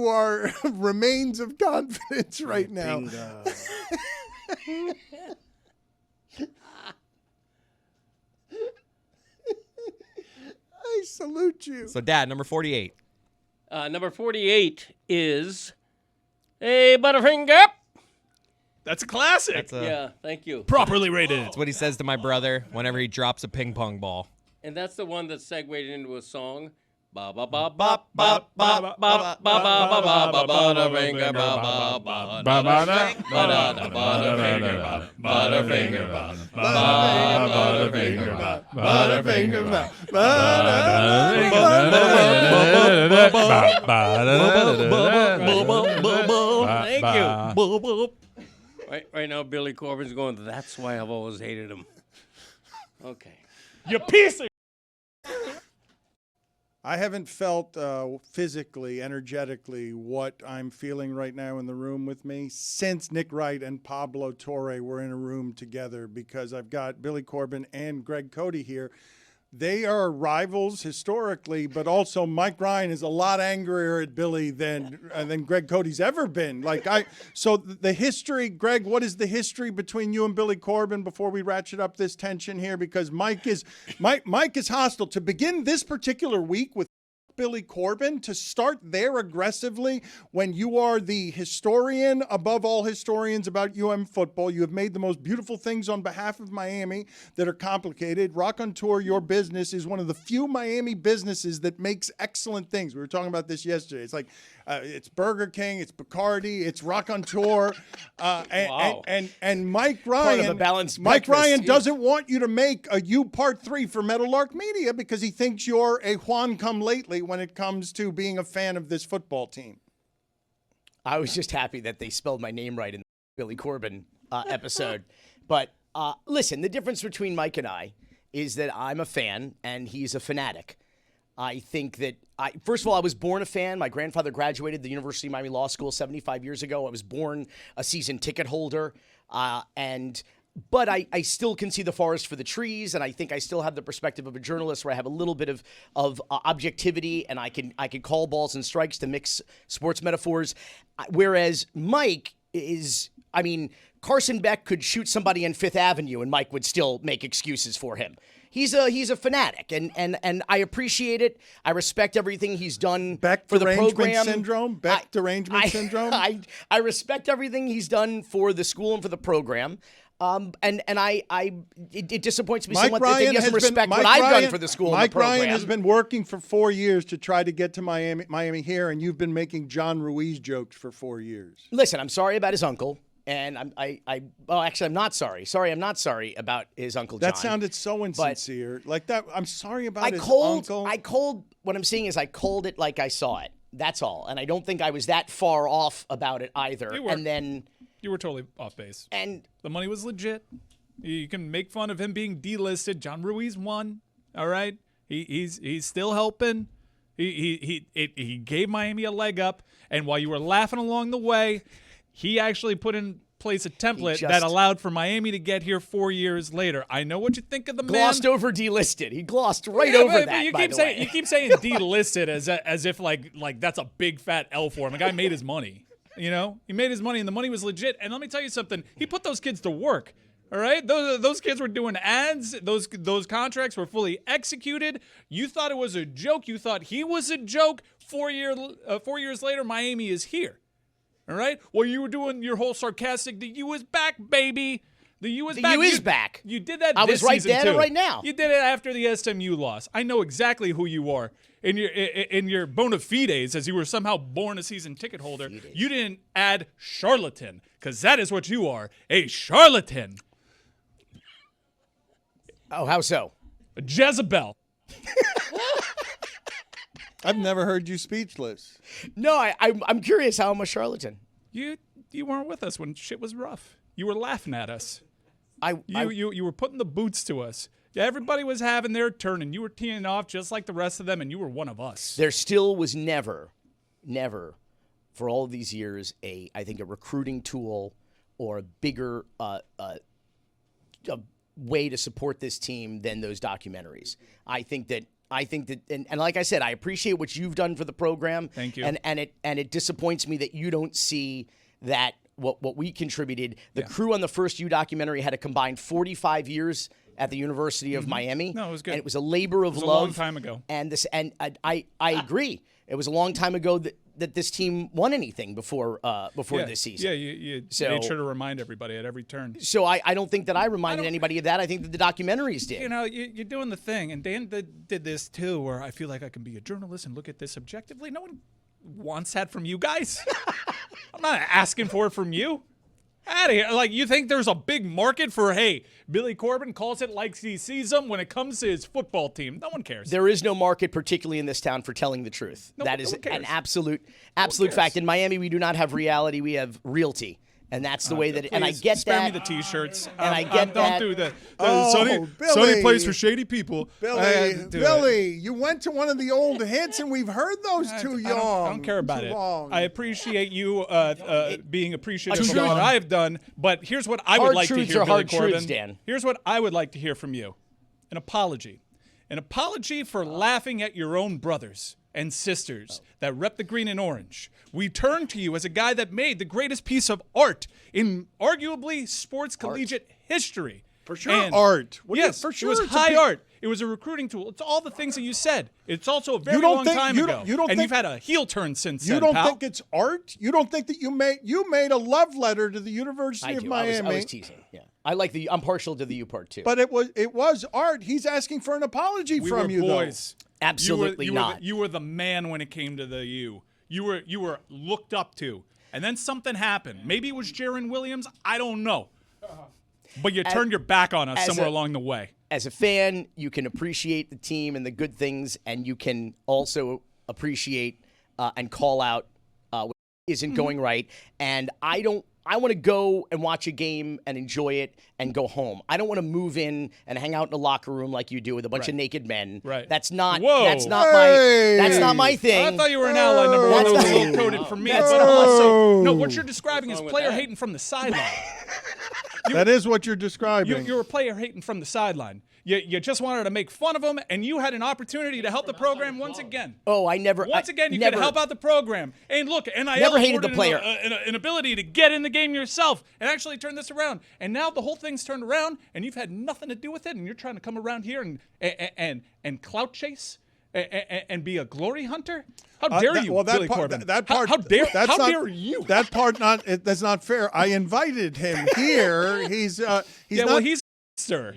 are remains of confidence right now. I salute you. So, Dad, number 48. Number 48 is a Butterfinger. That's a classic. Yeah, thank you. Properly rated. That's what he says to my brother whenever he drops a ping pong ball. And that's the one that segued into a song. Ba ba ba ba ba ba ba ba ba ba ba ba Butterfinger ba ba ba Butterfinger Thank you. Right now, Billy Corbin's going, that's why I've always hated him. Okay. You piece of... I haven't felt physically, energetically, what I'm feeling right now in the room with me since Nick Wright and Pablo Torre were in a room together, because I've got Billy Corbin and Greg Cody here. They are rivals historically, but also Mike Ryan is a lot angrier at Billy than Greg Cody's ever been. So the history, Greg, what is the history between you and Billy Corbin before we ratchet up this tension here? Because Mike is hostile. To begin this particular week with Billy Corbin, to start there aggressively when you are the historian above all historians about football. You have made the most beautiful things on behalf of Miami that are complicated. Rock on Tour, your business, is one of the few Miami businesses that makes excellent things. We were talking about this yesterday. It's like it's Burger King, it's Bacardi, it's Rock on Tour, and Mike Ryan. Mike Ryan doesn't want you to make a U Part 3 for Meadowlark Media because he thinks you're a Juan Come Lately when it comes to being a fan of this football team. I was just happy that they spelled my name right in the Billy Corbin episode. But listen, the difference between Mike and I is that I'm a fan and he's a fanatic. I think that, first of all, I was born a fan. My grandfather graduated the University of Miami Law School 75 years ago. I was born a season ticket holder. But I still can see the forest for the trees, and I think I still have the perspective of a journalist where I have a little bit of objectivity, and I can call balls and strikes to mix sports metaphors. Whereas Mike is, Carson Beck could shoot somebody in Fifth Avenue, and Mike would still make excuses for him. He's a fanatic, and I appreciate it. I respect everything he's done for the program. Derangement syndrome. I respect everything he's done for the school and for the program. It disappoints me somewhat that he doesn't respect what I've done for the school and the program. Mike Ryan has been working for 4 years to try to get to Miami here, and you've been making John Ruiz jokes for 4 years. Listen, I'm sorry about his uncle. And actually, I'm not sorry. I'm not sorry about his Uncle John. That sounded so insincere. Like that, I'm sorry about his uncle. uncle. What I'm saying is I called it like I saw it. That's all. And I don't think I was that far off about it either. You were totally off base. And the money was legit. You can make fun of him being delisted. John Ruiz won. All right, he's still helping. He gave Miami a leg up, and while you were laughing along the way, he actually put in place a template that allowed for Miami to get here 4 years later. I know what you think of the man. Glossed over delisted. He glossed right over that. You keep saying delisted as if like that's a big fat L for him. The guy made his money. You know, he made his money, and the money was legit. And let me tell you something. He put those kids to work. All right, those kids were doing ads. Those contracts were fully executed. You thought it was a joke. You thought he was a joke. 4 years later, Miami is here. All right. Well, you were doing your whole sarcastic. The U is back, baby. The U is back. The U is back. You did that. I this was right season there too. right now. You did it after the SMU loss. I know exactly who you are. In your bona fides, as you were somehow born a season ticket holder, you didn't add charlatan, because that is what you are, a charlatan. Oh, how so? A Jezebel. I've never heard you speechless. No, I'm curious how I'm a charlatan. You weren't with us when shit was rough. You were laughing at us. You were putting the boots to us. Yeah, everybody was having their turn, and you were teeing off just like the rest of them, and you were one of us. There still was never, for all of these years, I think a recruiting tool or a bigger a way to support this team than those documentaries. I think that, and like I said, I appreciate what you've done for the program. Thank you. And it disappoints me that you don't see that what we contributed. The crew on the first U documentary had a combined 45 years at the University of Miami. No, it was good. And it was a labor of love. It was a long time ago. And I agree. It was a long time ago that this team won anything before this season. Yeah, you made sure to remind everybody at every turn. So I don't think that I reminded anybody of that. I think that the documentaries did. You know, you're doing the thing, and Dan did this too, where I feel like I can be a journalist and look at this objectively. No one wants that from you guys. I'm not asking for it from you. Out of here. Like, you think there's a big market for, hey, Billy Corbin calls it like he sees them when it comes to his football team? No one cares. There is no market, particularly in this town, for telling the truth. That is an absolute fact. In Miami, we do not have reality. We have realty. And that's the way that please, and I get spare that. me the T-shirts. And I get that. Don't do that. Billy. Sonny plays for shady people. Billy, you went to one of the old hits, and we've heard those too young. I don't care about it. Long. I appreciate you being appreciative of what I've done, but here's what I would like to hear, Billy Corbin. Dan. Here's what I would like to hear from you. An apology. An apology for laughing at your own brothers and sisters that rep the green and orange. We turn to you as a guy that made the greatest piece of art in arguably sports collegiate history. For sure, and art. Yes, for sure, it was high art. It was a recruiting tool. It's all the things that you said. It's also a very long time ago. And you've had a heel turn since then, You don't pal. think it's art? You don't think that you made a love letter to the University of Miami? I was teasing. Yeah, I'm partial to the U part too. But it was art. He's asking for an apology from you, boys. though. Absolutely not. You were the man when it came to the U. You were looked up to. And then something happened. Maybe it was Jaron Williams. I don't know. But you turned your back on us somewhere along the way. As a fan, you can appreciate the team and the good things, and you can also appreciate and call out what isn't going right. And I want to go and watch a game and enjoy it and go home. I don't want to move in and hang out in a locker room like you do with a bunch of naked men. Right. That's not. Whoa. That's not my thing. I thought you were an ally number one. That was a little coded for me. No, what you're describing is player hating from the sideline. That is what you're describing. You're a player hating from the sideline. You just wanted to make fun of him, and you had an opportunity to help the program once again. Oh, I never. Once again, you could help out the program. And look, NIL never hated the player. An ability to get in the game yourself and actually turn this around. And now the whole thing's turned around, and you've had nothing to do with it, and you're trying to come around here and clout chase and be a glory hunter. How dare you, Billy Corbin? How dare you? That part that's not fair. I invited him here. He's not. Well, he's sir.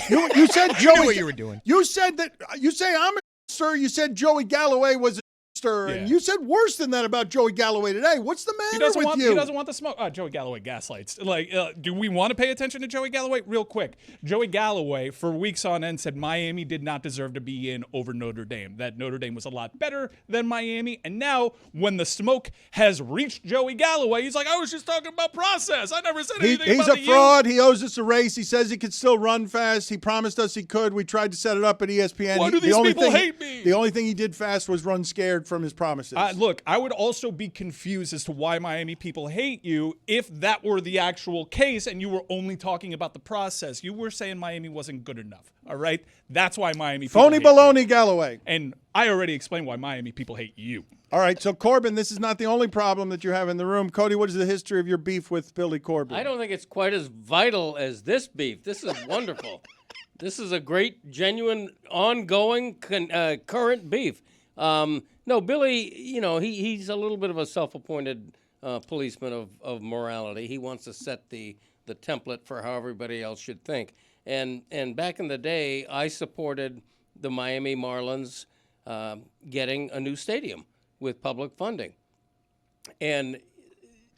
You said Joey. You knew what you were doing. You said that. You say I'm a sir. You said Joey Galloway was a monster. And you said worse than that about Joey Galloway today. What's the matter with you? He doesn't want the smoke. Joey Galloway gaslights. Do we want to pay attention to Joey Galloway? Real quick. Joey Galloway, for weeks on end, said Miami did not deserve to be in over Notre Dame. That Notre Dame was a lot better than Miami. And now, when the smoke has reached Joey Galloway, he's like, I was just talking about process. I never said anything He's about a fraud. He owes us a race. He says he could still run fast. He promised us he could. We tried to set it up at ESPN. Why do these people hate me? The only thing he did fast was run scared from his promises. Look, I would also be confused as to why Miami people hate you if that were the actual case and you were only talking about the process. You were saying Miami wasn't good enough, all right? That's why Miami people Phony hate baloney, you. Galloway. And I already explained why Miami people hate you. All right, so Corbin, this is not the only problem that you have in the room. Cody, what is the history of your beef with Billy Corbin? I don't think it's quite as vital as this beef. This is wonderful. This is a great, genuine, ongoing, current beef. No, Billy, he's a little bit of a self-appointed policeman of morality. He wants to set the template for how everybody else should think. And back in the day, I supported the Miami Marlins getting a new stadium with public funding. And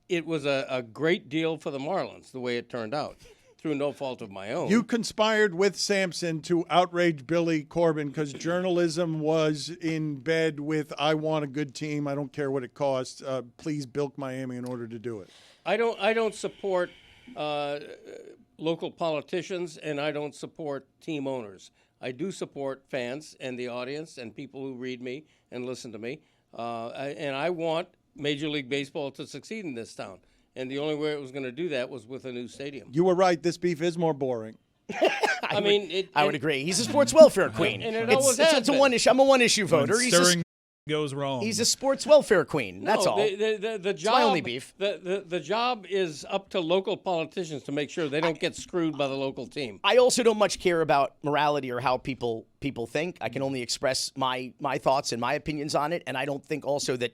it was a great deal for the Marlins, the way it turned out, through no fault of my own. You conspired with Sampson to outrage Billy Corbin because journalism was in bed with, I want a good team, I don't care what it costs, please bilk Miami in order to do it. I don't support local politicians, and I don't support team owners. I do support fans and the audience and people who read me and listen to me. And I want Major League Baseball to succeed in this town. And the only way it was going to do that was with a new stadium. You were right. This beef is more boring. I would agree. He's a sports welfare queen. And it always has it's a one issue. I'm a one-issue voter. Stirring goes wrong. He's a sports welfare queen. That's all. The job, my only beef. The job is up to local politicians to make sure they don't get screwed by the local team. I also don't much care about morality or how people think. I can only express my thoughts and my opinions on it, and I don't think also that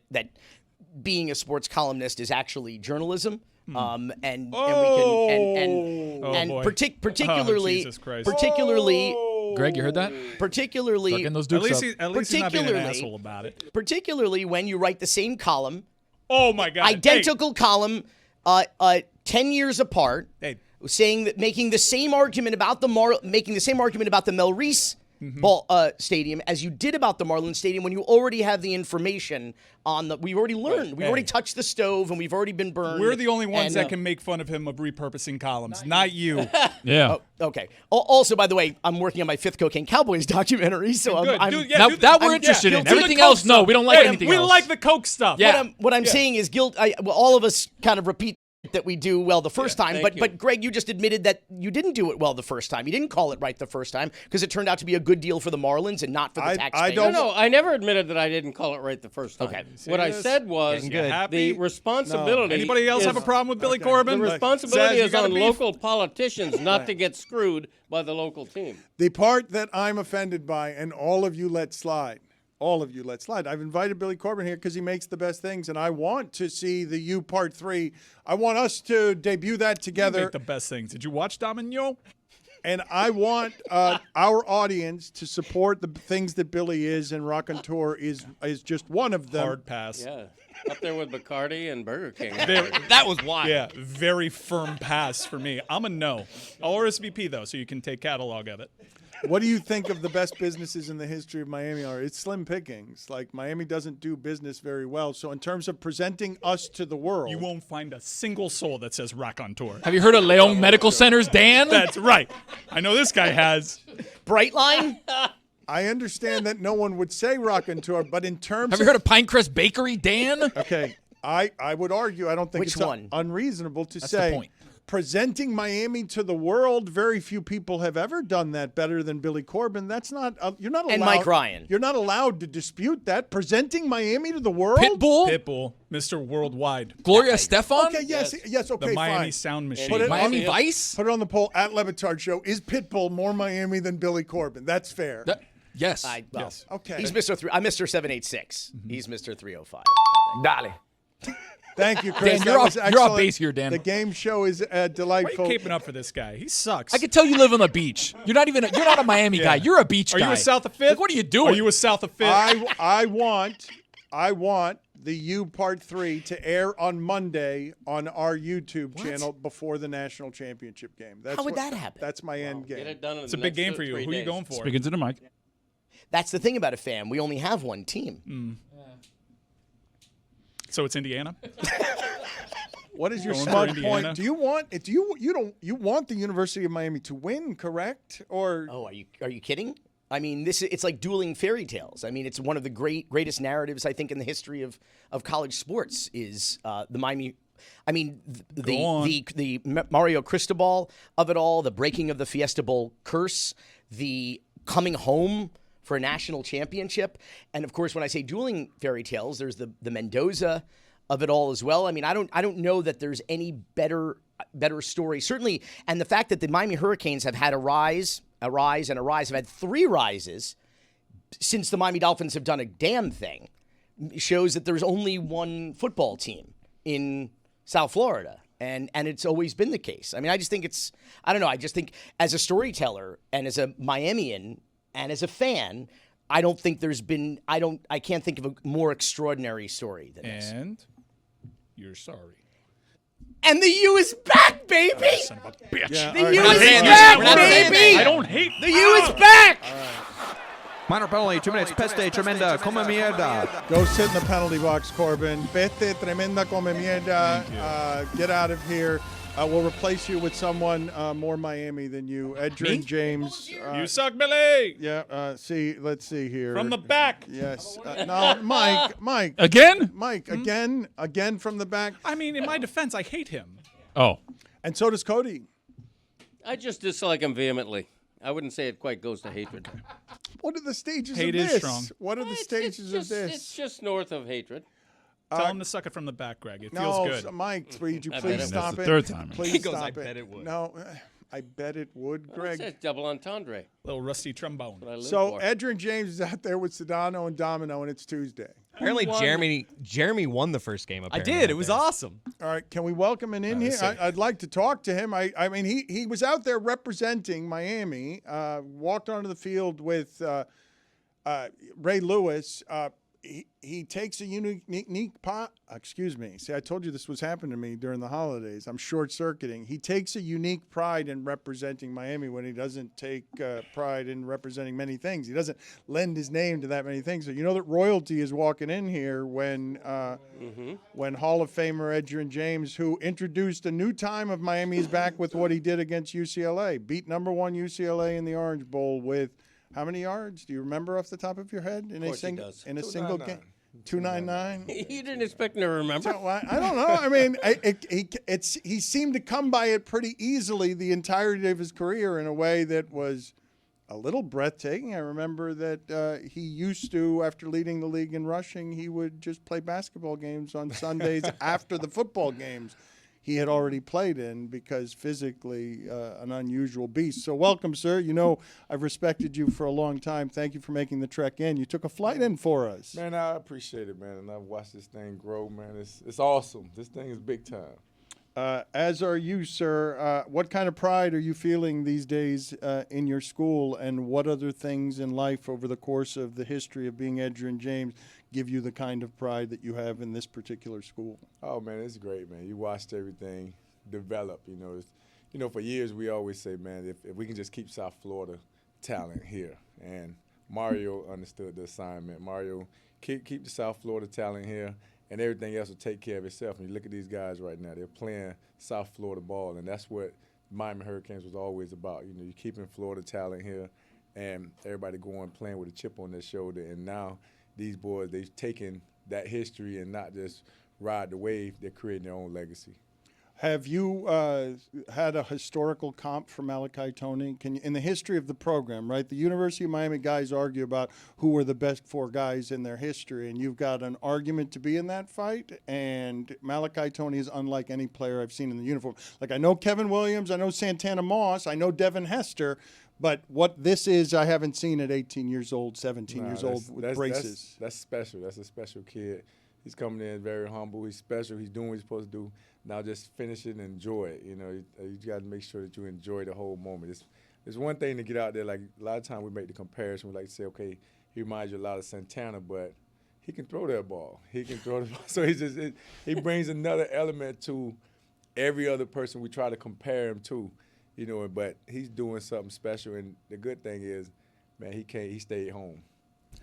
being a sports columnist is actually journalism. Particularly, Greg, you heard that? Particularly, those dukes at least he's not being an asshole about it. Particularly when you write the same column. Oh my God! Identical column, 10 years apart, saying that making the same argument about the Mel Reese stadium as you did about the Marlins Stadium when you already have the information on the. We've already learned. We've already touched the stove and we've already been burned. We're the only ones that can make fun of him of repurposing columns, not you. Yeah. Okay. Also, by the way, I'm working on my 5th Cocaine Cowboys documentary, so that we're interested in. Everything else, no, we don't like anything else. We like the Coke stuff. Yeah. What I'm saying is guilt. All of us kind of repeat that we do well the first time, but Greg, you just admitted that you didn't do it well the first time. You didn't call it right the first time because it turned out to be a good deal for the Marlins and not for the taxpayers. No, I never admitted that I didn't call it right the first time. Okay. What I said was the responsibility. No. Anybody else have a problem with Billy Corbin? The responsibility is on local politicians not to get screwed by the local team. The part that I'm offended by, and all of you let slide. I've invited Billy Corbin here because he makes the best things, and I want to see the U Part 3. I want us to debut that together. You make the best things. Did you watch Domino? And I want our audience to support the things that Billy is, and Raconteur is just one of them. Hard pass. Yeah, up there with Bacardi and Burger King. That was wild. Yeah, very firm pass for me. I'm a no. I'll RSVP, though, so you can take catalog of it. What do you think of the best businesses in the history of Miami are? It's slim pickings. Like, Miami doesn't do business very well. So in terms of presenting us to the world, you won't find a single soul that says Raconteur. Have you heard of Leon Medical Centers, Dan? That's right. I know this guy has. Brightline? I understand that no one would say Raconteur, but in terms Have you heard of Pinecrest Bakery, Dan? Okay. I would argue, I don't think it's unreasonable to That's say the point. Presenting Miami to the world, very few people have ever done that better than Billy Corbin. That's not you're not allowed. And Mike Ryan. You're not allowed to dispute that. Presenting Miami to the world. Pitbull, Mr. Worldwide. Gloria Estefan. Okay, yes, okay, the Miami fine. Sound Machine. Put it Miami Vice. Put it on the poll at LeBatard Show. Is Pitbull more Miami than Billy Corbin? That's fair. Yes. Yes. Okay. He's Mr. I'm Mr. 786. He's Mr. 305. Dale. Thank you, Chris. Dan, you're off base here, Dan. The game show is delightful. Why are you keeping up for this guy? He sucks. I can tell you live on the beach. You're not a Miami guy. You're a beach guy. Are you a South of Fifth? Like, what are you doing? Are you a South of Fifth? I want I want the U Part 3 to air on Monday on our YouTube channel before the national championship game. How would that happen? That's my end game. Get it done in It's the a big next game for you. 3 Who are you days. going for? Speaking to the mic. That's the thing about it, fam. We only have one team. So it's Indiana. What is your Going for smug Indiana? point? Do you want it? You want the University of Miami to win, correct? Or are you kidding? I mean, it's like dueling fairy tales. I mean, it's one of the greatest narratives I think in the history of college sports is the Miami. I mean, the Mario Cristobal of it all, the breaking of the Fiesta Bowl curse, the coming home for a national championship, and of course, when I say dueling fairy tales, there's the Mendoza of it all as well. I mean, I don't know that there's any better story. Certainly, and the fact that the Miami Hurricanes have had a rise, have had 3 rises since the Miami Dolphins have done a damn thing, shows that there's only one football team in South Florida. And it's always been the case. I mean, I just think I don't know. I just think as a storyteller and as a Miamian and as a fan, I don't think there's been, I can't think of a more extraordinary story than this. And you're sorry. And the U is back, baby! Son of a bitch. The U is back, baby! I don't hate the U is back! Minor penalty, 2 minutes, peste, tremenda, come mierda. Go sit in the penalty box, Corbin. Peste, tremenda, come mierda. Get out of here. We'll replace you with someone more Miami than you. Edrin James. You suck, Billy! Yeah, let's see here. From the back. Yes. No, Mike. Again? Mike, again from the back. I mean, in my defense, I hate him. Oh. And so does Cody. I just dislike him vehemently. I wouldn't say it quite goes to hatred. What are the stages Hate of is this? strong. What are the stages of this? It's just north of hatred. Tell him to suck it from the back, Greg. It No, feels good. Mike, would you I bet please it stop was. it? That's the third time. Please He goes, stop "I it. bet it would." No, I bet it would, Greg. It's double entendre. Little rusty trombone. What I live So for. Edrin James is out there with Sedano and Domino, and it's Tuesday. Apparently, Jeremy won the first game. I Apparently, did. out It was there. awesome. All right, can we welcome him in here? I'd like to talk to him. I mean, he was out there representing Miami, walked onto the field with Ray Lewis. He takes a unique pot. Excuse me. See, I told you this was happening to me during the holidays. I'm short-circuiting. He takes a unique pride in representing Miami when he doesn't take pride in representing many things. He doesn't lend his name to that many things. So you know that royalty is walking in here when Hall of Famer Edrin James, who introduced a new time of Miami, is back with what he did against UCLA. Beat number 1 UCLA in the Orange Bowl with how many yards? Do you remember off the top of your head in a single game? 299. You didn't expect me to remember. So, I don't know. I mean, he seemed to come by it pretty easily the entirety of his career in a way that was a little breathtaking. I remember that he used to, after leading the league in rushing, he would just play basketball games on Sundays after the football games he had already played in because physically an unusual beast. So welcome, sir. You know I've respected you for a long time. Thank you for making the trek in. You took a flight in for us. Man, I appreciate it, man. And I've watched this thing grow, man. It's awesome. This thing is big time. As are you, sir. What kind of pride are you feeling these days in your school, and what other things in life over the course of the history of being Edrin James give you the kind of pride that you have in this particular school? Oh, man, it's great, man. You watched everything develop. You know, for years we always say, man, if we can just keep South Florida talent here. And Mario understood the assignment. Mario, keep the South Florida talent here, and everything else will take care of itself. And you look at these guys right now, they're playing South Florida ball, and that's what Miami Hurricanes was always about. You know, you're keeping Florida talent here, and everybody going playing with a chip on their shoulder. And now these boys, they've taken that history and not just ride the wave, they're creating their own legacy. Have you had a historical comp for Malachi Tony? In the history of the program, right? The University of Miami guys argue about who were the best 4 guys in their history, and you've got an argument to be in that fight, and Malachi Tony is unlike any player I've seen in the uniform. Like, I know Kevin Williams, I know Santana Moss, I know Devin Hester, but what this is, I haven't seen at 18 years old, 17 years old with braces. That's special. That's a special kid. He's coming in very humble. He's special. He's doing what he's supposed to do. Now just finish it and enjoy it. You know, you got to make sure that you enjoy the whole moment. It's one thing to get out there. Like, a lot of times we make the comparison. We like to say, okay, he reminds you a lot of Santana, but he can throw that ball. He can throw the ball. So he brings another element to every other person we try to compare him to, but he's doing something special. And the good thing is, man, he stayed home.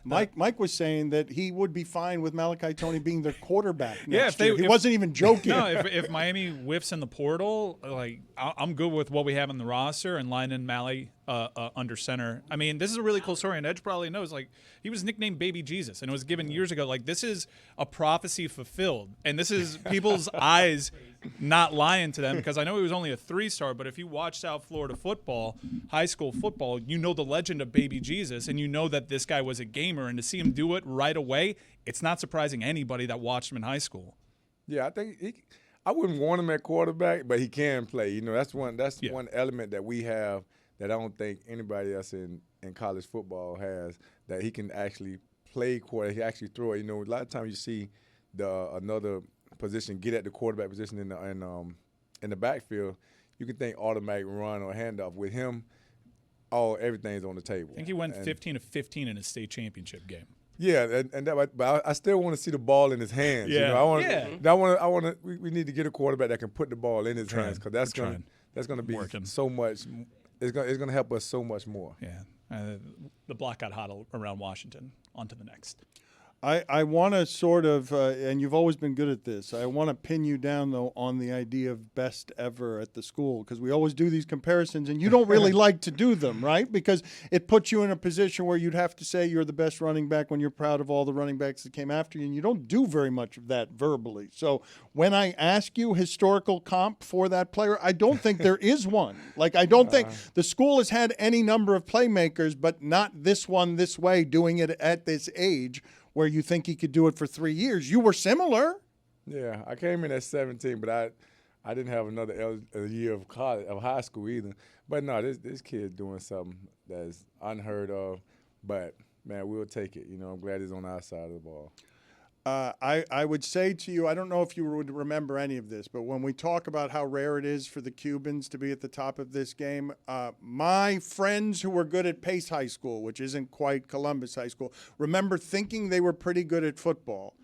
Mike was saying that he would be fine with Malachi Tony being their quarterback next Yeah, year. He wasn't even joking. No, if Miami whiffs in the portal, like I'm good with what we have in the roster and lining Mally under center. I mean, this is a really cool story, and Edge probably knows. Like, he was nicknamed Baby Jesus, and it was given years ago. Like, this is a prophecy fulfilled, and this is people's eyes not lying to them, because I know he was only a 3-star, but if you watch South Florida football, high school football, you know the legend of Baby Jesus, and you know that this guy was a gamer, and to see him do it right away, it's not surprising anybody that watched him in high school. Yeah, I think I wouldn't want him at quarterback, but he can play. That's one element that we have that I don't think anybody else in college football has, that he can actually play quarterback. He actually throw it. A lot of times you see another position get at the quarterback position in the backfield, you can think automatic run or handoff. With him, everything's on the table. I think he went 15 of 15 in a state championship game. Yeah, but I still want to see the ball in his hands. Yeah. We need to get a quarterback that can put the ball in his hands, because that's going to be so much. It's going to help us so much more. Yeah, the block got hot around Washington. On to the next. I want to sort of, and you've always been good at this, I want to pin you down, though, on the idea of best ever at the school, because we always do these comparisons, and you don't really like to do them, right? Because it puts you in a position where you'd have to say you're the best running back when you're proud of all the running backs that came after you, and you don't do very much of that verbally. So when I ask you historical comp for that player, I don't think there is one. Like, I don't think the school has had any number of playmakers, but not this one this way, doing it at this age, where you think he could do it for 3 years. You were similar. Yeah, I came in at 17, but I didn't have another year of high school either. But no, this kid's doing something that's unheard of. But man, we'll take it. I'm glad he's on our side of the ball. I would say to you, I don't know if you would remember any of this, but when we talk about how rare it is for the Cubans to be at the top of this game, my friends who were good at Pace High School, which isn't quite Columbus High School, remember thinking they were pretty good at football,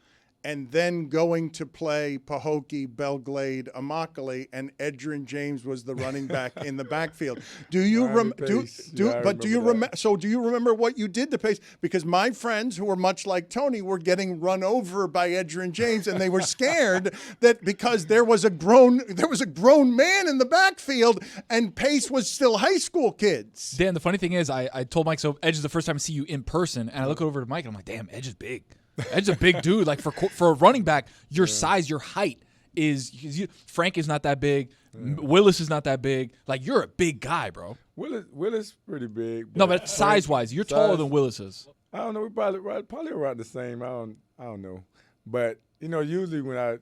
and then going to play Pahokee, Belglade, Immokalee, and Edgerrin James was the running back in the backfield. Do you remember what you did to Pace? Because my friends who were much like Tony were getting run over by Edgerrin James, and they were scared that because there was a grown man in the backfield, and Pace was still high school kids. Dan, the funny thing is, I told Mike, so Edge is the first time I see you in person, and I look over to Mike, and I'm like, damn, Edge is big. Edge's a big dude. Like, for a running back, your size, your height is Frank is not that big. Willis is not that big. Like, you're a big guy, bro. Willis pretty big. No, but size-wise, you're taller than Willis is. I don't know. We probably around the same. I don't know. But usually when I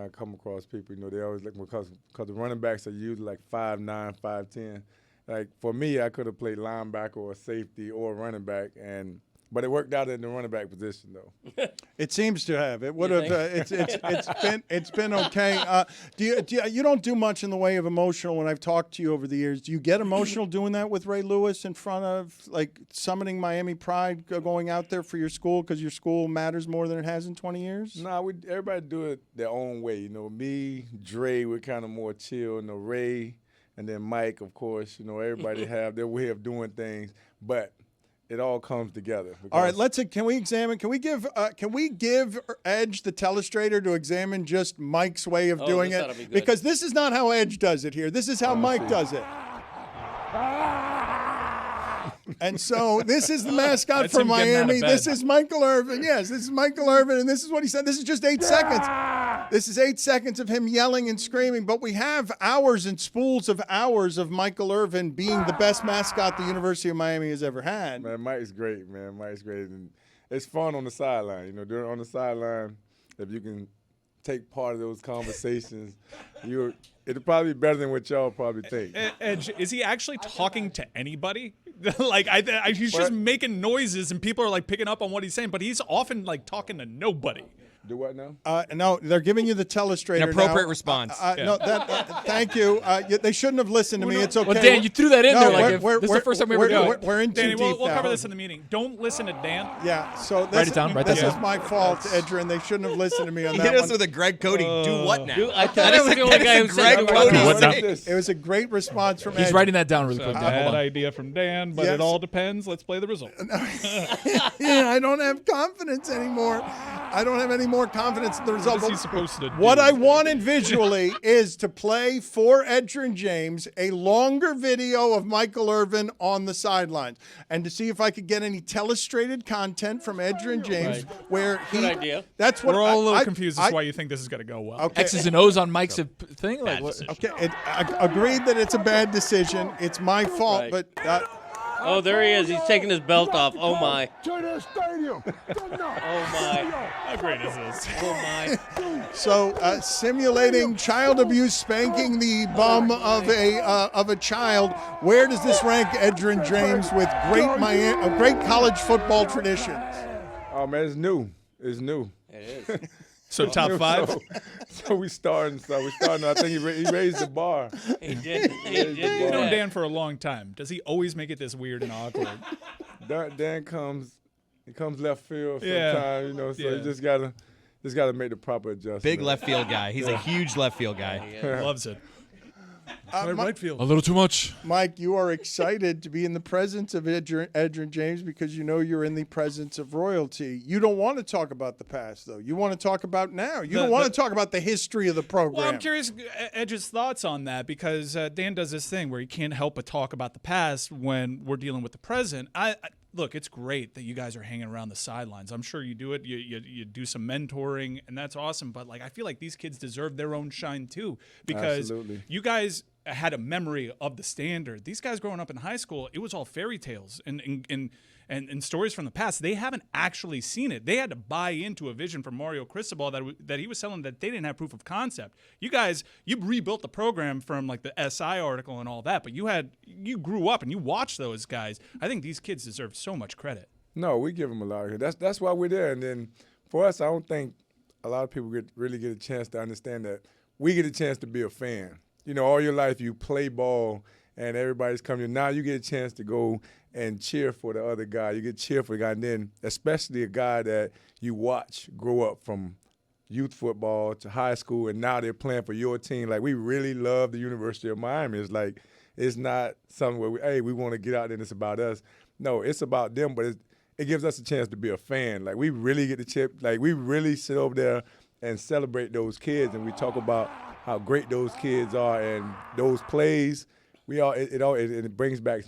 come across people, they always look, because the running backs are usually like 5'9", 5'10". Like, for me, I could have played linebacker or safety or running back, but it worked out in the running back position, though. It seems to have. It would have. It's been okay. You don't do much in the way of emotional when I've talked to you over the years. Do you get emotional doing that with Ray Lewis in front of, like, summoning Miami pride, going out there for your school because your school matters more than it has in 20 years? No, everybody do it their own way. Me, Dre, we're kind of more chill. Ray, and then Mike, of course. Everybody have their way of doing things, but it all comes together. All right, can we give Edge the telestrator to examine just Mike's way of doing it? Because this is not how Edge does it here. This is how Mike does it. And so this is the mascot for Miami. This is Michael Irvin. Yes, this is Michael Irvin, and this is what he said. This is just 8 seconds. This is 8 seconds of him yelling and screaming, but we have hours and spools of hours of Michael Irvin being the best mascot the University of Miami has ever had. Man, Mike's great, man. Mike's great. And it's fun on the sideline. On the sideline, if you can take part of those conversations, it'll probably be better than what y'all probably think. Edge, is he actually talking to anybody? Like, he's just making noises, and people are like picking up on what he's saying, but he's often like talking to nobody. Do what now? No, they're giving you the telestrator. An appropriate now. response. No, thank you. They shouldn't have listened to me. It's okay. Well, Dan, you threw that in there. Like, this is the first time we ever do it. We're in Danny, too deep we'll now. cover this in the meeting. Don't listen to Dan. Yeah, so Write it down. Write that this down. is my fault, Edrin. They shouldn't have listened to me on He that hit us one. with a Greg Cody. Do what now? I thought I was the only guy who said Greg do what Cody. now. What now? It was a great response from He's Edrin. writing that down really quick. Dan. Hold Bad on. idea from Dan, but Yes. it all depends. Let's play the result. Yeah, I don't have confidence anymore. I don't have any more confidence in the result. What is he supposed to do? What I wanted visually is to play for Edrin James a longer video of Michael Irvin on the sidelines and to see if I could get any telestrated content from Edrin James where he. Good idea. That's what We're all a little I- confused as to why you think this is going to go well. Okay. X's and O's on Mike's thing. Like, what? Okay, I agreed that it's a bad decision. It's my fault, Right. but Oh, there he is. He's taking his belt off. Oh, my. To the stadium. Oh, my. How great is this? Oh, my. so simulating child abuse, spanking the bum of a child. Where does this rank Edrin James with great college football traditions? Oh man, it's new. It's new. It is. So top five? So we starting. I think he raised the bar. He did. He did You've do known that. Dan for a long time. Does he always make it this weird and awkward? Dan comes left field Yeah. sometimes, you know. So Yeah. you just gotta make the proper adjustment. Big left field guy. He's a huge left field guy. Loves it. Right field. A little too much. Mike, you are excited to be in the presence of Edrin James because you know you're in the presence of royalty. You don't want to talk about the past, though. You want to talk about now. You don't want to talk about the history of the program. Well, I'm curious Edge's thoughts on that because Dan does this thing where he can't help but talk about the past when we're dealing with the present. Look, it's great that you guys are hanging around the sidelines. I'm sure you do it. You do some mentoring, and that's awesome. But like, I feel like these kids deserve their own shine too because Absolutely. you guys had a memory of the standard. These guys growing up in high school, it was all fairy tales and stories from the past. They haven't actually seen it. They had to buy into a vision from Mario Cristobal that he was selling that they didn't have proof of concept. You guys, you rebuilt the program from like the SI article and all that, but you grew up and you watched those guys. I think these kids deserve so much credit. No, we give them a lot of credit. That's why we're there. And then for us, I don't think a lot of people really get a chance to understand that we get a chance to be a fan. You know, all your life you play ball and everybody's coming. Now you get a chance to go and cheer for the other guy. You get cheer for the guy, and then especially a guy that you watch grow up from youth football to high school, and now they're playing for your team. Like, we really love the University of Miami. It's like, it's not something where we want to get out there and it's about us. No, it's about them, but it gives us a chance to be a fan. Like, we really get the chip. Like, we really sit over there and celebrate those kids, and we talk about how great those kids are and those plays. It brings back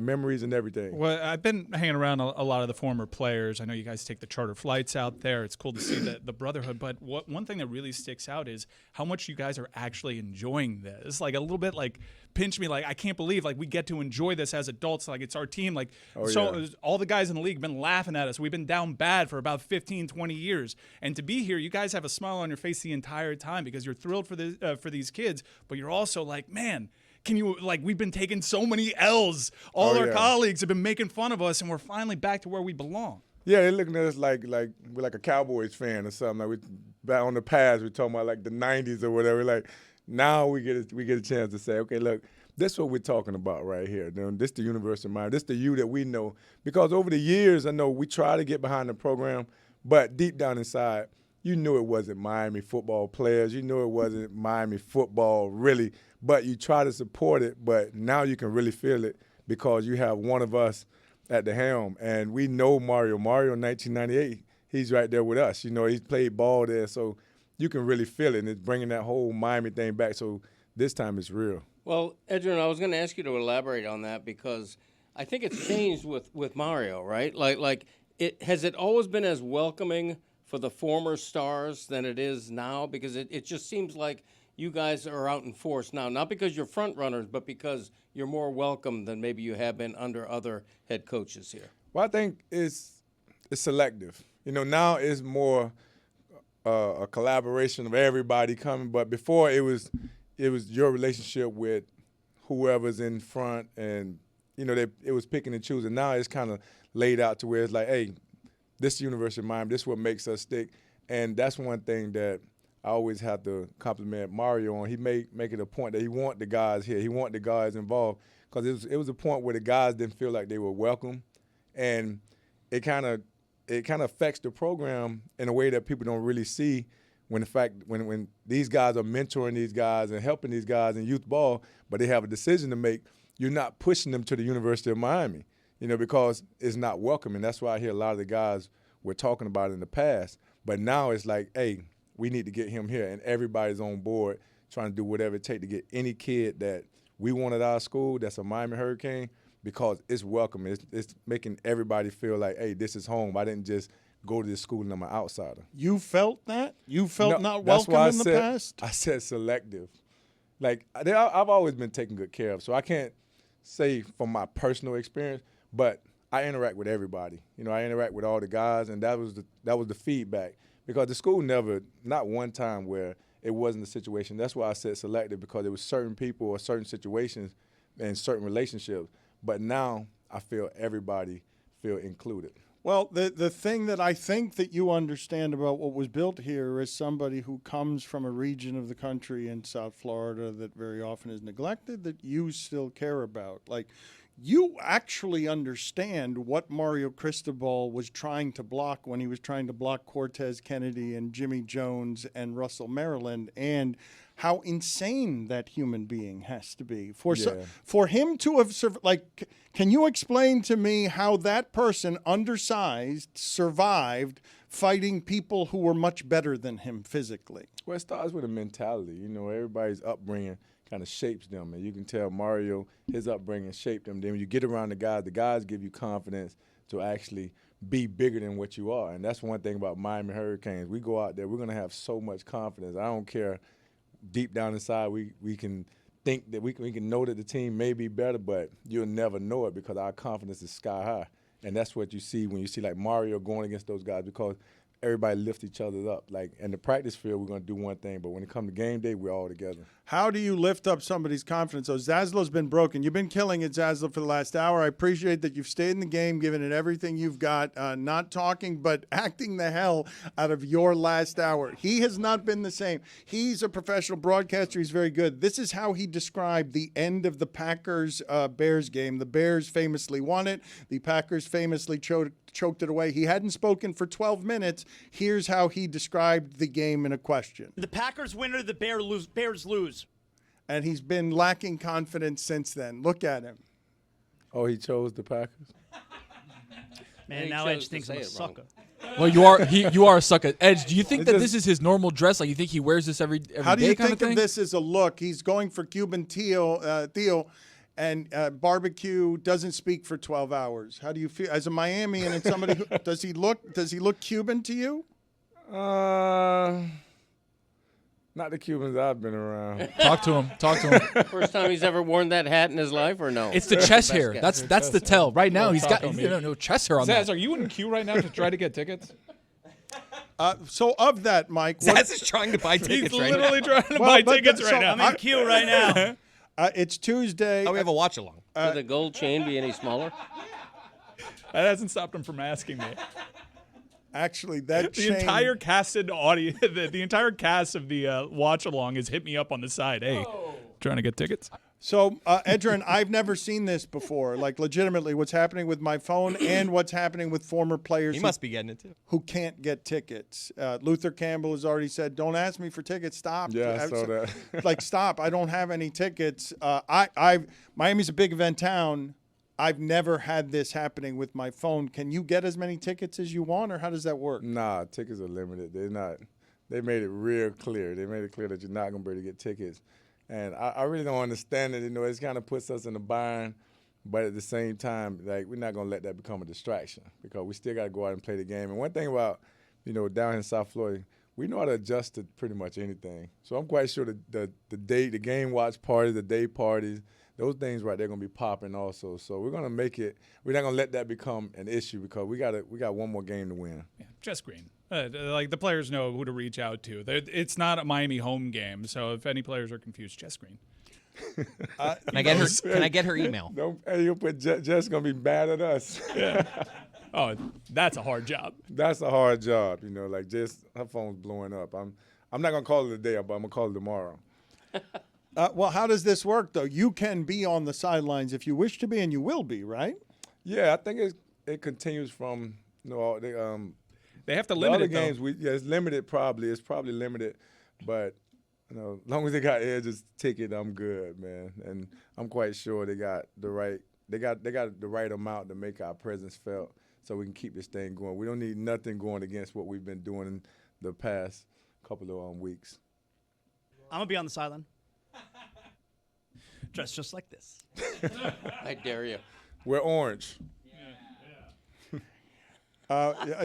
memories and everything. Well, I've been hanging around a lot of the former players. I know you guys take the charter flights out there. It's cool to see the brotherhood. But one thing that really sticks out is how much you guys are actually enjoying this. Like a little bit like pinch me, like I can't believe like we get to enjoy this as adults. Like it's our team. Like all the guys in the league have been laughing at us. We've been down bad for about 15, 20 years. And to be here, you guys have a smile on your face the entire time because you're thrilled for these kids. But you're also like, man, we've been taking so many L's. All our colleagues have been making fun of us, and we're finally back to where we belong. Yeah, they're looking at us like we're like a Cowboys fan or something. Like we back on the past, we're talking about like the '90s or whatever. Like now we get a chance to say, okay, look, this is what we're talking about right here. This the University of Miami. This the you that we know. Because over the years, I know we try to get behind the program, but deep down inside, you knew it wasn't Miami football players. You knew it wasn't Miami football really. But you try to support it, but now you can really feel it because you have one of us at the helm. And we know Mario. Mario in 1998, he's right there with us. You know, he's played ball there, so you can really feel it. And it's bringing that whole Miami thing back. So this time it's real. Well, Edrin, I was going to ask you to elaborate on that because I think it's changed with Mario, right? Has it always been as welcoming for the former stars than it is now? Because it just seems like you guys are out in force now, not because you're front runners, but because you're more welcome than maybe you have been under other head coaches here. Well, I think it's selective. You know, now it's more a collaboration of everybody coming. But before it was your relationship with whoever's in front, and you know it was picking and choosing. Now it's kind of laid out to where it's like, hey, this is the University of Miami. This is what makes us stick. And that's one thing that I always have to compliment Mario on. He make it a point that he want the guys here. He want the guys involved because it was a point where the guys didn't feel like they were welcome, and it kind of affects the program in a way that people don't really see when these guys are mentoring these guys and helping these guys in youth ball, but they have a decision to make. You're not pushing them to the University of Miami, because it's not welcome, and that's why I hear a lot of the guys were talking about it in the past. But now it's like, hey, we need to get him here, and everybody's on board trying to do whatever it takes to get any kid that we want at our school that's a Miami Hurricane, because it's welcome. It's making everybody feel like, hey, this is home. I didn't just go to this school and I'm an outsider. You felt that? You felt not that's welcome why in the past? I said selective. Like, I've always been taken good care of, so I can't say from my personal experience, but I interact with everybody. I interact with all the guys, and that was the feedback. Because the school not one time where it wasn't a situation. That's why I said selective, because it was certain people or certain situations and certain relationships. But now I feel everybody feel included. Well, the thing that I think that you understand about what was built here is somebody who comes from a region of the country in South Florida that very often is neglected, that you still care about. Like, you actually understand what Mario Cristobal was trying to block when he was trying to block Cortez Kennedy and Jimmy Jones and Russell Maryland, and how insane that human being has to be. For him to have can you explain to me how that person, undersized, survived fighting people who were much better than him physically? Well, it starts with a mentality. Everybody's upbringing kind of shapes them, and you can tell Mario, his upbringing shaped him. Then when you get around the guys give you confidence to actually be bigger than what you are. And that's one thing about Miami Hurricanes. We go out there, we're going to have so much confidence. I don't care. Deep down inside, we can think that we can know that the team may be better, but you'll never know it because our confidence is sky high. And that's what you see when you see like Mario going against those guys, because everybody lifts each other up. Like in the practice field, we're going to do one thing, but when it comes to game day, we're all together. How do you lift up somebody's confidence? So Zaslo's been broken. You've been killing it, Zaslo, for the last hour. I appreciate that you've stayed in the game, given it everything you've got, not talking, but acting the hell out of your last hour. He has not been the same. He's a professional broadcaster. He's very good. This is how he described the end of the Packers-Bears game. The Bears famously won it. The Packers famously choked it away. He hadn't spoken for 12 minutes. Here's how he described the game in a question. The Packers win or the Bears lose. And he's been lacking confidence since then. Look at him. Oh, he chose the Packers? Man, now Edge thinks I'm a sucker. Well, you are a sucker. Edge, do you think that this is his normal dress? Like, you think he wears this every day? How do you kind think of thing? this as a look? He's going for Cuban Theo, and barbecue doesn't speak for 12 hours. How do you feel as a Miami and somebody who, does he look Cuban to you? Not the Cubans I've been around. Talk to him. First time he's ever worn that hat in his life, or no? It's the chest hair. That's the tell. Right now, he's got no chest hair on Zaz, that. are you in queue right now to try to get tickets? So of that, Mike. Zaz is trying to buy tickets right now. He's literally trying to buy tickets right now. I'm in queue right now. It's Tuesday. Oh, we have a watch along. Could the gold chain be any smaller? That hasn't stopped him from asking me. Actually, that the entire casted audience, the entire cast of the watch along has hit me up on the side. Hey, trying to get tickets? So, Edrin, I've never seen this before. Like, legitimately, what's happening with my phone and what's happening with former players. He must be getting it too. Who can't get tickets. Luther Campbell has already said, "Don't ask me for tickets. Stop." Yeah, I saw that. Like, stop. I don't have any tickets. Miami's a big event town. I've never had this happening with my phone. Can you get as many tickets as you want, or how does that work? Nah, tickets are limited. They're not. They made it real clear. They made it clear that you're not going to be able to get tickets. And I really don't understand it. It kind of puts us in a bind. But at the same time, like, we're not going to let that become a distraction because we still got to go out and play the game. And one thing about, down in South Florida, we know how to adjust to pretty much anything. So I'm quite sure the game watch parties, the day parties, those things right there are going to be popping also. So we're going to make it – we're not going to let that become an issue because we got one more game to win. Yeah, just green. Like, the players know who to reach out to. It's not a Miami home game, so if any players are confused, Jess Green. Can I get her email? You'll put Jess going to be bad at us. Yeah. Oh, that's a hard job. That's a hard job, you know. Like just her phone's blowing up. I'm not gonna call it today, but I'm gonna call it tomorrow. Well, how does this work though? You can be on the sidelines if you wish to be, and you will be, right? Yeah, I think it continues from they have to the limit other it, though. games. It's limited probably. It's probably limited, but as long as they got Edge's ticket, I'm good, man. And I'm quite sure they got the right amount to make our presence felt, so we can keep this thing going. We don't need nothing going against what we've been doing in the past couple of weeks. I'm gonna be on the sideline, dressed just like this. I dare you. We're orange.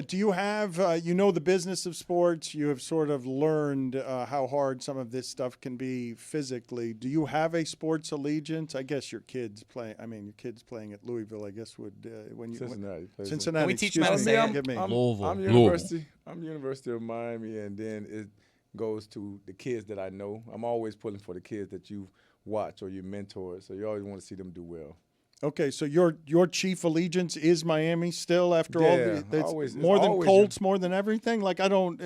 Do you have, the business of sports? You have sort of learned how hard some of this stuff can be physically. Do you have a sports allegiance? I guess your kids playing at Louisville, I guess would when you Cincinnati. Cincinnati. Can we teach them how to say I'm University of Miami, and then it goes to the kids that I know. I'm always pulling for the kids that you watch or you mentor, so you always want to see them do well. Okay, so your chief allegiance is Miami still after all always, more than Colts, more than everything? Like I don't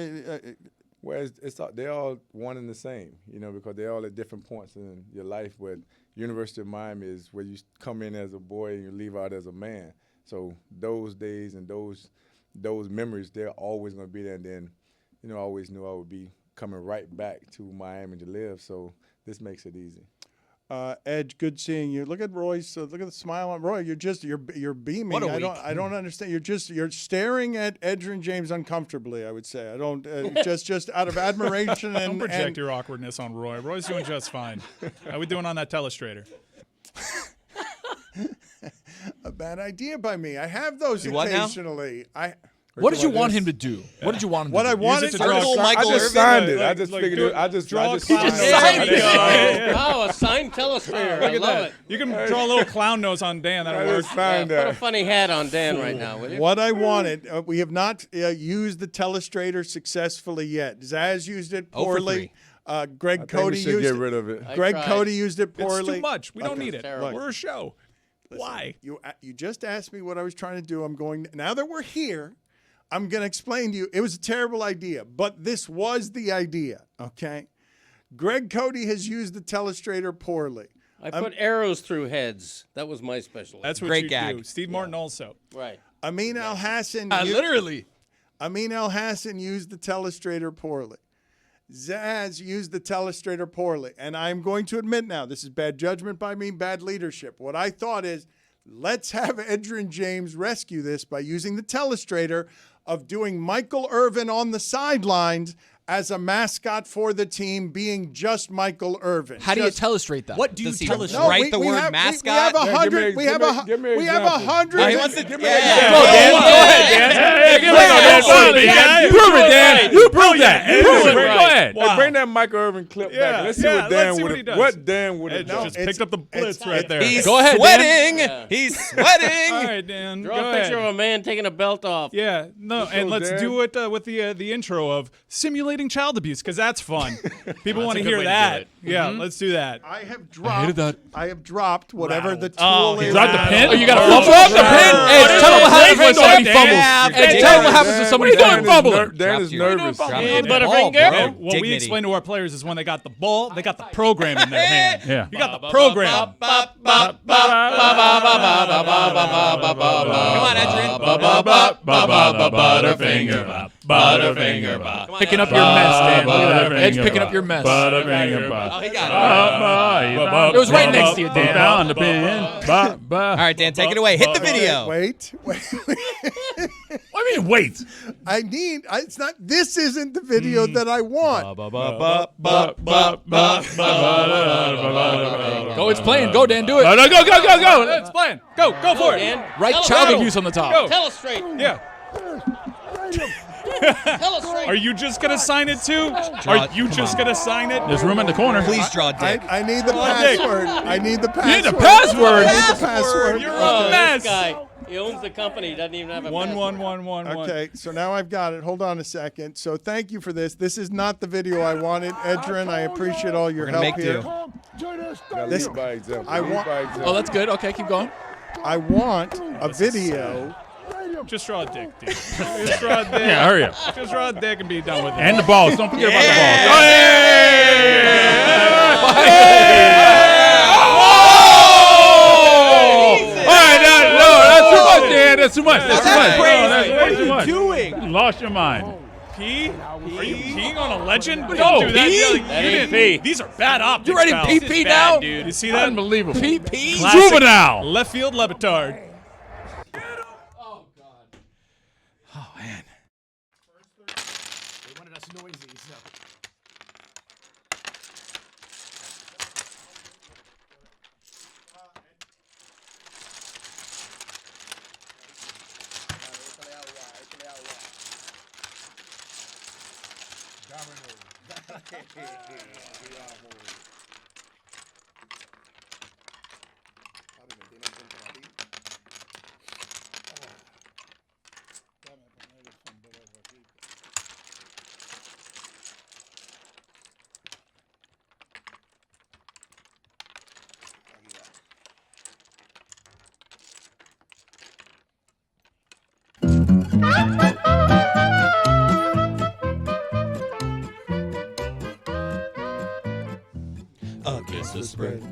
well, they're all one and the same, because they're all at different points in your life. But University of Miami is where you come in as a boy and you leave out as a man. So those days and those memories, they're always going to be there. And then, I always knew I would be coming right back to Miami to live. So this makes it easy. Edge, good seeing you. Look at Royce. Look at the smile on Roy. You're beaming. What a week. I don't understand. You're staring at Edgerrin James uncomfortably. I would say. I don't just out of admiration and don't project your awkwardness on Roy. Roy's doing just fine. How we doing on that telestrator? A bad idea by me. I have those what now? occasionally. What did you want him to do? What did you want him to do? What I wanted to draw. I just signed it. I just figured it. I just draw signed it. Oh, a signed telestrator. I love it. You can draw a little clown nose on Dan. That'll work. Put a funny hat on Dan right now, will you? What I wanted, we have not used the telestrator successfully yet. Zaz used it poorly. Greg Cody used get it. rid of it. Greg Cody used it poorly. It's too much. We don't need it. terrible. We're a show. Listen, Why? You just asked me what I was trying to do. Now that we're here, I'm going to explain to you. It was a terrible idea, but this was the idea, okay? Greg Cody has used the telestrator poorly. I put arrows through heads. That was my specialty. That's what Great you gag. do. Steve Martin also. Right. Amin Al-Hassan. Literally. Amin Al-Hassan used the telestrator poorly. Zaz used the telestrator poorly. And I'm going to admit now, this is bad judgment by me, bad leadership. What I thought is, let's have Edgerrin James rescue this by using the telestrator of doing Michael Irvin on the sidelines as a mascot for the team, being just Michael Irvin. How do you telestrate that? What do you Does he telestrate? know? Write the word have, mascot? We have 100. We have a 100. He wants to. Go ahead, Dan. Prove it, Dan. You prove that. Prove it. Go ahead. Hey, bring that Michael Irvin clip back. Let's see what Dan would have. What Dan would have done. Just picked up the blitz right there. He's Go ahead, sweating. Dan. He's sweating. All right, Dan. Draw Go a picture ahead. of a man taking a belt off. Yeah, no, and let's do it with the intro of simulating child abuse, because that's fun. People want to hear that. Yeah, let's do that. I have hated that. dropped. I have dropped whatever the tool is. dropped the pin? Oh, you got to fumble the pin? Hey, tell them what happens when somebody fumbles. Hey, tell them what happens when somebody fumbles. Dan is nervous. Hey, Butterfinger. What we explain to our players is when they got the ball, they got the program in their hand. Yeah. You got the program. Come on, Edgerrin. Butterfinger. Picking up your mess, Dan. Look at that. Edge picking up your mess. Butterfinger. Oh, he got it. It was right next to you, Dan. Down the pin. All right, Dan, take it away. Hit the video. Wait. What do you mean, wait? It's not. This isn't the video that I want. Go, it's playing. Go, Dan, do it. No, go. It's playing. Go for it. Dan. Right child abuse on the top. Telestrate. Yeah. Telestrate. Are you just gonna sign it too? Are you just gonna sign it? There's room in the corner. Please draw Dick. I need the password. I need the password. You need the password? I need the password. You're Oh, a mess. this guy. He owns the company. He doesn't even have a password. 1. Okay, so now I've got it. Hold on a second. So thank you for this. This is not the video I wanted, Edgerrin. I appreciate all your help here. This by example. I want. Oh, that's good. Okay, keep going. I want a video Just draw a dick, dude. Just draw a dick. Yeah, hurry up. Just draw a dick and be done with it. And the balls. Don't forget about the balls. All right, that's too much, Dan. That's too much. That's too much. crazy. That's way too much. doing? You lost your mind. Pee? Are you peeing on a legend? No, Don't do that. pee? Yeah, That ain't didn't- pee. These are bad optics. You ready to pal. pee This is pee bad, now? dude. You see that? Unbelievable. Pee pee. Classic Juvenile. Left field Le Batard. They wanted us noisy, so. Against the spread.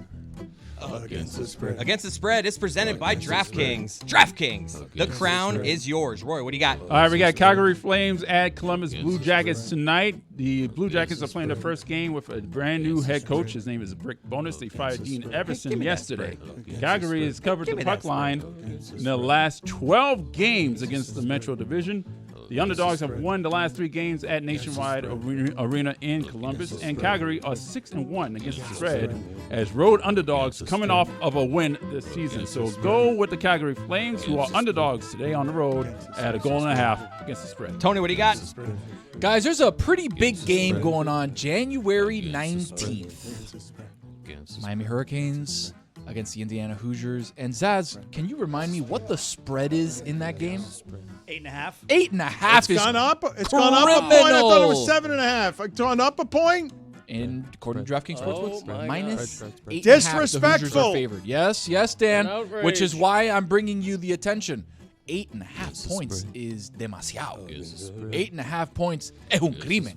Against the spread. Against the spread is presented by DraftKings. DraftKings. The crown is yours. Roy, what do you got? All right, we got Calgary Flames at Columbus Blue Jackets tonight. The Blue Jackets are playing their first game with a brand new head coach. His name is Rick Bowness. They fired Dean Everson yesterday. Calgary has covered the puck line in the last 12 games against the Metro Division. The Underdogs have won the last 3 games at Nationwide Arena in Columbus, and Calgary are 6-1 against the spread as road underdogs coming off of a win this season. So go with the Calgary Flames, who are underdogs today on the road at a 1.5 against the spread. Tony, what do you got? Guys, there's a pretty big game going on January 19th. Miami Hurricanes against the Indiana Hoosiers. And Zaz, can you remind me what the spread is in that game? 8.5. 8.5 It's is gone up. It's gone up a point. I thought it was 7.5. It's gone up a point. And according to DraftKings Sportsbook, minus 8.5. Disrespectful. The Hoosiers are favored. Yes, Dan. Outrage. Which is why I'm bringing you the attention. 8.5 points is demasiado. 8.5 points es un crimen.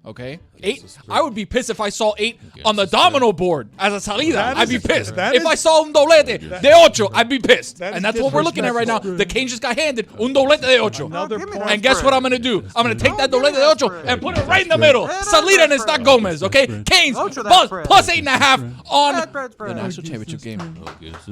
Okay? 8. I would be pissed if I saw 8 on the domino board as a salida. I'd be pissed. If I saw un doblete de 8, I'd be pissed. And that's what we're looking at right now. The Canes just got handed un doblete de 8. And guess what I'm going to do? I'm going to take that doblete de 8 and put it right in the middle. Salida and it's not Gomez, okay? Canes plus 8.5 on the national championship game.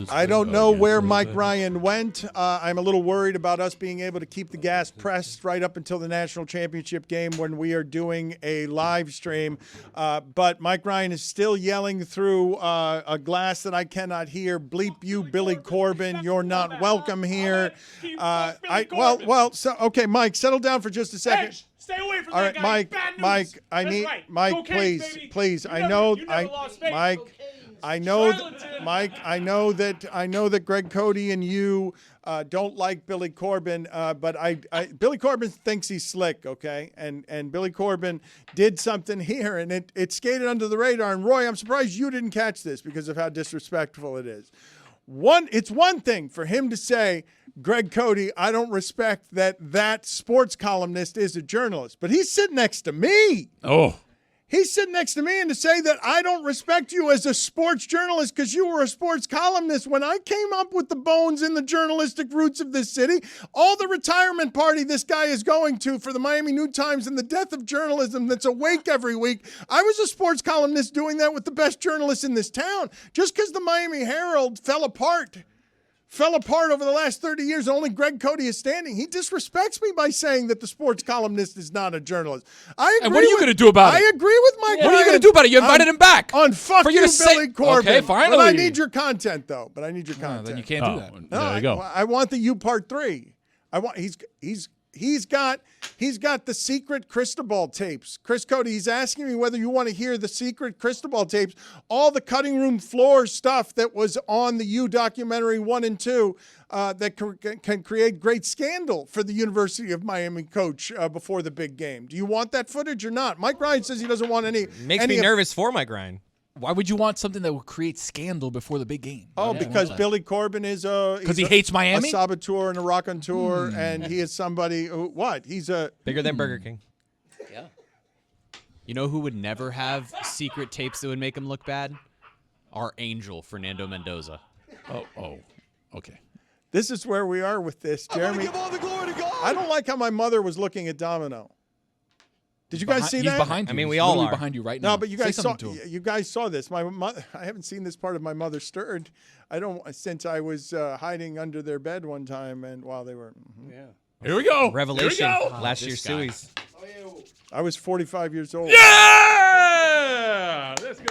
I don't know where Mike Ryan went. I'm a little worried about us being able to keep the gas pressed right up until the national championship game when we are doing a live stream. But Mike Ryan is still yelling through a glass that I cannot hear. Bleep you, Billy Corbin. You're not welcome here. Okay, Mike, settle down for just a second. Hey, stay away from All that right, guy. Mike. Bad news. Mike, I That's need right. Mike. Go Please, Canes, baby. please. You I never- know. you never lost faith. Mike. I know, Mike. I know that Greg Cody and you don't like Billy Corbin, but Billy Corbin thinks he's slick, okay? And Billy Corbin did something here, and it skated under the radar. And Roy, I'm surprised you didn't catch this because of how disrespectful it is. It's one thing for him to say, Greg Cody, I don't respect that sports columnist is a journalist, but he's sitting next to me. Oh. He's sitting next to me, and to say that I don't respect you as a sports journalist because you were a sports columnist when I came up with the bones in the journalistic roots of this city, all the retirement party this guy is going to for the Miami New Times and the death of journalism that's awake every week. I was a sports columnist doing that with the best journalists in this town. Just because the Miami Herald fell apart over the last 30 years, and only Greg Cody is standing. He disrespects me by saying that the sports columnist is not a journalist. I agree. And what are you going to do about it? I agree with Mike. What are you going to do about it? You invited him back. On fuck For you you, to say- Billy Corbin. Okay, finally. But I need your content, though. Then you can't do that. There you go. I want the U Part 3. He's got the secret Cristobal tapes. Chris Cody, he's asking me whether you want to hear the secret Cristobal tapes, all the cutting room floor stuff that was on the U documentary 1 and 2 that can create great scandal for the University of Miami coach before the big game. Do you want that footage or not? Mike Ryan says he doesn't want any. Makes me nervous for Mike Ryan. Why would you want something that would create scandal before the big game? Oh, because Billy Corbin is because he hates Miami, a saboteur and a raconteur, and he is somebody who he's a bigger than Burger King. Yeah. You know who would never have secret tapes that would make him look bad? Our angel, Fernando Mendoza. Oh, okay. This is where we are with this, Jeremy. Give all the glory to God. I don't like how my mother was looking at Domino. Did you guys see that? He's behind you. I mean, we He's all literally are. behind you right now. No, but you guys Say saw. something to him. You guys saw this. My mother. I haven't seen this part of my mother stirred. Since I was hiding under their bed one time, and while they were. Yeah. Here we go. Revelation. Here we go. Last year's Suey's. I was 45 years old. Yeah! Let's go.